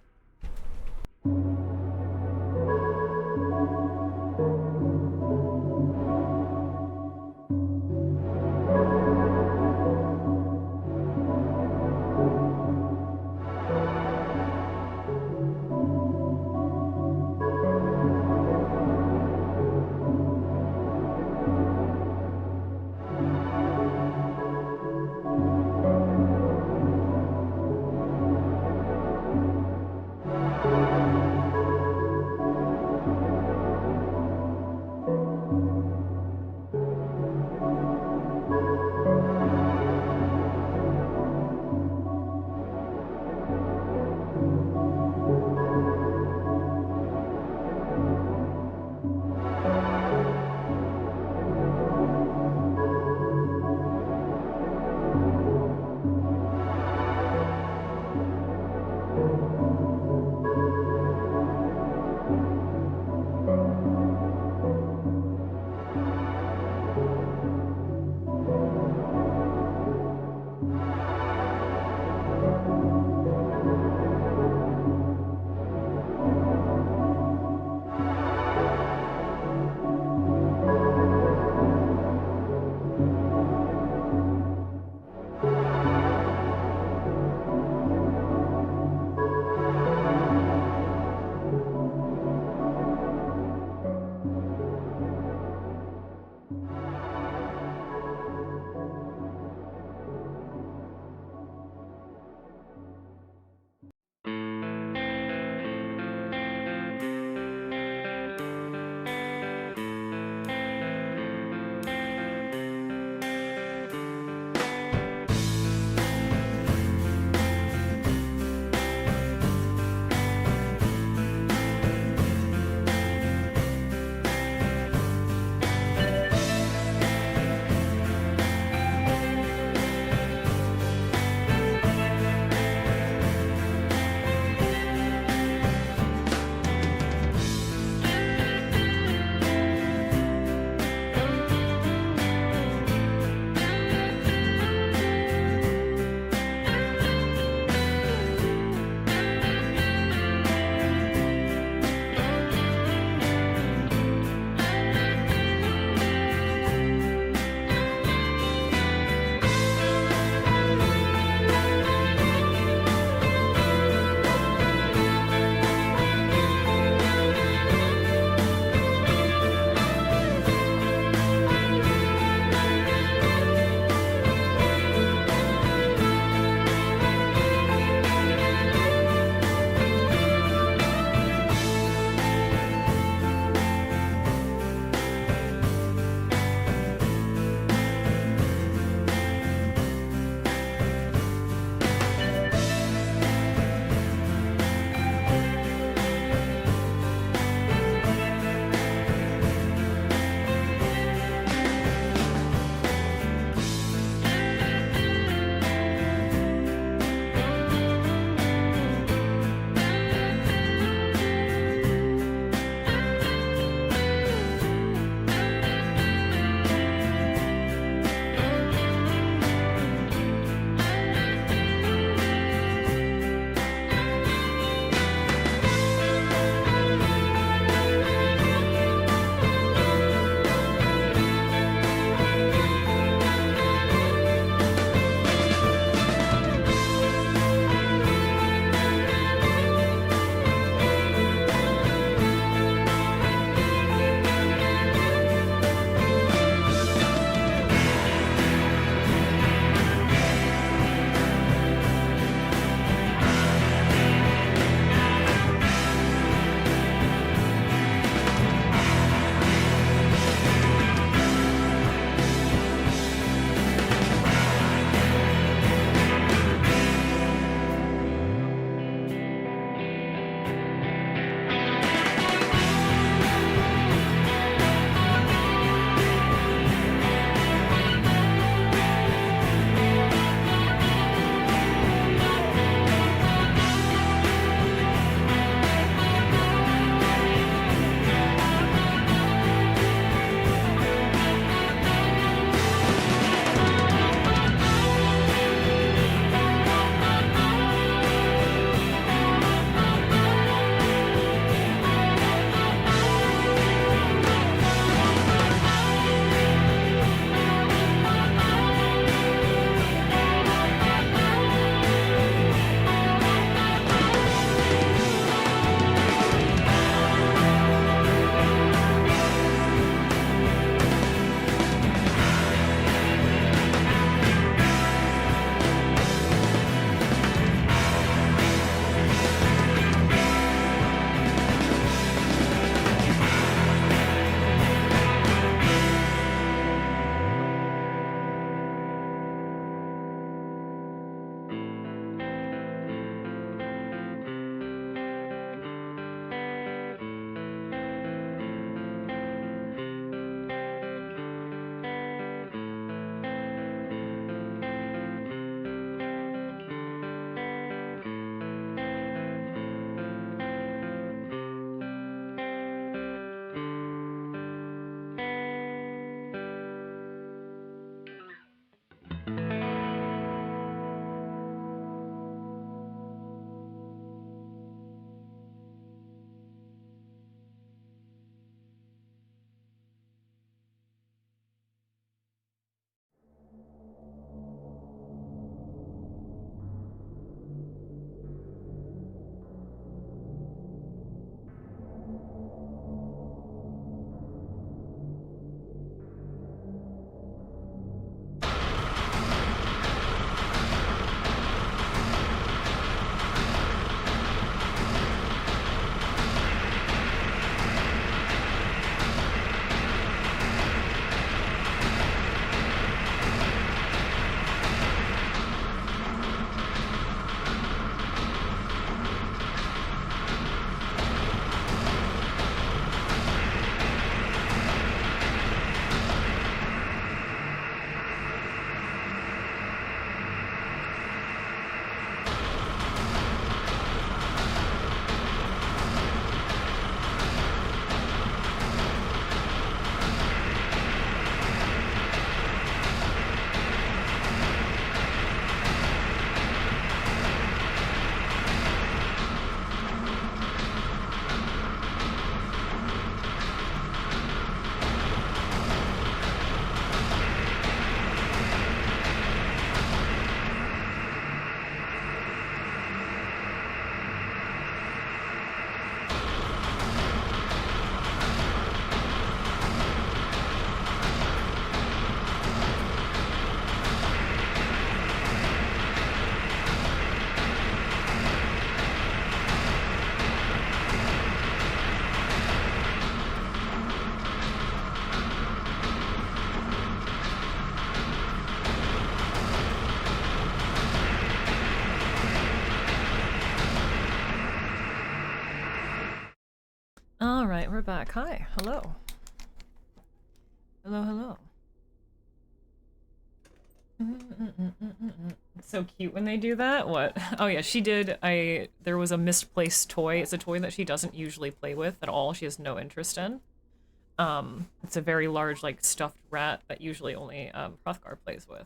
we're back. Hi, hello. Hello, hello. It's so cute when they do that. What? Oh yeah, she did. There was a misplaced toy. It's a toy that she doesn't usually play with at all. She has no interest in. It's a very large, like, stuffed rat that usually only Hrothgar plays with.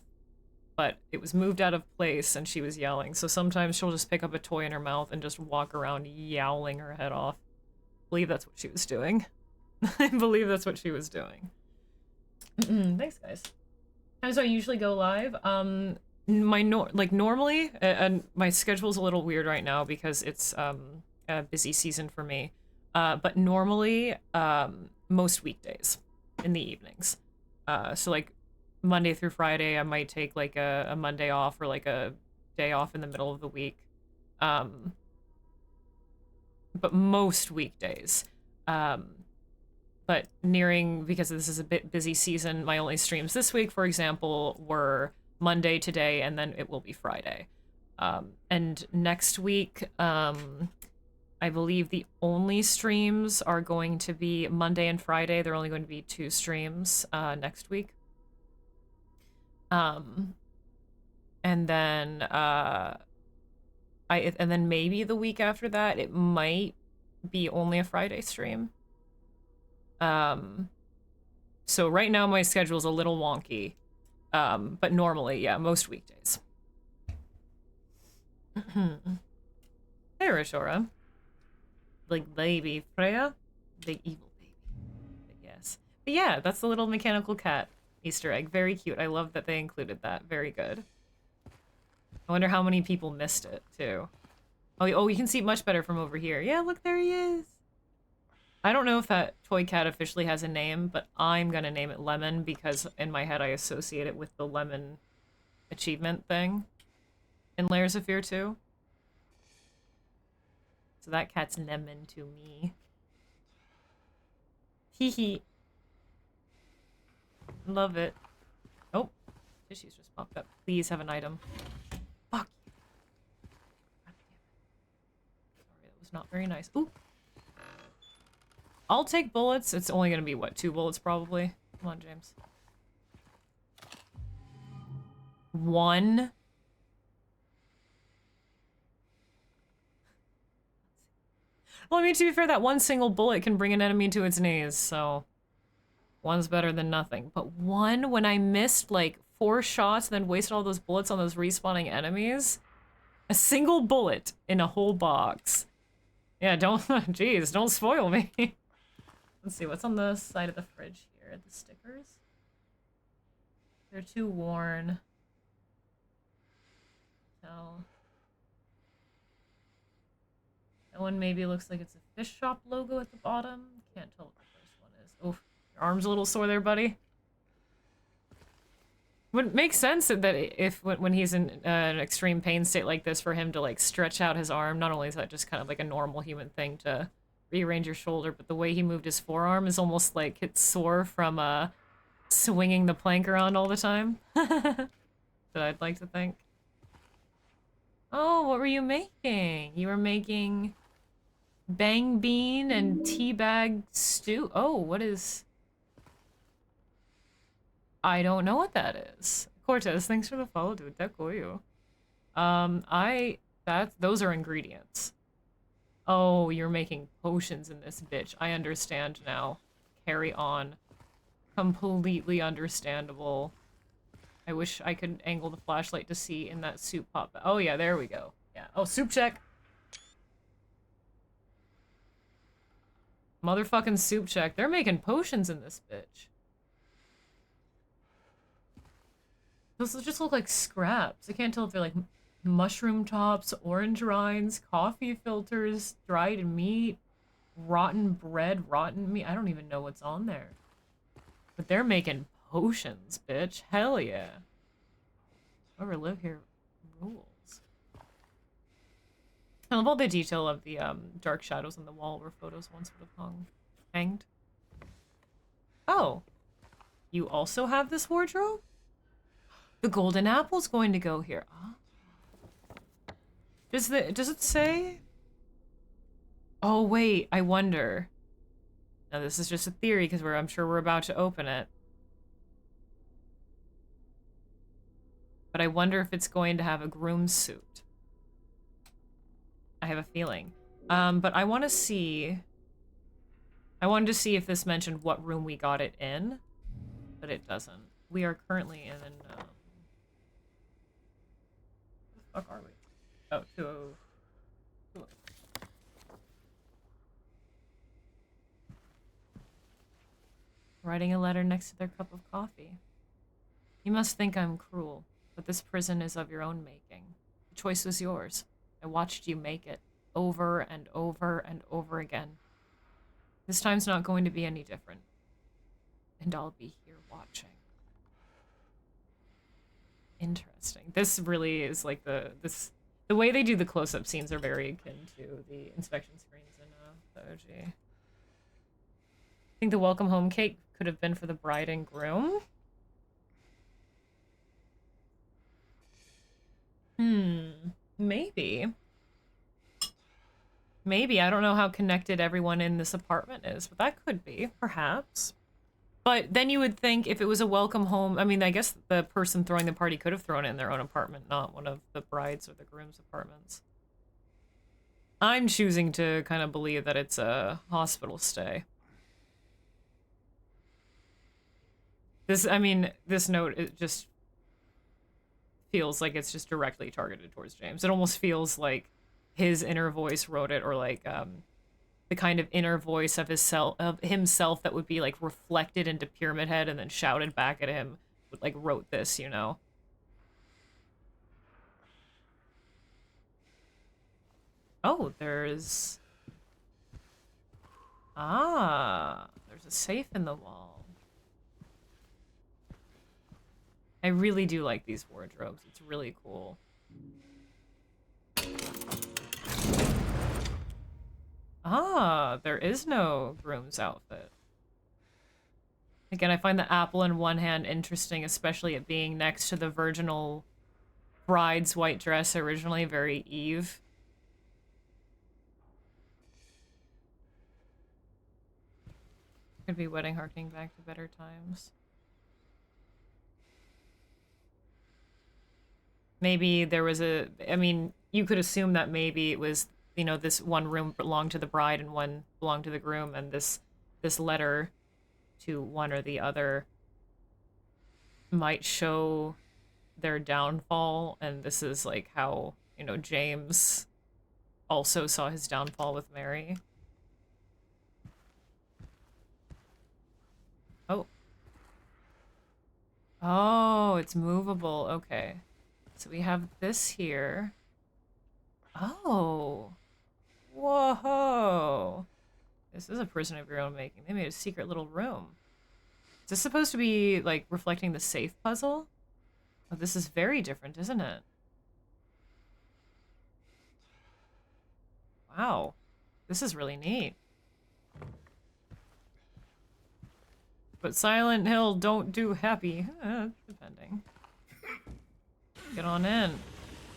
But it was moved out of place and she was yelling. So sometimes she'll just pick up a toy in her mouth and just walk around yowling her head off. I believe that's what she was doing. I believe that's what she was doing. Thanks, guys. How does I usually go live? Normally, and my schedule's a little weird right now because it's a busy season for me. But normally, most weekdays in the evenings. So like Monday through Friday, I might take like a Monday off or like a day off in the middle of the week. But most weekdays. But because this is a bit busy season, my only streams this week, for example, were Monday today, and then it will be Friday. And next week, I believe the only streams are going to be Monday and Friday. They're only going to be 2 streams next week. And then and then maybe the week after that, it might be only a Friday stream. So right now my schedule is a little wonky. But normally, yeah, most weekdays. Hey, Rishora. Like baby Freya? Big evil baby. But yes. But yeah, that's the little mechanical cat Easter egg. Very cute. I love that they included that. Very good. I wonder how many people missed it, too. Oh, you can see it much better from over here. Yeah, look, there he is. I don't know if that toy cat officially has a name, but I'm gonna name it Lemon because in my head I associate it with the lemon achievement thing in Layers of Fear 2. So that cat's Lemon to me. Hee hee. Love it. Oh, tissues just popped up. Please have an item. Fuck you. God damn it. Sorry, that was not very nice. Ooh. I'll take bullets. It's only gonna be, what, 2 bullets probably? Come on, James. 1? Well, I mean, to be fair, that 1 single bullet can bring an enemy to its knees, so... 1's better than nothing. But 1, when I missed, like, 4 shots and then wasted all those bullets on those respawning enemies? A single bullet in a whole box. Yeah, don't... Jeez, don't spoil me. Let's see, what's on the side of the fridge here? The stickers? They're too worn. So... That one maybe looks like it's a fish shop logo at the bottom. Can't tell what the first one is. Oh, your arm's a little sore there, buddy. Would make sense that if when he's in an extreme pain state like this, for him to like stretch out his arm. Not only is that just kind of like a normal human thing to rearrange your shoulder, but the way he moved his forearm is almost like it's sore from swinging the plank around all the time. That I'd like to think. Oh, what were you making? You were making bang bean and teabag stew. Oh, what is... I don't know what that is. Cortez, thanks for the follow, dude. Dekoyu. Those are ingredients. Oh, you're making potions in this bitch. I understand now. Carry on. Completely understandable. I wish I could angle the flashlight to see in that soup pop. Oh yeah, there we go. Yeah. Oh, soup check. Motherfucking soup check. They're making potions in this bitch. Those just look like scraps. I can't tell if they're like mushroom tops, orange rinds, coffee filters, dried meat, rotten bread, rotten meat. I don't even know what's on there. But they're making potions, bitch. Hell yeah. Whoever live here rules. I love all the detail of the dark shadows on the wall where photos once would have hanged. Oh. You also have this wardrobe? The golden apple's going to go here. Oh. Does it say? Oh wait, I wonder. Now this is just a theory because I'm sure we're about to open it. But I wonder if it's going to have a groom's suit. I have a feeling. But I want to see... I wanted to see if this mentioned what room we got it in, but it doesn't. We are currently in... Where the fuck are we? Oh, 202. Writing a letter next to their cup of coffee. You must think I'm cruel, but this prison is of your own making. The choice was yours. I watched you make it, over and over and over again. This time's not going to be any different. And I'll be here watching. Interesting. This really is like the way they do the close-up scenes are very akin to the inspection screens in the OG. I think the welcome home cake could have been for the bride and groom. Maybe. Maybe. I don't know how connected everyone in this apartment is, but that could be, perhaps. But then you would think if it was a welcome home, I mean, I guess the person throwing the party could have thrown it in their own apartment, not one of the bride's or the groom's apartments. I'm choosing to kind of believe that it's a hospital stay. This note, it just feels like it's just directly targeted towards James. It almost feels like his inner voice wrote it, or like the kind of inner voice of himself that would be like reflected into Pyramid Head and then shouted back at him, like wrote this, you know. Oh, there's a safe in the wall. I really do like these wardrobes. It's really cool. Ah, there is no groom's outfit. Again, I find the apple in one hand interesting, especially it being next to the virginal bride's white dress originally, very Eve. Could be wedding harkening back to better times. Maybe there was I mean, you could assume that maybe it was, you know, this one room belonged to the bride and one belonged to the groom, and this letter to one or the other might show their downfall, and this is like how, you know, James also saw his downfall with Mary. Oh. Oh, it's movable. Okay. So we have this here. Oh. Whoa. This is a prison of your own making. They made a secret little room. Is this supposed to be, like, reflecting the safe puzzle? Oh, this is very different, isn't it? Wow. This is really neat. But Silent Hill don't do happy. Depending. Get on in.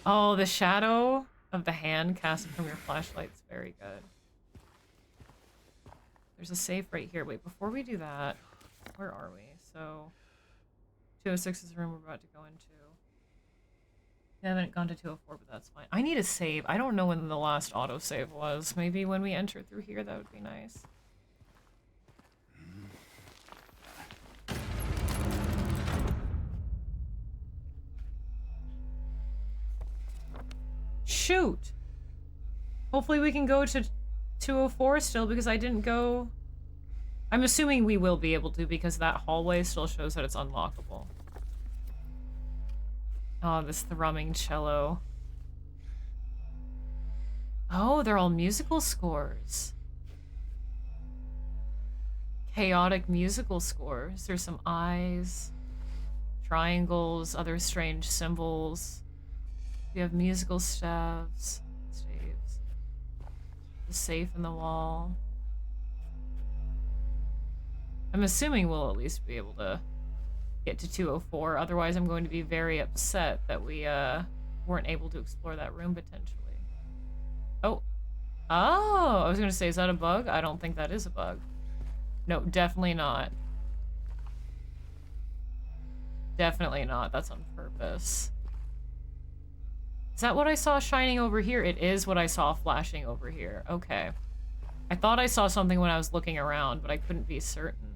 Oh, the shadow of the hand casted from your flashlight's very good. There's a safe right here. Wait, before we do that, where are we? So, 206 is the room we're about to go into. We haven't gone to 204, but that's fine. I need a save. I don't know when the last autosave was. Maybe when we enter through here, that would be nice. Shoot! Hopefully we can go to 204 still, because I didn't go... I'm assuming we will be able to, because that hallway still shows that it's unlockable. Oh, this thrumming cello. Oh, they're all musical scores. Chaotic musical scores. There's some eyes, triangles, other strange symbols. We have musical staves. The safe in the wall. I'm assuming we'll at least be able to get to 204. Otherwise, I'm going to be very upset that we weren't able to explore that room potentially. Oh. Oh, I was going to say, is that a bug? I don't think that is a bug. No, definitely not. Definitely not. That's on purpose. Is that what I saw shining over here? It is what I saw flashing over here. Okay. I thought I saw something when I was looking around, but I couldn't be certain.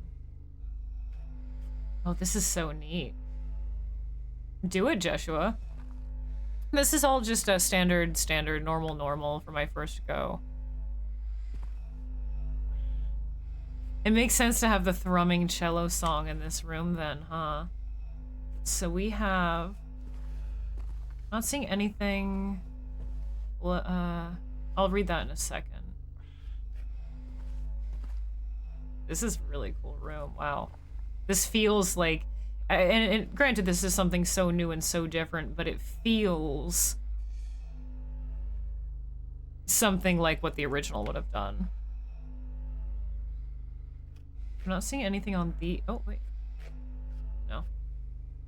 Oh, this is so neat. Do it, Joshua. This is all just a standard, normal for my first go. It makes sense to have the thrumming cello song in this room then, huh? So we have... Not seeing anything... I'll read that in a second. This is a really cool room, wow. This feels like... And granted, this is something so new and so different, but it feels... something like what the original would have done. I'm not seeing anything on the... Oh, wait. No.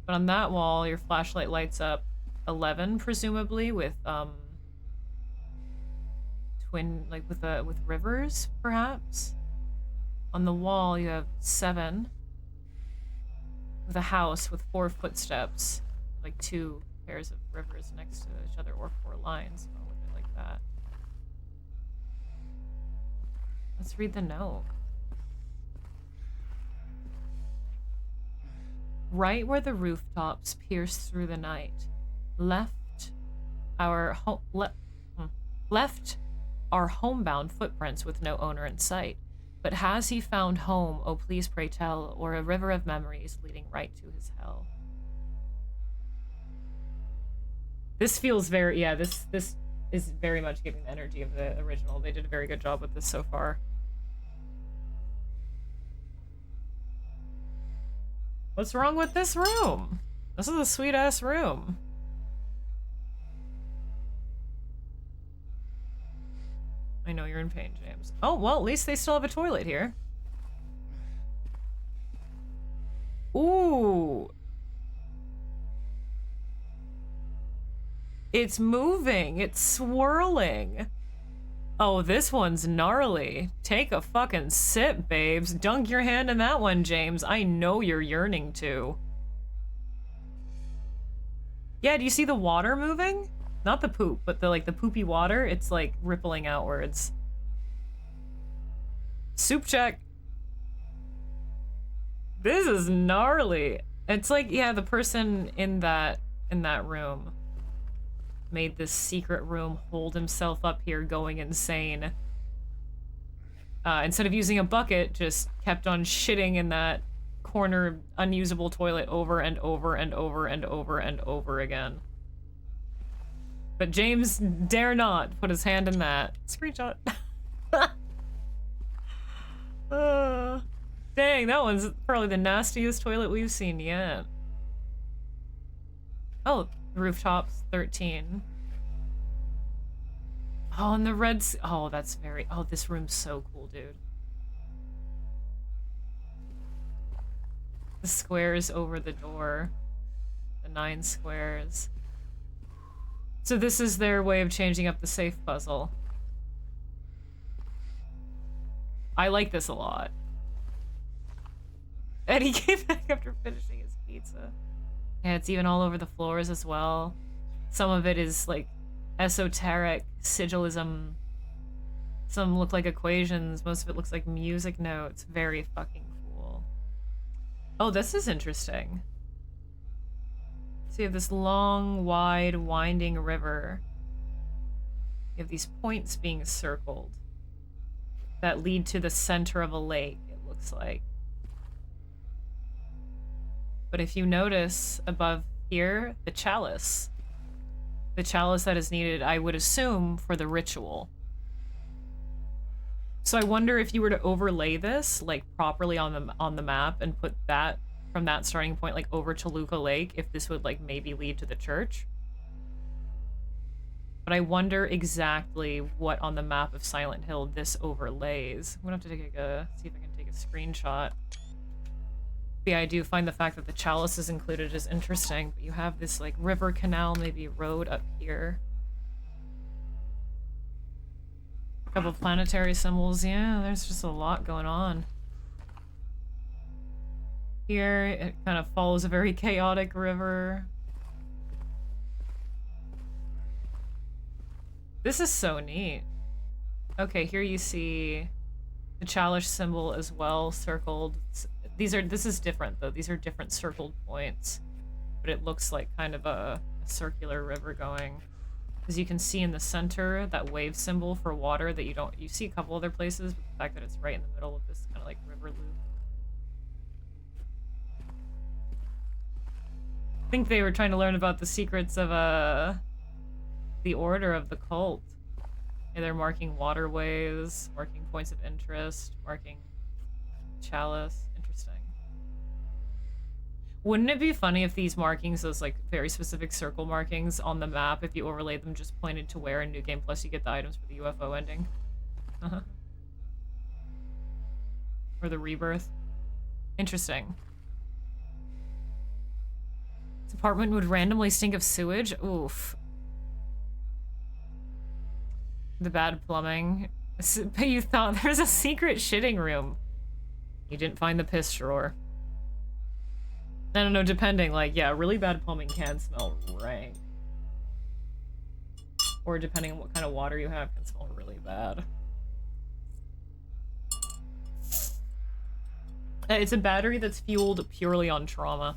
But on that wall, your flashlight lights up 11, presumably, with, twin... like, with rivers, perhaps? On the wall, you have 7. With a house with 4 footsteps. Like 2 pairs of rivers next to each other, or 4 lines. I'll look at it like that. Let's read the note. Right where the rooftops pierce through the night, left our homebound footprints with no owner in sight. But has he found home, oh please pray tell, or a river of memories leading right to his hell? This feels very, yeah, this is very much giving the energy of the original. They did a very good job with this so far. What's wrong with this room? This is a sweet-ass room. I know you're in pain, James. Oh, well, at least they still have a toilet here. Ooh. It's moving. It's swirling. Oh, this one's gnarly. Take a fucking sip, babes. Dunk your hand in that one, James. I know you're yearning to. Yeah, do you see the water moving? Not the poop, but the poopy water. It's like rippling outwards. Soup check. This is gnarly. It's like, yeah, the person in that room made this secret room hold himself up here going insane. Instead of using a bucket, just kept on shitting in that corner unusable toilet over and over and over and over and over again. But James dare not put his hand in that. Screenshot. Dang, that one's probably the nastiest toilet we've seen yet. Oh, rooftops 13. Oh, and the reds. Oh, that's very. Oh, this room's so cool, dude. The squares over the door. The 9 squares. So this is their way of changing up the safe puzzle. I like this a lot. Eddie came back after finishing his pizza. Yeah, it's even all over the floors as well. Some of it is like esoteric sigilism. Some look like equations. Most of it looks like music notes. Very fucking cool. Oh, this is interesting. So you have this long, wide, winding river. You have these points being circled that lead to the center of a lake, it looks like. But if you notice above here, the chalice. The chalice that is needed, I would assume, for the ritual. So I wonder if you were to overlay this, like, properly on the map and put that from that starting point, like, over Toluca Lake, if this would, like, maybe lead to the church. But I wonder exactly what on the map of Silent Hill this overlays. I'm gonna have to take see if I can take a screenshot. Yeah, I do find the fact that the chalice is included is interesting, but you have this, like, river canal, maybe road up here. A couple planetary symbols, yeah, there's just a lot going on. Here, it kind of follows a very chaotic river. This is so neat. Okay, here you see the chalice symbol as well, circled. This is different though. These are different circled points, but it looks like kind of a circular river going. As you can see in the center, that wave symbol for water that you see a couple other places, but the fact that it's right in the middle of this kind of like river loop. I think they were trying to learn about the secrets of the order of the cult. And they're marking waterways, marking points of interest, marking chalice. Interesting. Wouldn't it be funny if these markings, those like very specific circle markings on the map, if you overlaid them, just pointed to where in New Game Plus you get the items for the UFO ending? Or the rebirth. Interesting. This apartment would randomly stink of sewage? Oof. The bad plumbing. But you thought there was a secret shitting room. You didn't find the piss drawer. I don't know, depending, like, yeah, really bad plumbing can smell rank. Or depending on what kind of water you have, can smell really bad. It's a battery that's fueled purely on trauma.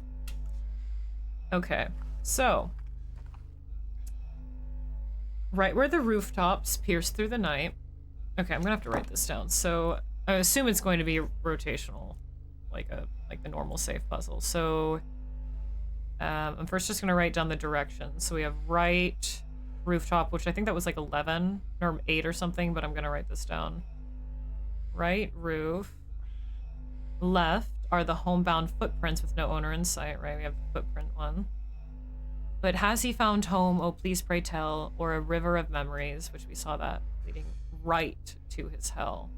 Okay, so. Right where the rooftops pierce through the night. Okay, I'm gonna have to write this down. So, I assume it's going to be rotational. Like the normal safe puzzle. So I'm first just gonna write down the directions. So we have right rooftop, which I think that was like 11 or 8 or something, but I'm gonna write this down. Right roof. Left are the homebound footprints with no owner in sight, right? We have the footprint one. But has he found home, oh please pray tell, or a river of memories, which we saw that leading right to his hell.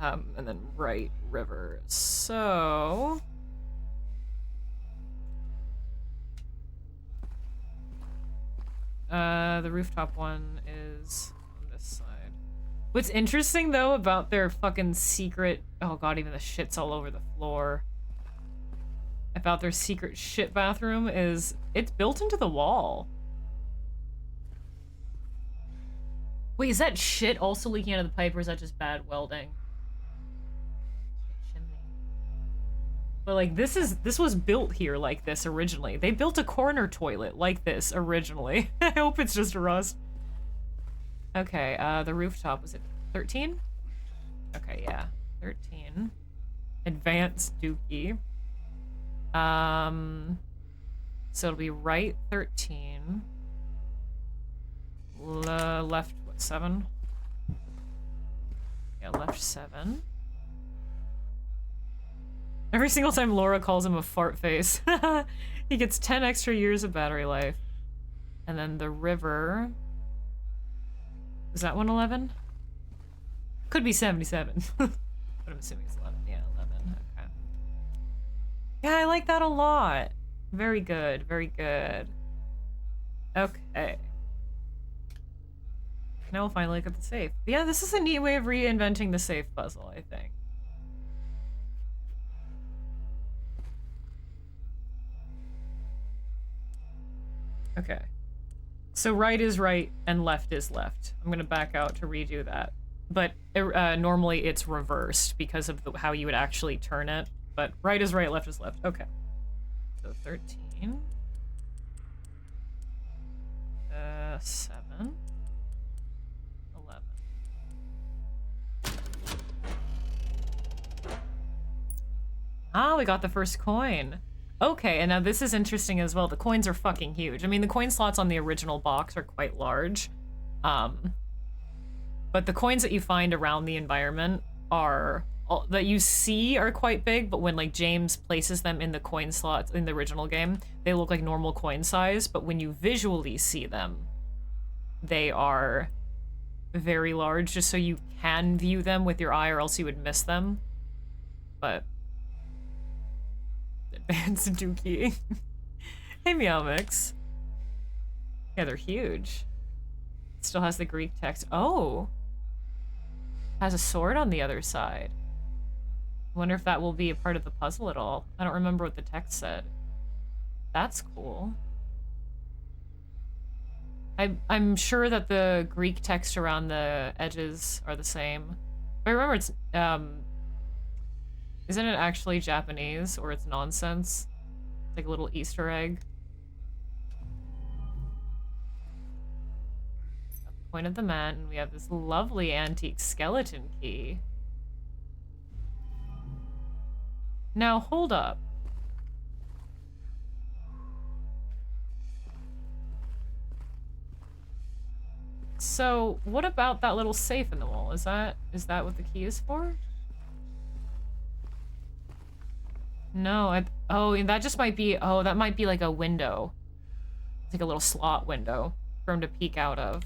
And then right river. So the rooftop one is on this side. What's interesting though about their fucking secret, oh god, even the shit's all over the floor. About their secret shit bathroom is it's built into the wall. Wait, is that shit also leaking out of the pipe, or is that just bad welding? But like this was built here like this originally. They built a corner toilet like this originally. I hope it's just rust. Okay, the rooftop, was it 13? Okay, yeah. 13. Advanced Dookie. So it'll be right 13. Left what, 7? Yeah, left 7. Every single time Laura calls him a fart face, he gets 10 extra years of battery life. And then the river... Is that one 11? Could be 77. But I'm assuming it's 11. Yeah, 11. Okay. Yeah, I like that a lot. Very good. Very good. Okay. Now we'll finally look at the safe. But yeah, this is a neat way of reinventing the safe puzzle, I think. Okay. So right is right and left is left. I'm gonna back out to redo that. But normally it's reversed because of how you would actually turn it. But right is right, left is left. Okay. So 13. 7. 11. Ah, we got the first coin. Okay, and now this is interesting as well. The coins are fucking huge. I mean, the coin slots on the original box are quite large. But the coins that you find around the environment that you see are quite big, but when like James places them in the coin slots in the original game, they look like normal coin size, but when you visually see them, they are very large, just so you can view them with your eye or else you would miss them. But Advanced Dookie. Hey, Meow Mix. Yeah, they're huge. Still has the Greek text. Oh! Has a sword on the other side. I wonder if that will be a part of the puzzle at all. I don't remember what the text said. That's cool. I'm sure that the Greek text around the edges are the same. But I remember it's, isn't it actually Japanese, or it's nonsense? It's like a little Easter egg. At the point of the mat, and we have this lovely antique skeleton key. Now, hold up. So, what about that little safe in the wall? Is that what the key is for? No, oh, that just might be, oh, that might be like a window. It's like a little slot window for him to peek out of.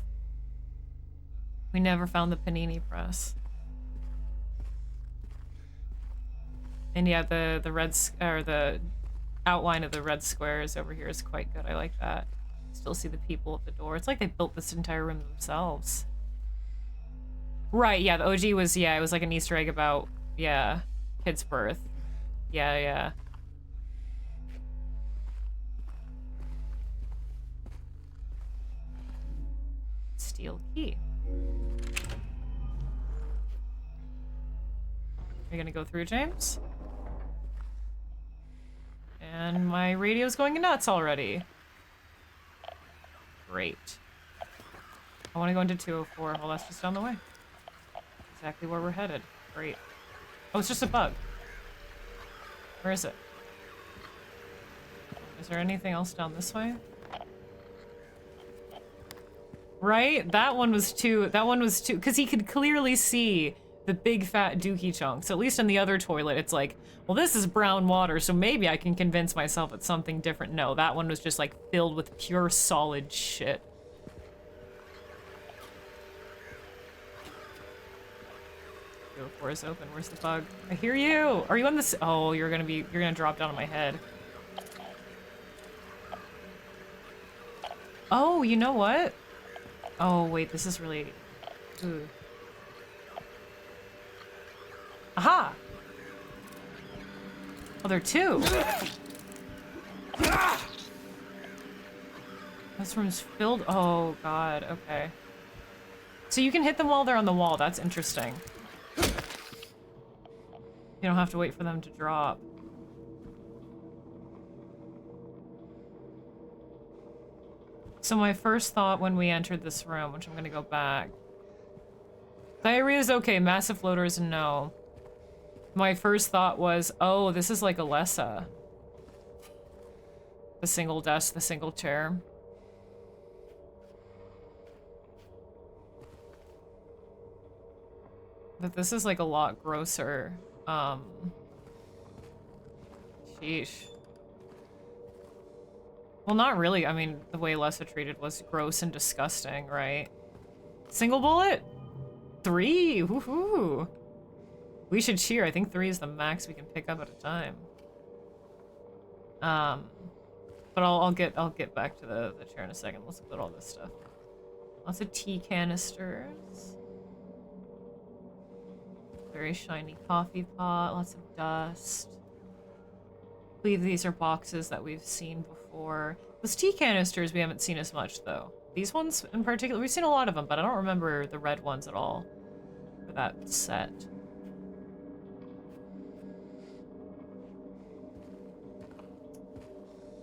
We never found the panini press. And yeah, the the outline of the red squares over here is quite good. I like that. Still see the people at the door. It's like they built this entire room themselves. Right, yeah, the OG was, yeah, it was like an Easter egg about, yeah, kid's birth. Yeah, yeah. Steel key. Are you gonna go through, James? And my radio's going nuts already. Great. I want to go into 204. Well, that's just down the way. Exactly where we're headed. Great. Oh, it's just a bug. Where is it? Is there anything else down this way? Right? That one was too, because he could clearly see the big fat dookie chunk. So at least in the other toilet, it's like, well, this is brown water, so maybe I can convince myself it's something different. No, that one was just like filled with pure solid shit. Door is open. Where's the bug? I hear you. Are you on this? Oh, you're gonna drop down on my head. Oh, you know what? Oh, wait, this is really... Ooh. Aha! Oh, there are two! This room's filled... Oh, God, okay. So you can hit them while they're on the wall. That's interesting. You don't have to wait for them to drop. So my first thought when we entered this room, which I'm gonna go back. Diarrhea is okay, massive floaters, no. My first thought was, oh, this is like Alessa. The single desk, the single chair. But this is like a lot grosser. Sheesh. Well, not really. I mean, the way Alessa treated was gross and disgusting, right? Single bullet? 3! Woohoo! We should cheer. I think 3 is the max we can pick up at a time. But I'll get back to the chair in a second. Let's put all this stuff. Lots of tea canisters. Very shiny coffee pot. Lots of dust. I believe these are boxes that we've seen before. Those tea canisters we haven't seen as much though. These ones in particular, we've seen a lot of them, but I don't remember the red ones at all for that set.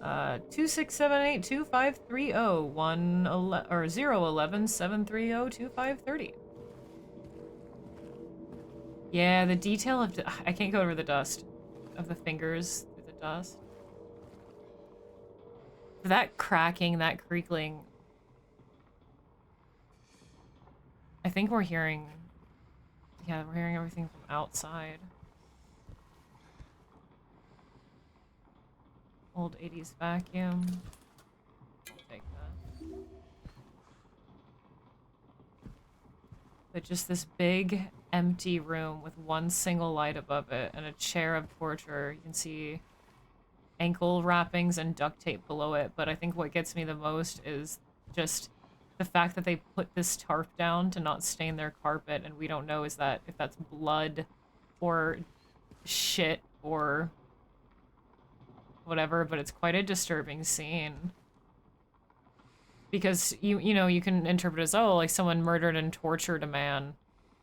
Uh, 2678-2530 011-730-2530. Yeah, the detail of I can't go over the dust of the fingers through the dust. That cracking, that creakling. I think we're hearing, yeah, we're hearing everything from outside. Old 80s vacuum. I'll take that. But just this big, empty room with one single light above it and a chair of torture. You can see ankle wrappings and duct tape below it, but I think what gets me the most is just the fact that they put this tarp down to not stain their carpet, and we don't know if that's blood or shit or whatever, but it's quite a disturbing scene. Because you know, you can interpret it as, oh, like someone murdered and tortured a man,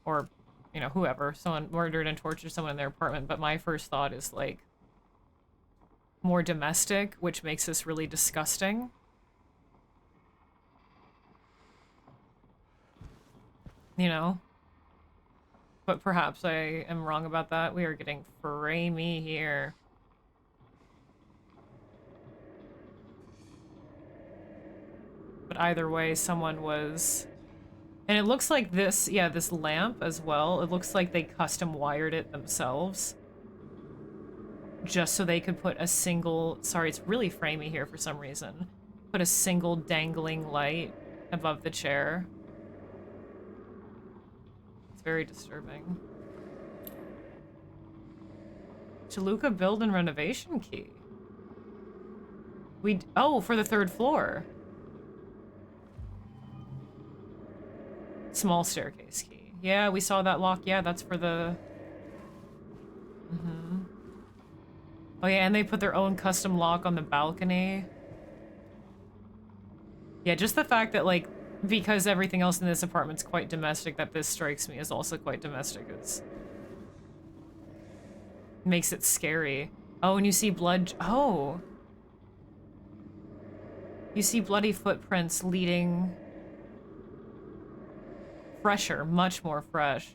or, you know, whoever, someone murdered and tortured someone in their apartment, but my first thought is like more domestic, which makes this really disgusting. You know? But perhaps I am wrong about that. We are getting framey here. But either way, someone was... And it looks like this, yeah, this lamp as well. It looks like they custom wired it themselves. Just so they could put a single... Sorry, it's really framey here for some reason. Put a single dangling light above the chair. It's very disturbing. Chaluka build and renovation key. Oh, for the 3rd floor. Small staircase key. Yeah, we saw that lock. Yeah, that's for the... Oh yeah, and they put their own custom lock on the balcony. Yeah, just the fact that, like, because everything else in this apartment's quite domestic, that this strikes me as also quite domestic. Makes it scary. Oh, and you see blood... Oh! You see bloody footprints leading... Fresher, much more fresh,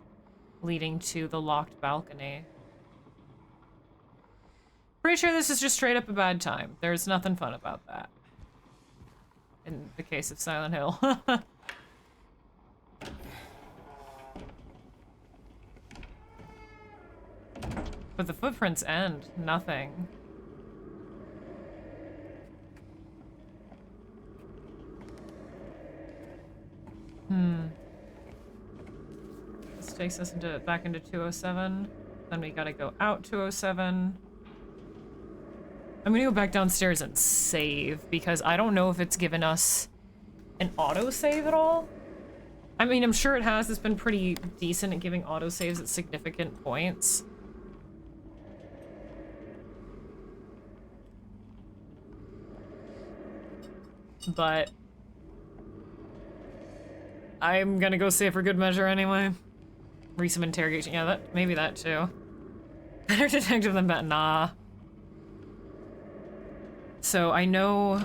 leading to the locked balcony. Pretty sure this is just straight up a bad time. There's nothing fun about that. In the case of Silent Hill. But the footprints end. Nothing. This takes us back into 207. Then we gotta go out 207. I'm gonna go back downstairs and save, because I don't know if it's given us an autosave at all. I mean, I'm sure it has. It's been pretty decent at giving autosaves at significant points. But I'm gonna go save for good measure anyway. Read some interrogation. Yeah, maybe that too. Better detective than Bat. Nah. So I know...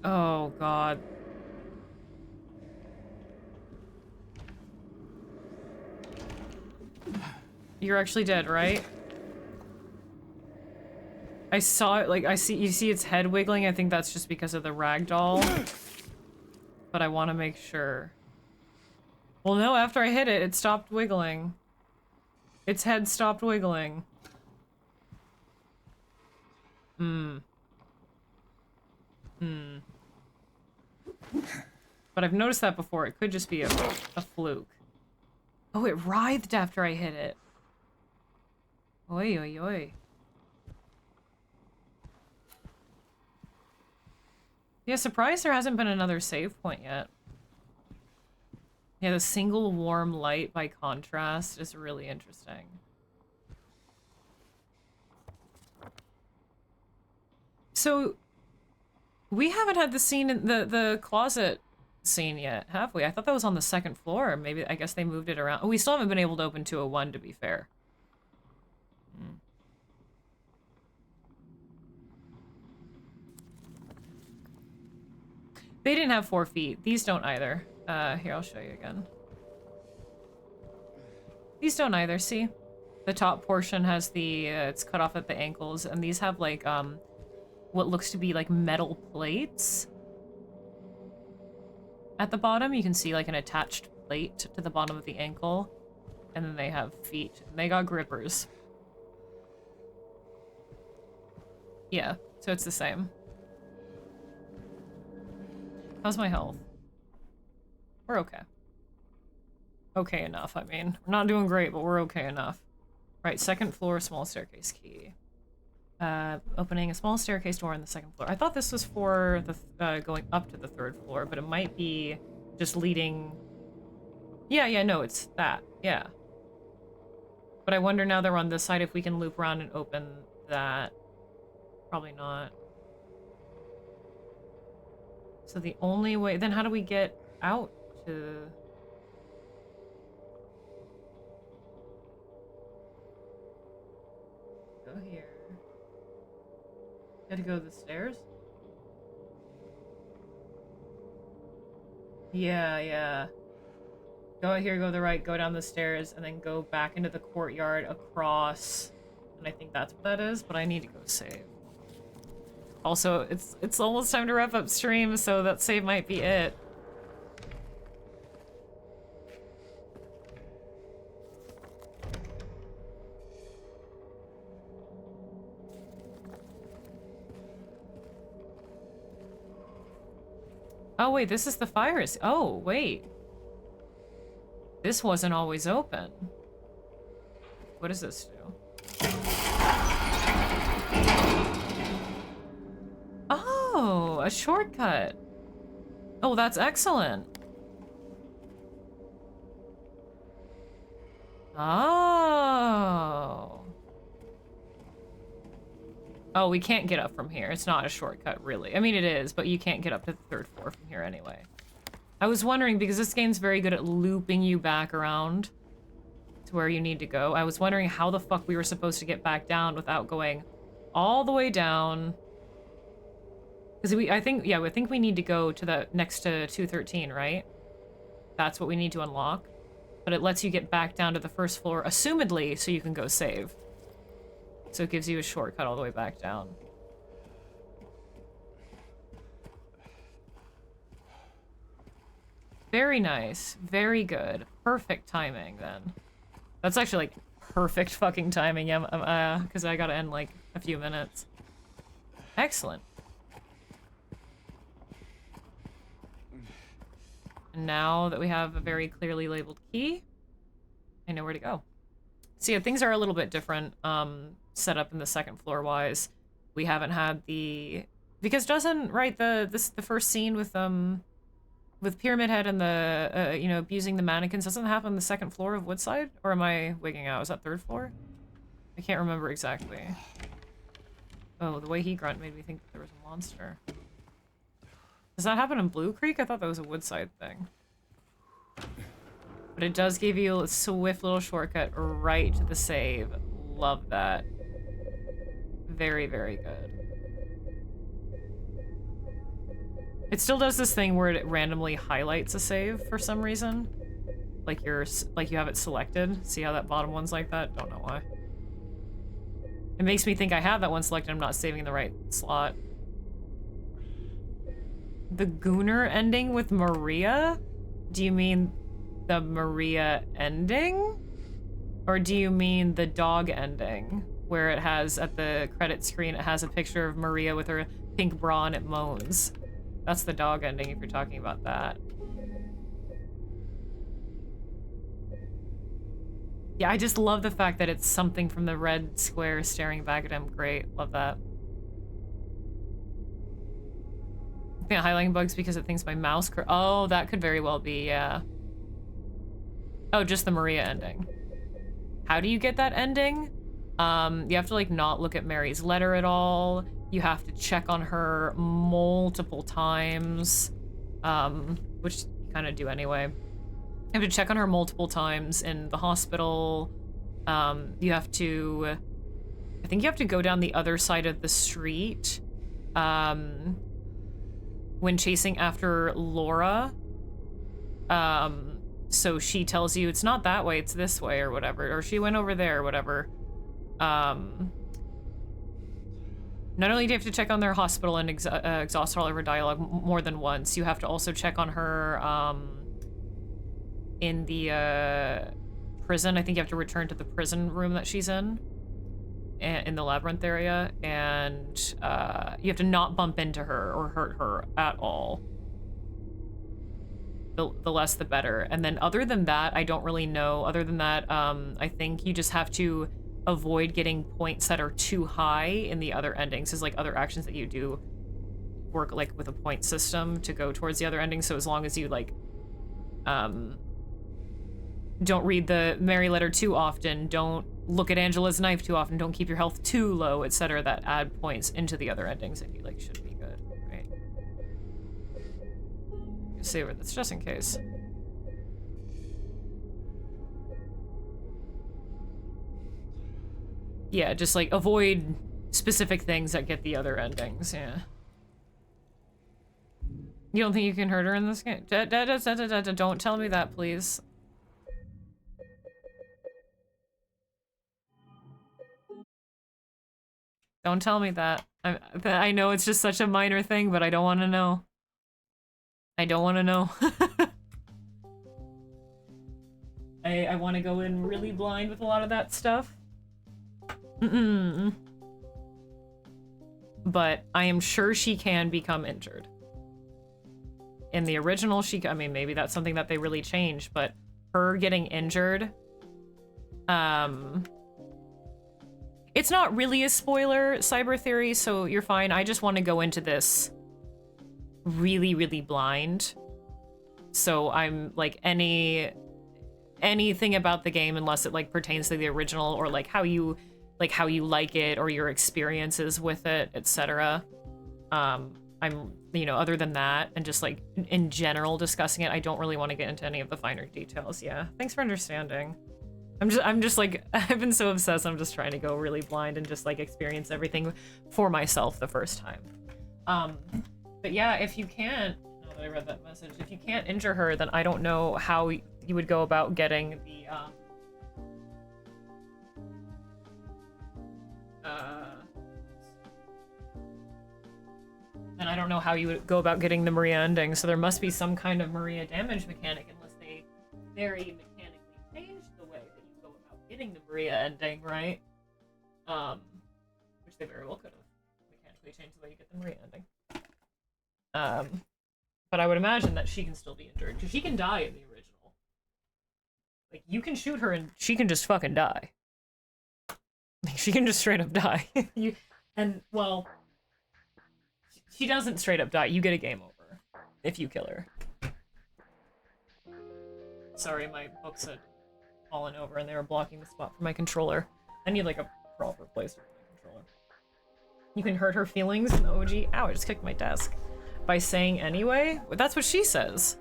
Oh, God. You're actually dead, right? I saw it, like, you see its head wiggling. I think that's just because of the ragdoll. But I want to make sure. Well, no, after I hit it, it stopped wiggling. Its head stopped wiggling. But I've noticed that before. It could just be a fluke. Oh, it writhed after I hit it. Oi, oi, oi. Yeah, surprised there hasn't been another save point yet. Yeah, the single warm light by contrast is really interesting. So, we haven't had the scene in the closet scene yet, have we? I thought that was on the 2nd floor. Maybe, I guess they moved it around. Oh, we still haven't been able to open 201, to be fair. They didn't have 4 feet. These don't either. Here, I'll show you again. These don't either, see? The top portion has the, it's cut off at the ankles, and these have, like, what looks to be, like, metal plates. At the bottom, you can see, like, an attached plate to the bottom of the ankle. And then they have feet. They got grippers. Yeah, so it's the same. How's my health? We're okay. Okay enough, I mean. We're not doing great, but we're okay enough. Right, 2nd floor, small staircase key. Opening a small staircase door on the 2nd floor. I thought this was for the going up to the 3rd floor, but it might be just leading... Yeah, no, it's that. Yeah. But I wonder now that we're on this side if we can loop around and open that. Probably not. So the only way... Then how do we get out to... Go here. Gotta go to the stairs? Yeah. Go out here, go to the right, go down the stairs, and then go back into the courtyard across. And I think that's what that is, but I need to go save. Also, it's almost time to wrap up stream, so that save might be it. Oh wait, this is the fire. Oh wait. This wasn't always open. What does this do? Oh, a shortcut. Oh, that's excellent. Oh. Oh, we can't get up from here. It's not a shortcut, really. I mean, it is, but you can't get up to the 3rd floor from here anyway. I was wondering, because this game's very good at looping you back around to where you need to go. I was wondering how the fuck we were supposed to get back down without going all the way down. Because I think we need to go to the next to 213, right? That's what we need to unlock. But it lets you get back down to the 1st floor, assumedly, so you can go save. So it gives you a shortcut all the way back down. Very nice. Very good. Perfect timing, then. That's actually, like, perfect fucking timing, yeah, because I gotta end, like, a few minutes. Excellent. And now that we have a very clearly labeled key, I know where to go. So yeah, things are a little bit different, set up in the 2nd floor wise. We haven't had the... Because doesn't, right, the first scene with Pyramid Head and the, you know, abusing the mannequins, doesn't happen on the 2nd floor of Woodside? Or am I wigging out? Is that 3rd floor? I can't remember exactly. Oh, the way he grunt made me think that there was a monster. Does that happen in Blue Creek? I thought that was a Woodside thing. But it does give you a swift little shortcut right to the save. Love that. Very, very good. It still does this thing where it randomly highlights a save for some reason. Like you have it selected. See how that bottom one's like that? Don't know why. It makes me think I have that one selected. I'm not saving in the right slot. The Gooner ending with Maria? Do you mean the Maria ending? Or do you mean the dog ending? Where it has, at the credit screen, it has a picture of Maria with her pink bra and it moans. That's the dog ending if you're talking about that. Yeah, I just love the fact that it's something from the red square staring back at him. Great, love that. I think highlighting bugs because it thinks my mouse oh, that could very well be, yeah. Oh, just the Maria ending. How do you get that ending? You have to, like, not look at Mary's letter at all. You have to check on her multiple times, which you kind of do anyway. You have to check on her multiple times in the hospital. You have to... I think you have to go down the other side of the street, when chasing after Laura. So she tells you it's not that way, it's this way or whatever, or she went over there or whatever. Not only do you have to check on their hospital and exhaust all of her dialogue more than once, you have to also check on her in the prison. I think you have to return to the prison room that she's in the labyrinth area, and you have to not bump into her or hurt her at all. The less the better. And then other than that, I don't really know. Other than that, I think you just have to avoid getting points that are too high in the other endings. Is like other actions that you do work like with a point system to go towards the other ending. So as long as you like don't read the Mary letter too often, don't look at Angela's knife too often, don't keep your health too low, etc. that add points into the other endings I feel like should be good, right? Save it, that's just in case. Yeah, just like avoid specific things that get the other endings, yeah. You don't think you can hurt her in this game? Don't tell me that, please. Don't tell me that. I know it's just such a minor thing, but I don't want to know. I don't want to know. I want to go in really blind with a lot of that stuff. But I am sure she can become injured. In the original, I mean, maybe that's something that they really changed, but her getting injured, it's not really a spoiler, Cyber Theory, so you're fine. I just want to go into this really, really blind. So I'm like anything about the game, unless it like pertains to the original or like how you like it or your experiences with it, etc. I'm, you know, other than that and just like in general discussing it, I don't really want to get into any of the finer details. Yeah, thanks for understanding. I'm just like, I've been so obsessed, I'm just trying to go really blind and just like experience everything for myself the first time. But yeah, if you can't, now that I read that message, if you can't injure her, then I don't know how you would go about getting the, and I don't know how you would go about getting the Maria ending, so there must be some kind of Maria damage mechanic, unless they very mechanically change the way that you go about getting the Maria ending, right? Which they very well could have mechanically changed the way you get the Maria ending. But I would imagine that she can still be injured, because she can die in the original. Like, you can shoot her and she can just fucking die. Like, she can just straight up die. Well, she doesn't straight up die. You get a game over if you kill her. Sorry, my books had fallen over and they were blocking the spot for my controller. I need like a proper place for my controller. You can hurt her feelings in the OG. Ow, I just kicked my desk. By saying anyway? That's what she says.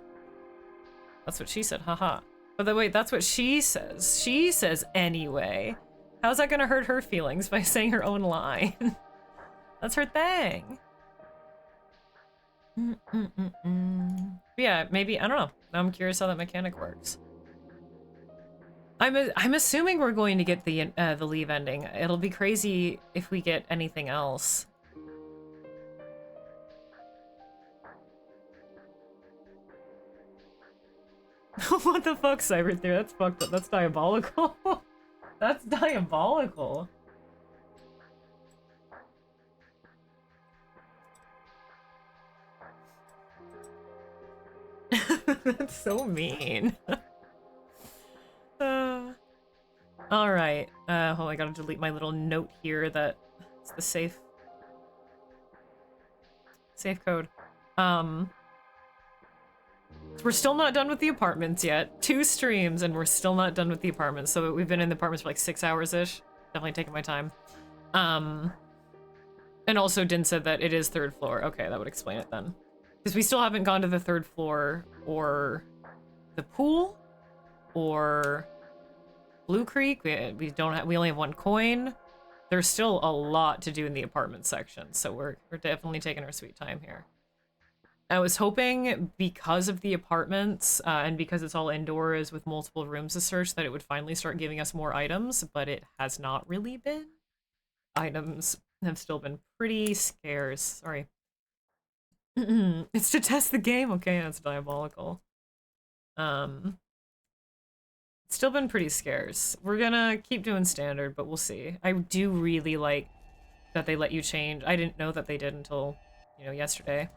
That's what she said, haha. But wait, that's what she says. She says anyway. How's that gonna hurt her feelings by saying her own line? That's her thing. Yeah, maybe, I don't know. I'm curious how that mechanic works. I'm assuming we're going to get the leave ending. It'll be crazy if we get anything else. What the fuck, Cyber Theory? That's fucked up. That's diabolical. That's diabolical. That's so mean. Alright. Oh, I gotta delete my little note here that it's the safe code. We're still not done with the apartments yet. 2 streams and we're still not done with the apartments. So we've been in the apartments for like 6 hours-ish. Definitely taking my time. And also Din said that it is 3rd floor. Okay, that would explain it then. Because we still haven't gone to the 3rd floor or the pool or Blue Creek. We only have 1 coin. There's still a lot to do in the apartment section, so we're definitely taking our sweet time here. I was hoping because of the apartments and because it's all indoors with multiple rooms to search that it would finally start giving us more items, but it has not really been. Items have still been pretty scarce. Sorry. It's to test the game. Okay, that's diabolical. It's still been pretty scarce. We're gonna keep doing standard, but we'll see. I do really like that they let you change. I didn't know that they did until, you know, yesterday.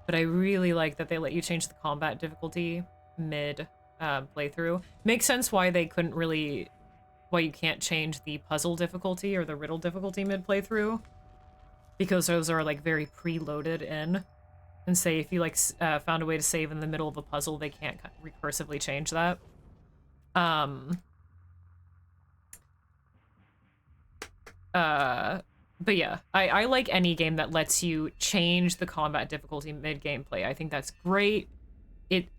But I really like that they let you change the combat difficulty mid playthrough. Makes sense why they couldn't really, why you can't change the puzzle difficulty or the riddle difficulty mid playthrough, because those are like very preloaded in. And say if you like found a way to save in the middle of a puzzle, they can't recursively change that. But yeah, I like any game that lets you change the combat difficulty mid-gameplay. I think that's great.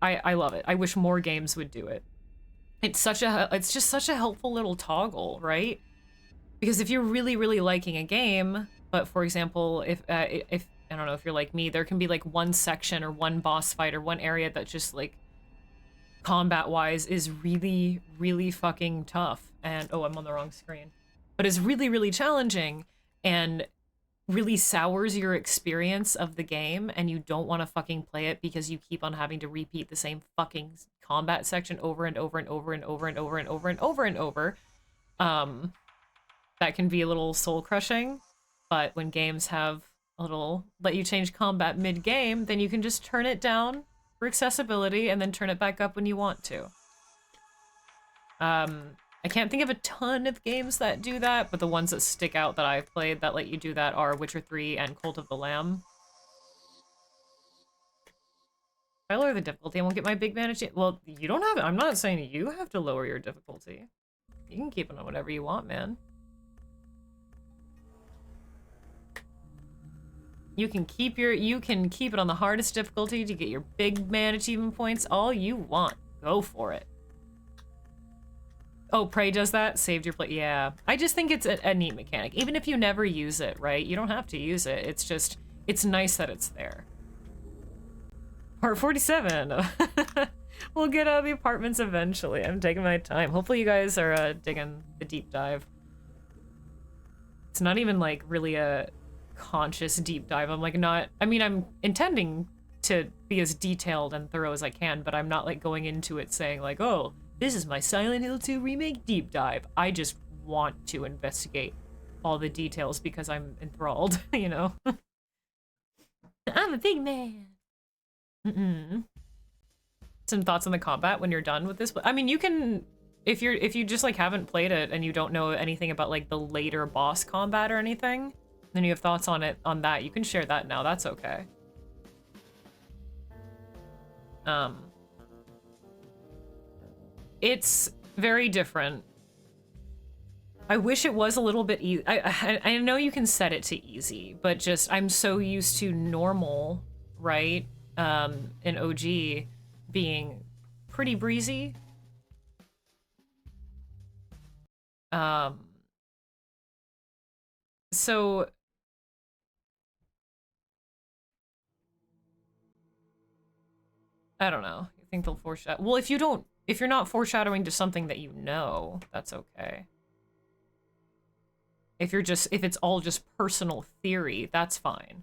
I love it. I wish more games would do it. It's just such a helpful little toggle, right? Because if you're really liking a game, but for example, if I don't know if you're like me, there can be like one section or one boss fight or one area that just like combat-wise is really fucking tough. And oh, I'm on the wrong screen. But is really challenging and really sours your experience of the game, and you don't want to fucking play it because you keep on having to repeat the same fucking combat section over and over and over and over and over and over and over and over. That can be a little soul crushing, but when games have a little let you change combat mid-game, then you can just turn it down for accessibility and then turn it back up when you want to. I can't think of a ton of games that do that, but the ones that stick out that I've played that let you do that are Witcher 3 and Cult of the Lamb. If I lower the difficulty, I won't get my big manage. Well, you don't have it. I'm not saying you have to lower your difficulty. You can keep it on whatever you want, man. You can keep it on the hardest difficulty to get your big man achievement points all you want. Go for it. Oh, Prey does that? Saved your play. Yeah. I just think it's a neat mechanic. Even if you never use it, right? You don't have to use it. It's just, it's nice that it's there. Part 47. We'll get out of the apartments eventually. I'm taking my time. Hopefully you guys are digging the deep dive. It's not even like really a conscious deep dive. I'm like not, I mean, I'm intending to be as detailed and thorough as I can, but I'm not like going into it saying like, oh, this is my Silent Hill 2 remake deep dive. I just want to investigate all the details because I'm enthralled, you know? I'm a big man. Some thoughts on the combat when you're done with this? I mean, you can, if you just like haven't played it and you don't know anything about like the later boss combat or anything, then you have thoughts on it, on that, you can share that now. That's okay. It's very different. I wish it was a little bit easy. I know you can set it to easy, but just I'm so used to normal, right? In OG being pretty breezy. So I don't know. You think they'll foreshadow? Well, if you're not foreshadowing to something that you know, that's okay. If it's all just personal theory, that's fine.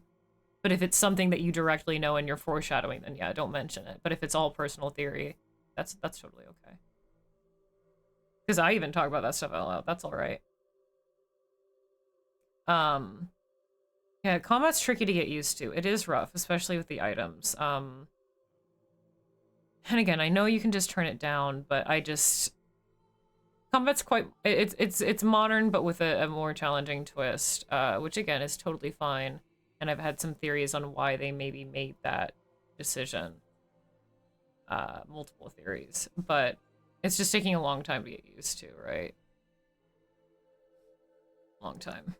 But if it's something that you directly know and you're foreshadowing, then yeah, don't mention it. But if it's all personal theory, that's totally okay. Because I even talk about that stuff out loud. That's all right. Yeah, combat's tricky to get used to. It is rough, especially with the items. And again, I know you can just turn it down, but combat's quite, it's modern, but with a more challenging twist, which again is totally fine. And I've had some theories on why they maybe made that decision. Multiple theories, but it's just taking a long time to get used to, right? Long time.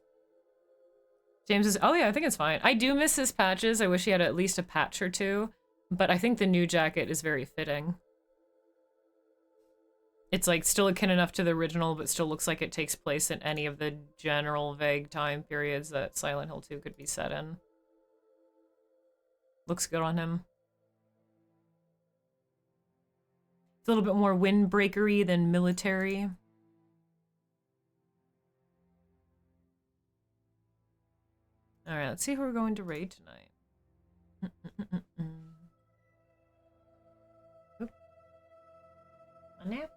James is, oh yeah, I think it's fine. I do miss his patches. I wish he had at least a patch or two, but I think the new jacket is very fitting. It's like still akin enough to the original, but still looks like it takes place in any of the general vague time periods that Silent Hill 2 could be set in. Looks good on him. It's a little bit more windbreakery than military. Alright, let's see who we're going to raid tonight. Oop. On there.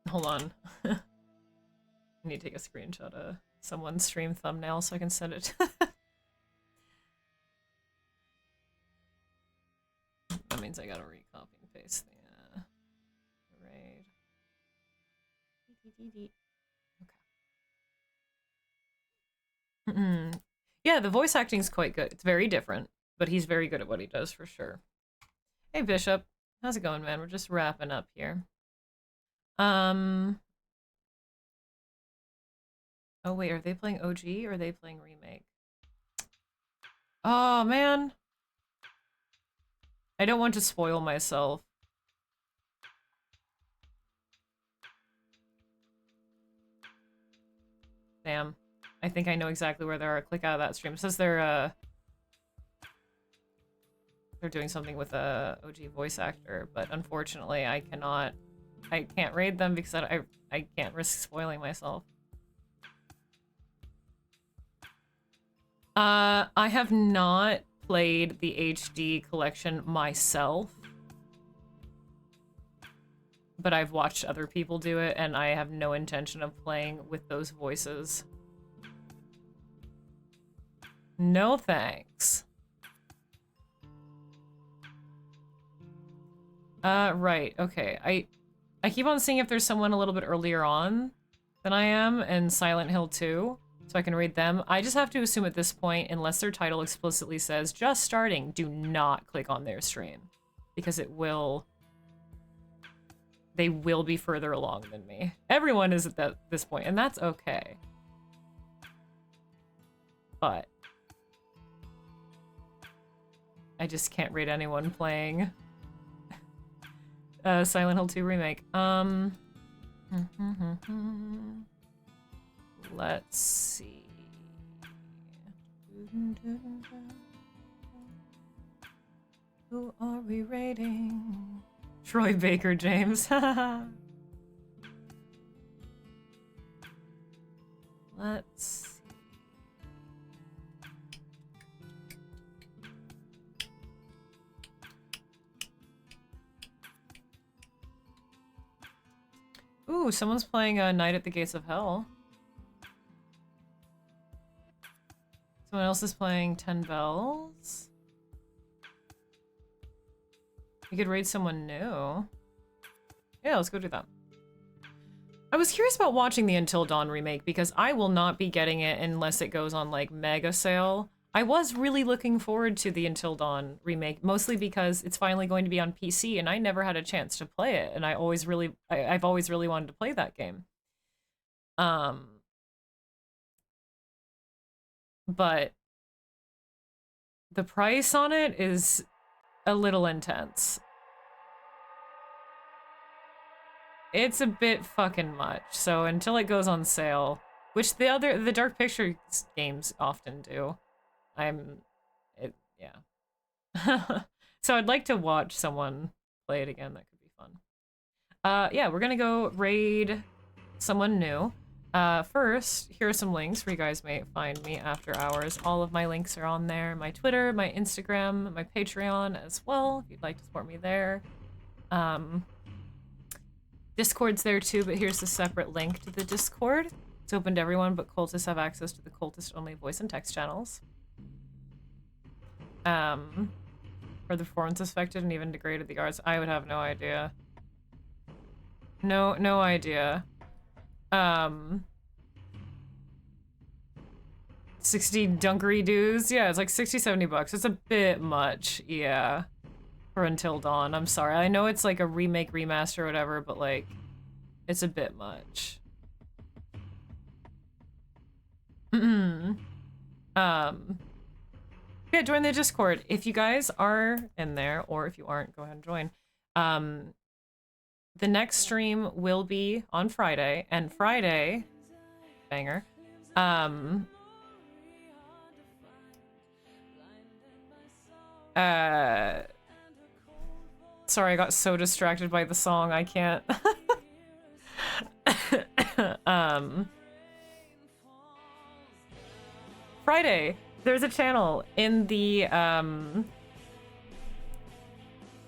Hold on. I need to take a screenshot of someone's stream thumbnail so I can send it. That means I gotta recopy and paste the raid. Okay. Yeah, the voice acting's quite good. It's very different, but he's very good at what he does for sure. Hey, Bishop. How's it going, man? We're just wrapping up here. Oh wait, are they playing OG or are they playing Remake? Oh man. I don't want to spoil myself. Damn. I think I know exactly where they are. Click out of that stream. It says they're doing something with a OG voice actor, but unfortunately I can't raid them because I can't risk spoiling myself. I have not played the HD collection myself, but I've watched other people do it, and I have no intention of playing with those voices. No thanks. Right, okay. I keep on seeing if there's someone a little bit earlier on than I am in Silent Hill 2, so I can raid them. I just have to assume at this point, unless their title explicitly says, just starting, do not click on their stream. Because they will be further along than me. Everyone is at this point, and that's okay. But I just can't raid anyone playing Silent Hill 2 Remake. Let's see. Who are we raiding? Troy Baker James. Let's see. Ooh, someone's playing a Night at the Gates of Hell. Someone else is playing 10 Bells. You could raid someone new. Yeah, let's go do that. I was curious about watching the Until Dawn remake because I will not be getting it unless it goes on like mega sale. I was really looking forward to the Until Dawn remake, mostly because it's finally going to be on PC and I never had a chance to play it, and I've always really wanted to play that game. But the price on it is a little intense. It's a bit fucking much, so until it goes on sale, which the Dark Pictures games often do, yeah. So I'd like to watch someone play it again. That could be fun. Yeah, we're gonna go raid someone new. First, here are some links where you guys may find me after hours. All of my links are on there. My Twitter, my Instagram, my Patreon as well, if you'd like to support me there. Discord's there too, but here's a separate link to the Discord. It's open to everyone, but cultists have access to the cultist-only voice and text channels. Are the performance affected and even degraded the arts? I would have no idea. No idea. 60 dunkery dues? Yeah, it's like 60-70 bucks. It's a bit much, yeah. For Until Dawn. I'm sorry. I know it's like a remake, remaster, or whatever, but like, it's a bit much. Yeah, join the Discord. If you guys are in there, or if you aren't, go ahead and join. The next stream will be on Friday, and Friday, banger, sorry, I got so distracted by the song, I can't. Friday, there's a channel in the,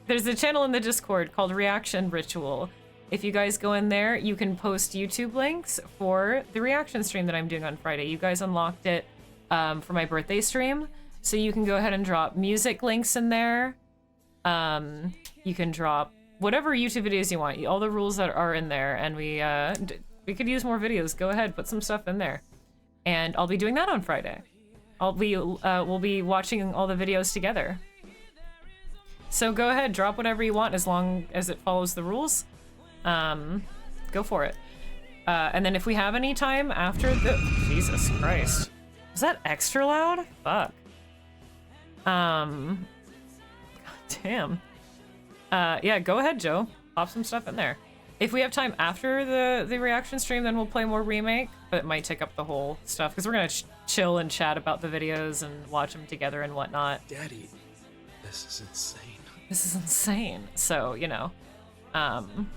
there's a channel in the Discord called Reaction Ritual. If you guys go in there, you can post YouTube links for the reaction stream that I'm doing on Friday. You guys unlocked it for my birthday stream, so you can go ahead and drop music links in there. You can drop whatever YouTube videos you want. All the rules that are in there, and we could use more videos. Go ahead, put some stuff in there. And I'll be doing that on Friday. We'll be watching all the videos together. So go ahead, drop whatever you want as long as it follows the rules. Go for it. And then if we have any time after the... Jesus Christ. Was that extra loud? Fuck. God damn. Yeah, go ahead, Joe. Pop some stuff in there. If we have time after the reaction stream, then we'll play more Remake, but it might take up the whole stuff, because we're gonna chill and chat about the videos and watch them together and whatnot. Daddy, this is insane. This is insane. So, you know, $70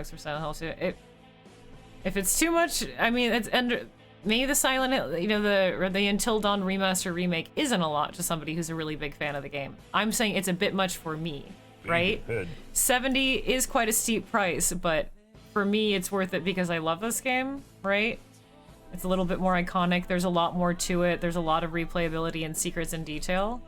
for Silent Hill 2. If it's too much, I mean, it's under... Maybe the Silent Hill, you know, the Until Dawn remaster remake isn't a lot to somebody who's a really big fan of the game. I'm saying it's a bit much for me, right? 70 is quite a steep price, but for me, it's worth it because I love this game, right? It's a little bit more iconic. There's a lot more to it. There's a lot of replayability and secrets and detail.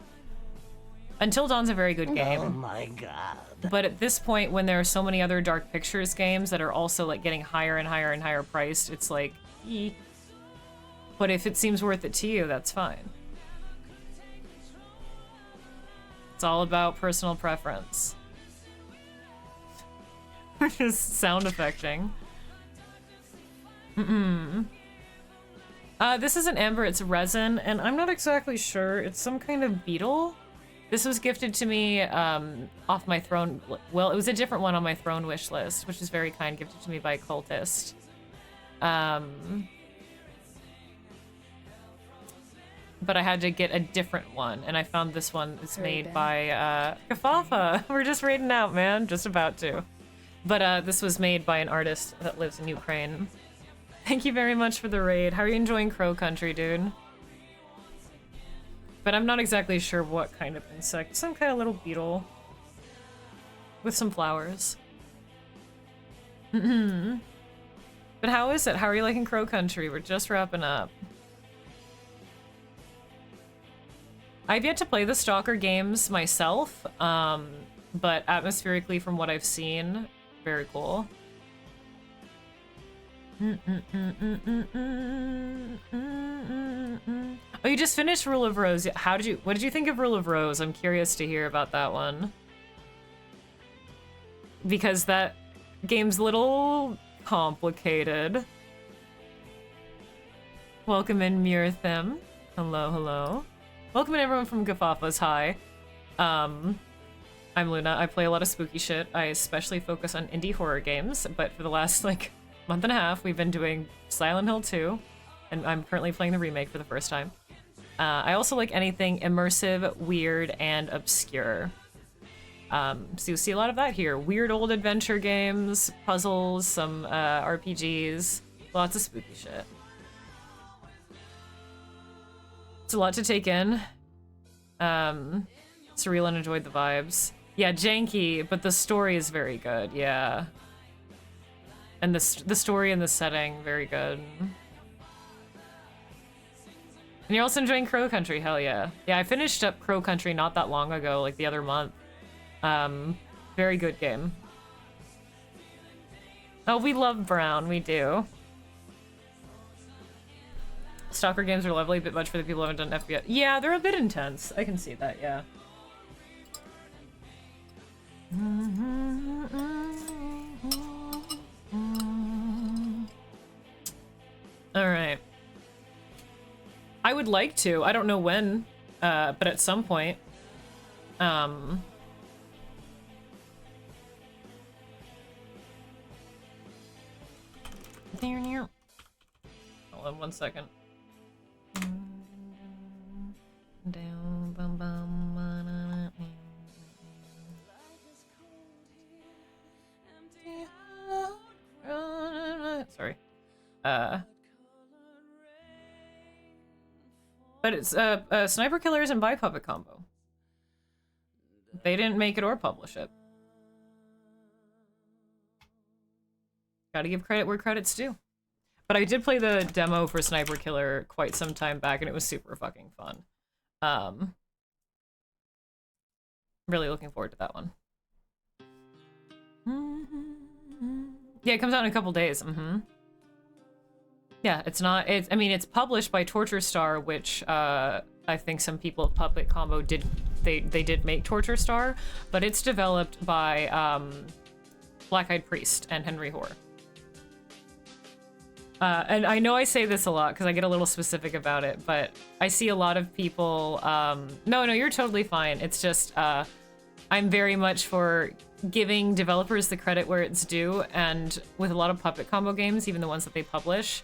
Until Dawn's a very good game. Oh my god. But at this point, when there are so many other Dark Pictures games that are also like getting higher and higher and higher priced, it's like, But if it seems worth it to you, that's fine. It's all about personal preference. Just sound effecting. This isn't amber, it's resin, and I'm not exactly sure. It's some kind of beetle. This was gifted to me off my throne. Well, it was a different one on my throne wish list, which is very kind, gifted to me by a cultist. But I had to get a different one, and I found this one. It's made by Kafafa. We're just raiding out, man. Just about to. But this was made by an artist that lives in Ukraine. Thank you very much for the raid. How are you enjoying Crow Country, dude? But I'm not exactly sure what kind of insect. Some kind of little beetle. With some flowers. But how is it? How are you liking Crow Country? We're just wrapping up. I've yet to play the Stalker games myself, but atmospherically from what I've seen, very cool. Oh, you just finished Rule of Rose. What did you think of Rule of Rose? I'm curious to hear about that one. Because that game's a little complicated. Welcome in, Mirthim. Hello, hello. Welcome in everyone from Gafafa's. Hi. I'm Luna. I play a lot of spooky shit. I especially focus on indie horror games, but for the last, like, month and a half, we've been doing Silent Hill 2, and I'm currently playing the remake for the first time. I also like anything immersive, weird, and obscure. So you'll see a lot of that here. Weird old adventure games, puzzles, some RPGs, lots of spooky shit. It's a lot to take in. Surreal and enjoyed the vibes. Yeah, janky, but the story is very good, yeah. And the story and the setting, very good. And you're also enjoying Crow Country, hell yeah. Yeah, I finished up Crow Country not that long ago, like the other month. Very good game. Oh, we love Brown, we do. Stalker games are lovely, a bit much for the people who haven't done FPS. Yeah, they're a bit intense. I can see that, yeah. Alright. I would like to. I don't know when, but at some point. Hold on 1 second. Down, bum, bum, sorry. But it's Sniper Killers and By Puppet combo. They didn't make it or publish it. Gotta give credit where credit's due. But I did play the demo for Sniper Killer quite some time back, and it was super fucking fun. Really looking forward to that one. Yeah, it comes out in a couple days. Yeah, Yeah, it's not. I mean, it's published by Torture Star, which I think some people at Puppet Combo did. They did make Torture Star, but it's developed by Black Eyed Priest and Henry Hoare. And I know I say this a lot because I get a little specific about it, but I see a lot of people. No, you're totally fine. It's just I'm very much for giving developers the credit where it's due, and with a lot of Puppet Combo games, even the ones that they publish,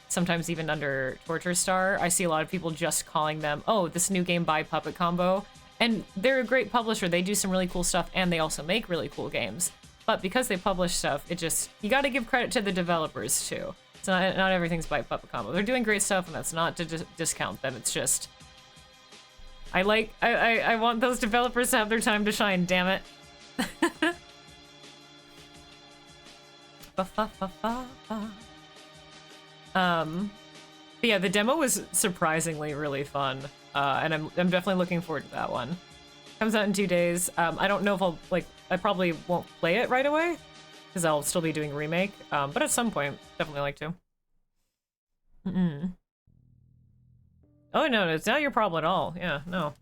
sometimes even under Torture Star, I see a lot of people just calling them, oh, this new game by Puppet Combo. And they're a great publisher. They do some really cool stuff, and they also make really cool games. But because they publish stuff, you gotta give credit to the developers too. It's not everything's by Puppet Combo. They're doing great stuff, and that's not to discount them. It's just, I want those developers to have their time to shine, damn it. But yeah, the demo was surprisingly really fun, and I'm definitely looking forward to that one. Comes out in 2 days. I don't know if I probably won't play it right away because I'll still be doing Remake, but at some point, definitely like to. Oh no, it's not your problem at all. Yeah, no.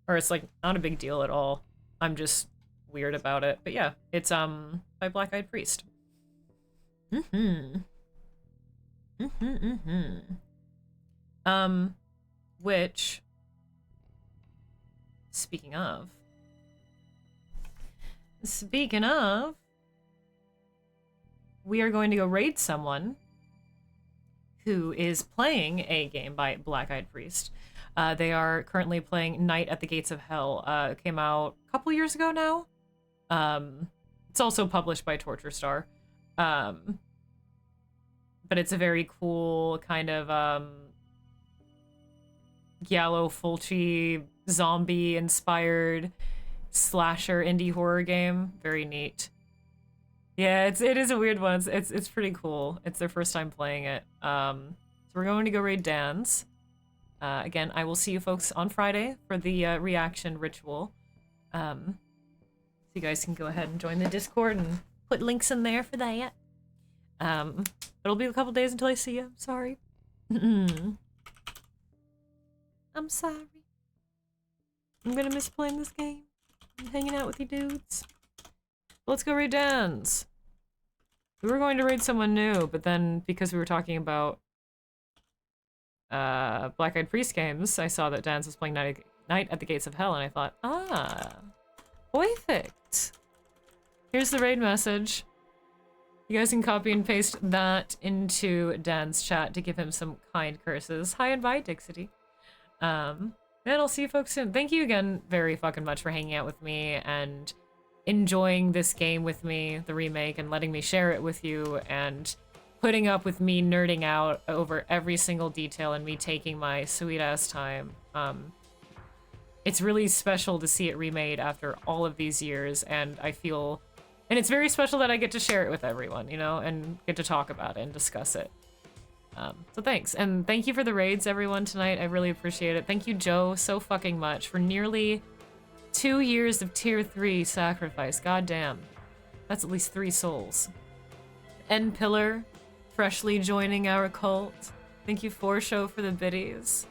Or it's like not a big deal at all. I'm just weird about it. But yeah, it's by Black Eyed Priest. Which, speaking of, we are going to go raid someone who is playing a game by Black Eyed Priest. They are currently playing Night at the Gates of Hell. It came out a couple years ago now. It's also published by Torture Star. But it's a very cool kind of Giallo Fulci zombie inspired slasher indie horror game. Very neat. Yeah, it is a weird one. It's pretty cool. It's their first time playing it. So we're going to go raid Dan's. Again, I will see you folks on Friday for the reaction ritual. So you guys can go ahead and join the Discord and put links in there for that. It'll be a couple days until I see you. I'm sorry. I'm sorry. I'm gonna miss playing this game and hanging out with you dudes. Let's go raid Dan's. We were going to raid someone new, but then because we were talking about Black Eyed Priest games, I saw that Dan's was playing Night at the Gates of Hell, and I thought, perfect. Here's the raid message. You guys can copy and paste that into Dan's chat to give him some kind curses. Hi and bye, Dixity. And I'll see you folks soon. Thank you again very fucking much for hanging out with me and enjoying this game with me, the remake, and letting me share it with you, and putting up with me nerding out over every single detail and me taking my sweet ass time. It's really special to see it remade after all of these years, and and it's very special that I get to share it with everyone, you know, and get to talk about it and discuss it. So thanks, and thank you for the raids, everyone, tonight. I really appreciate it. Thank you, Joe, so fucking much for nearly 2 years of tier 3 sacrifice. God damn. That's at least 3 souls. N Pillar, freshly joining our cult. Thank you, Show, for the biddies.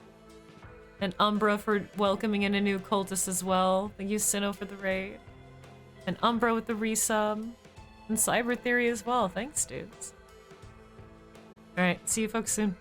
And Umbra for welcoming in a new cultist as well. Thank you, Sinnoh, for the raid. And Umbra with the resub. And Cyber Theory as well. Thanks, dudes. Alright, see you folks soon.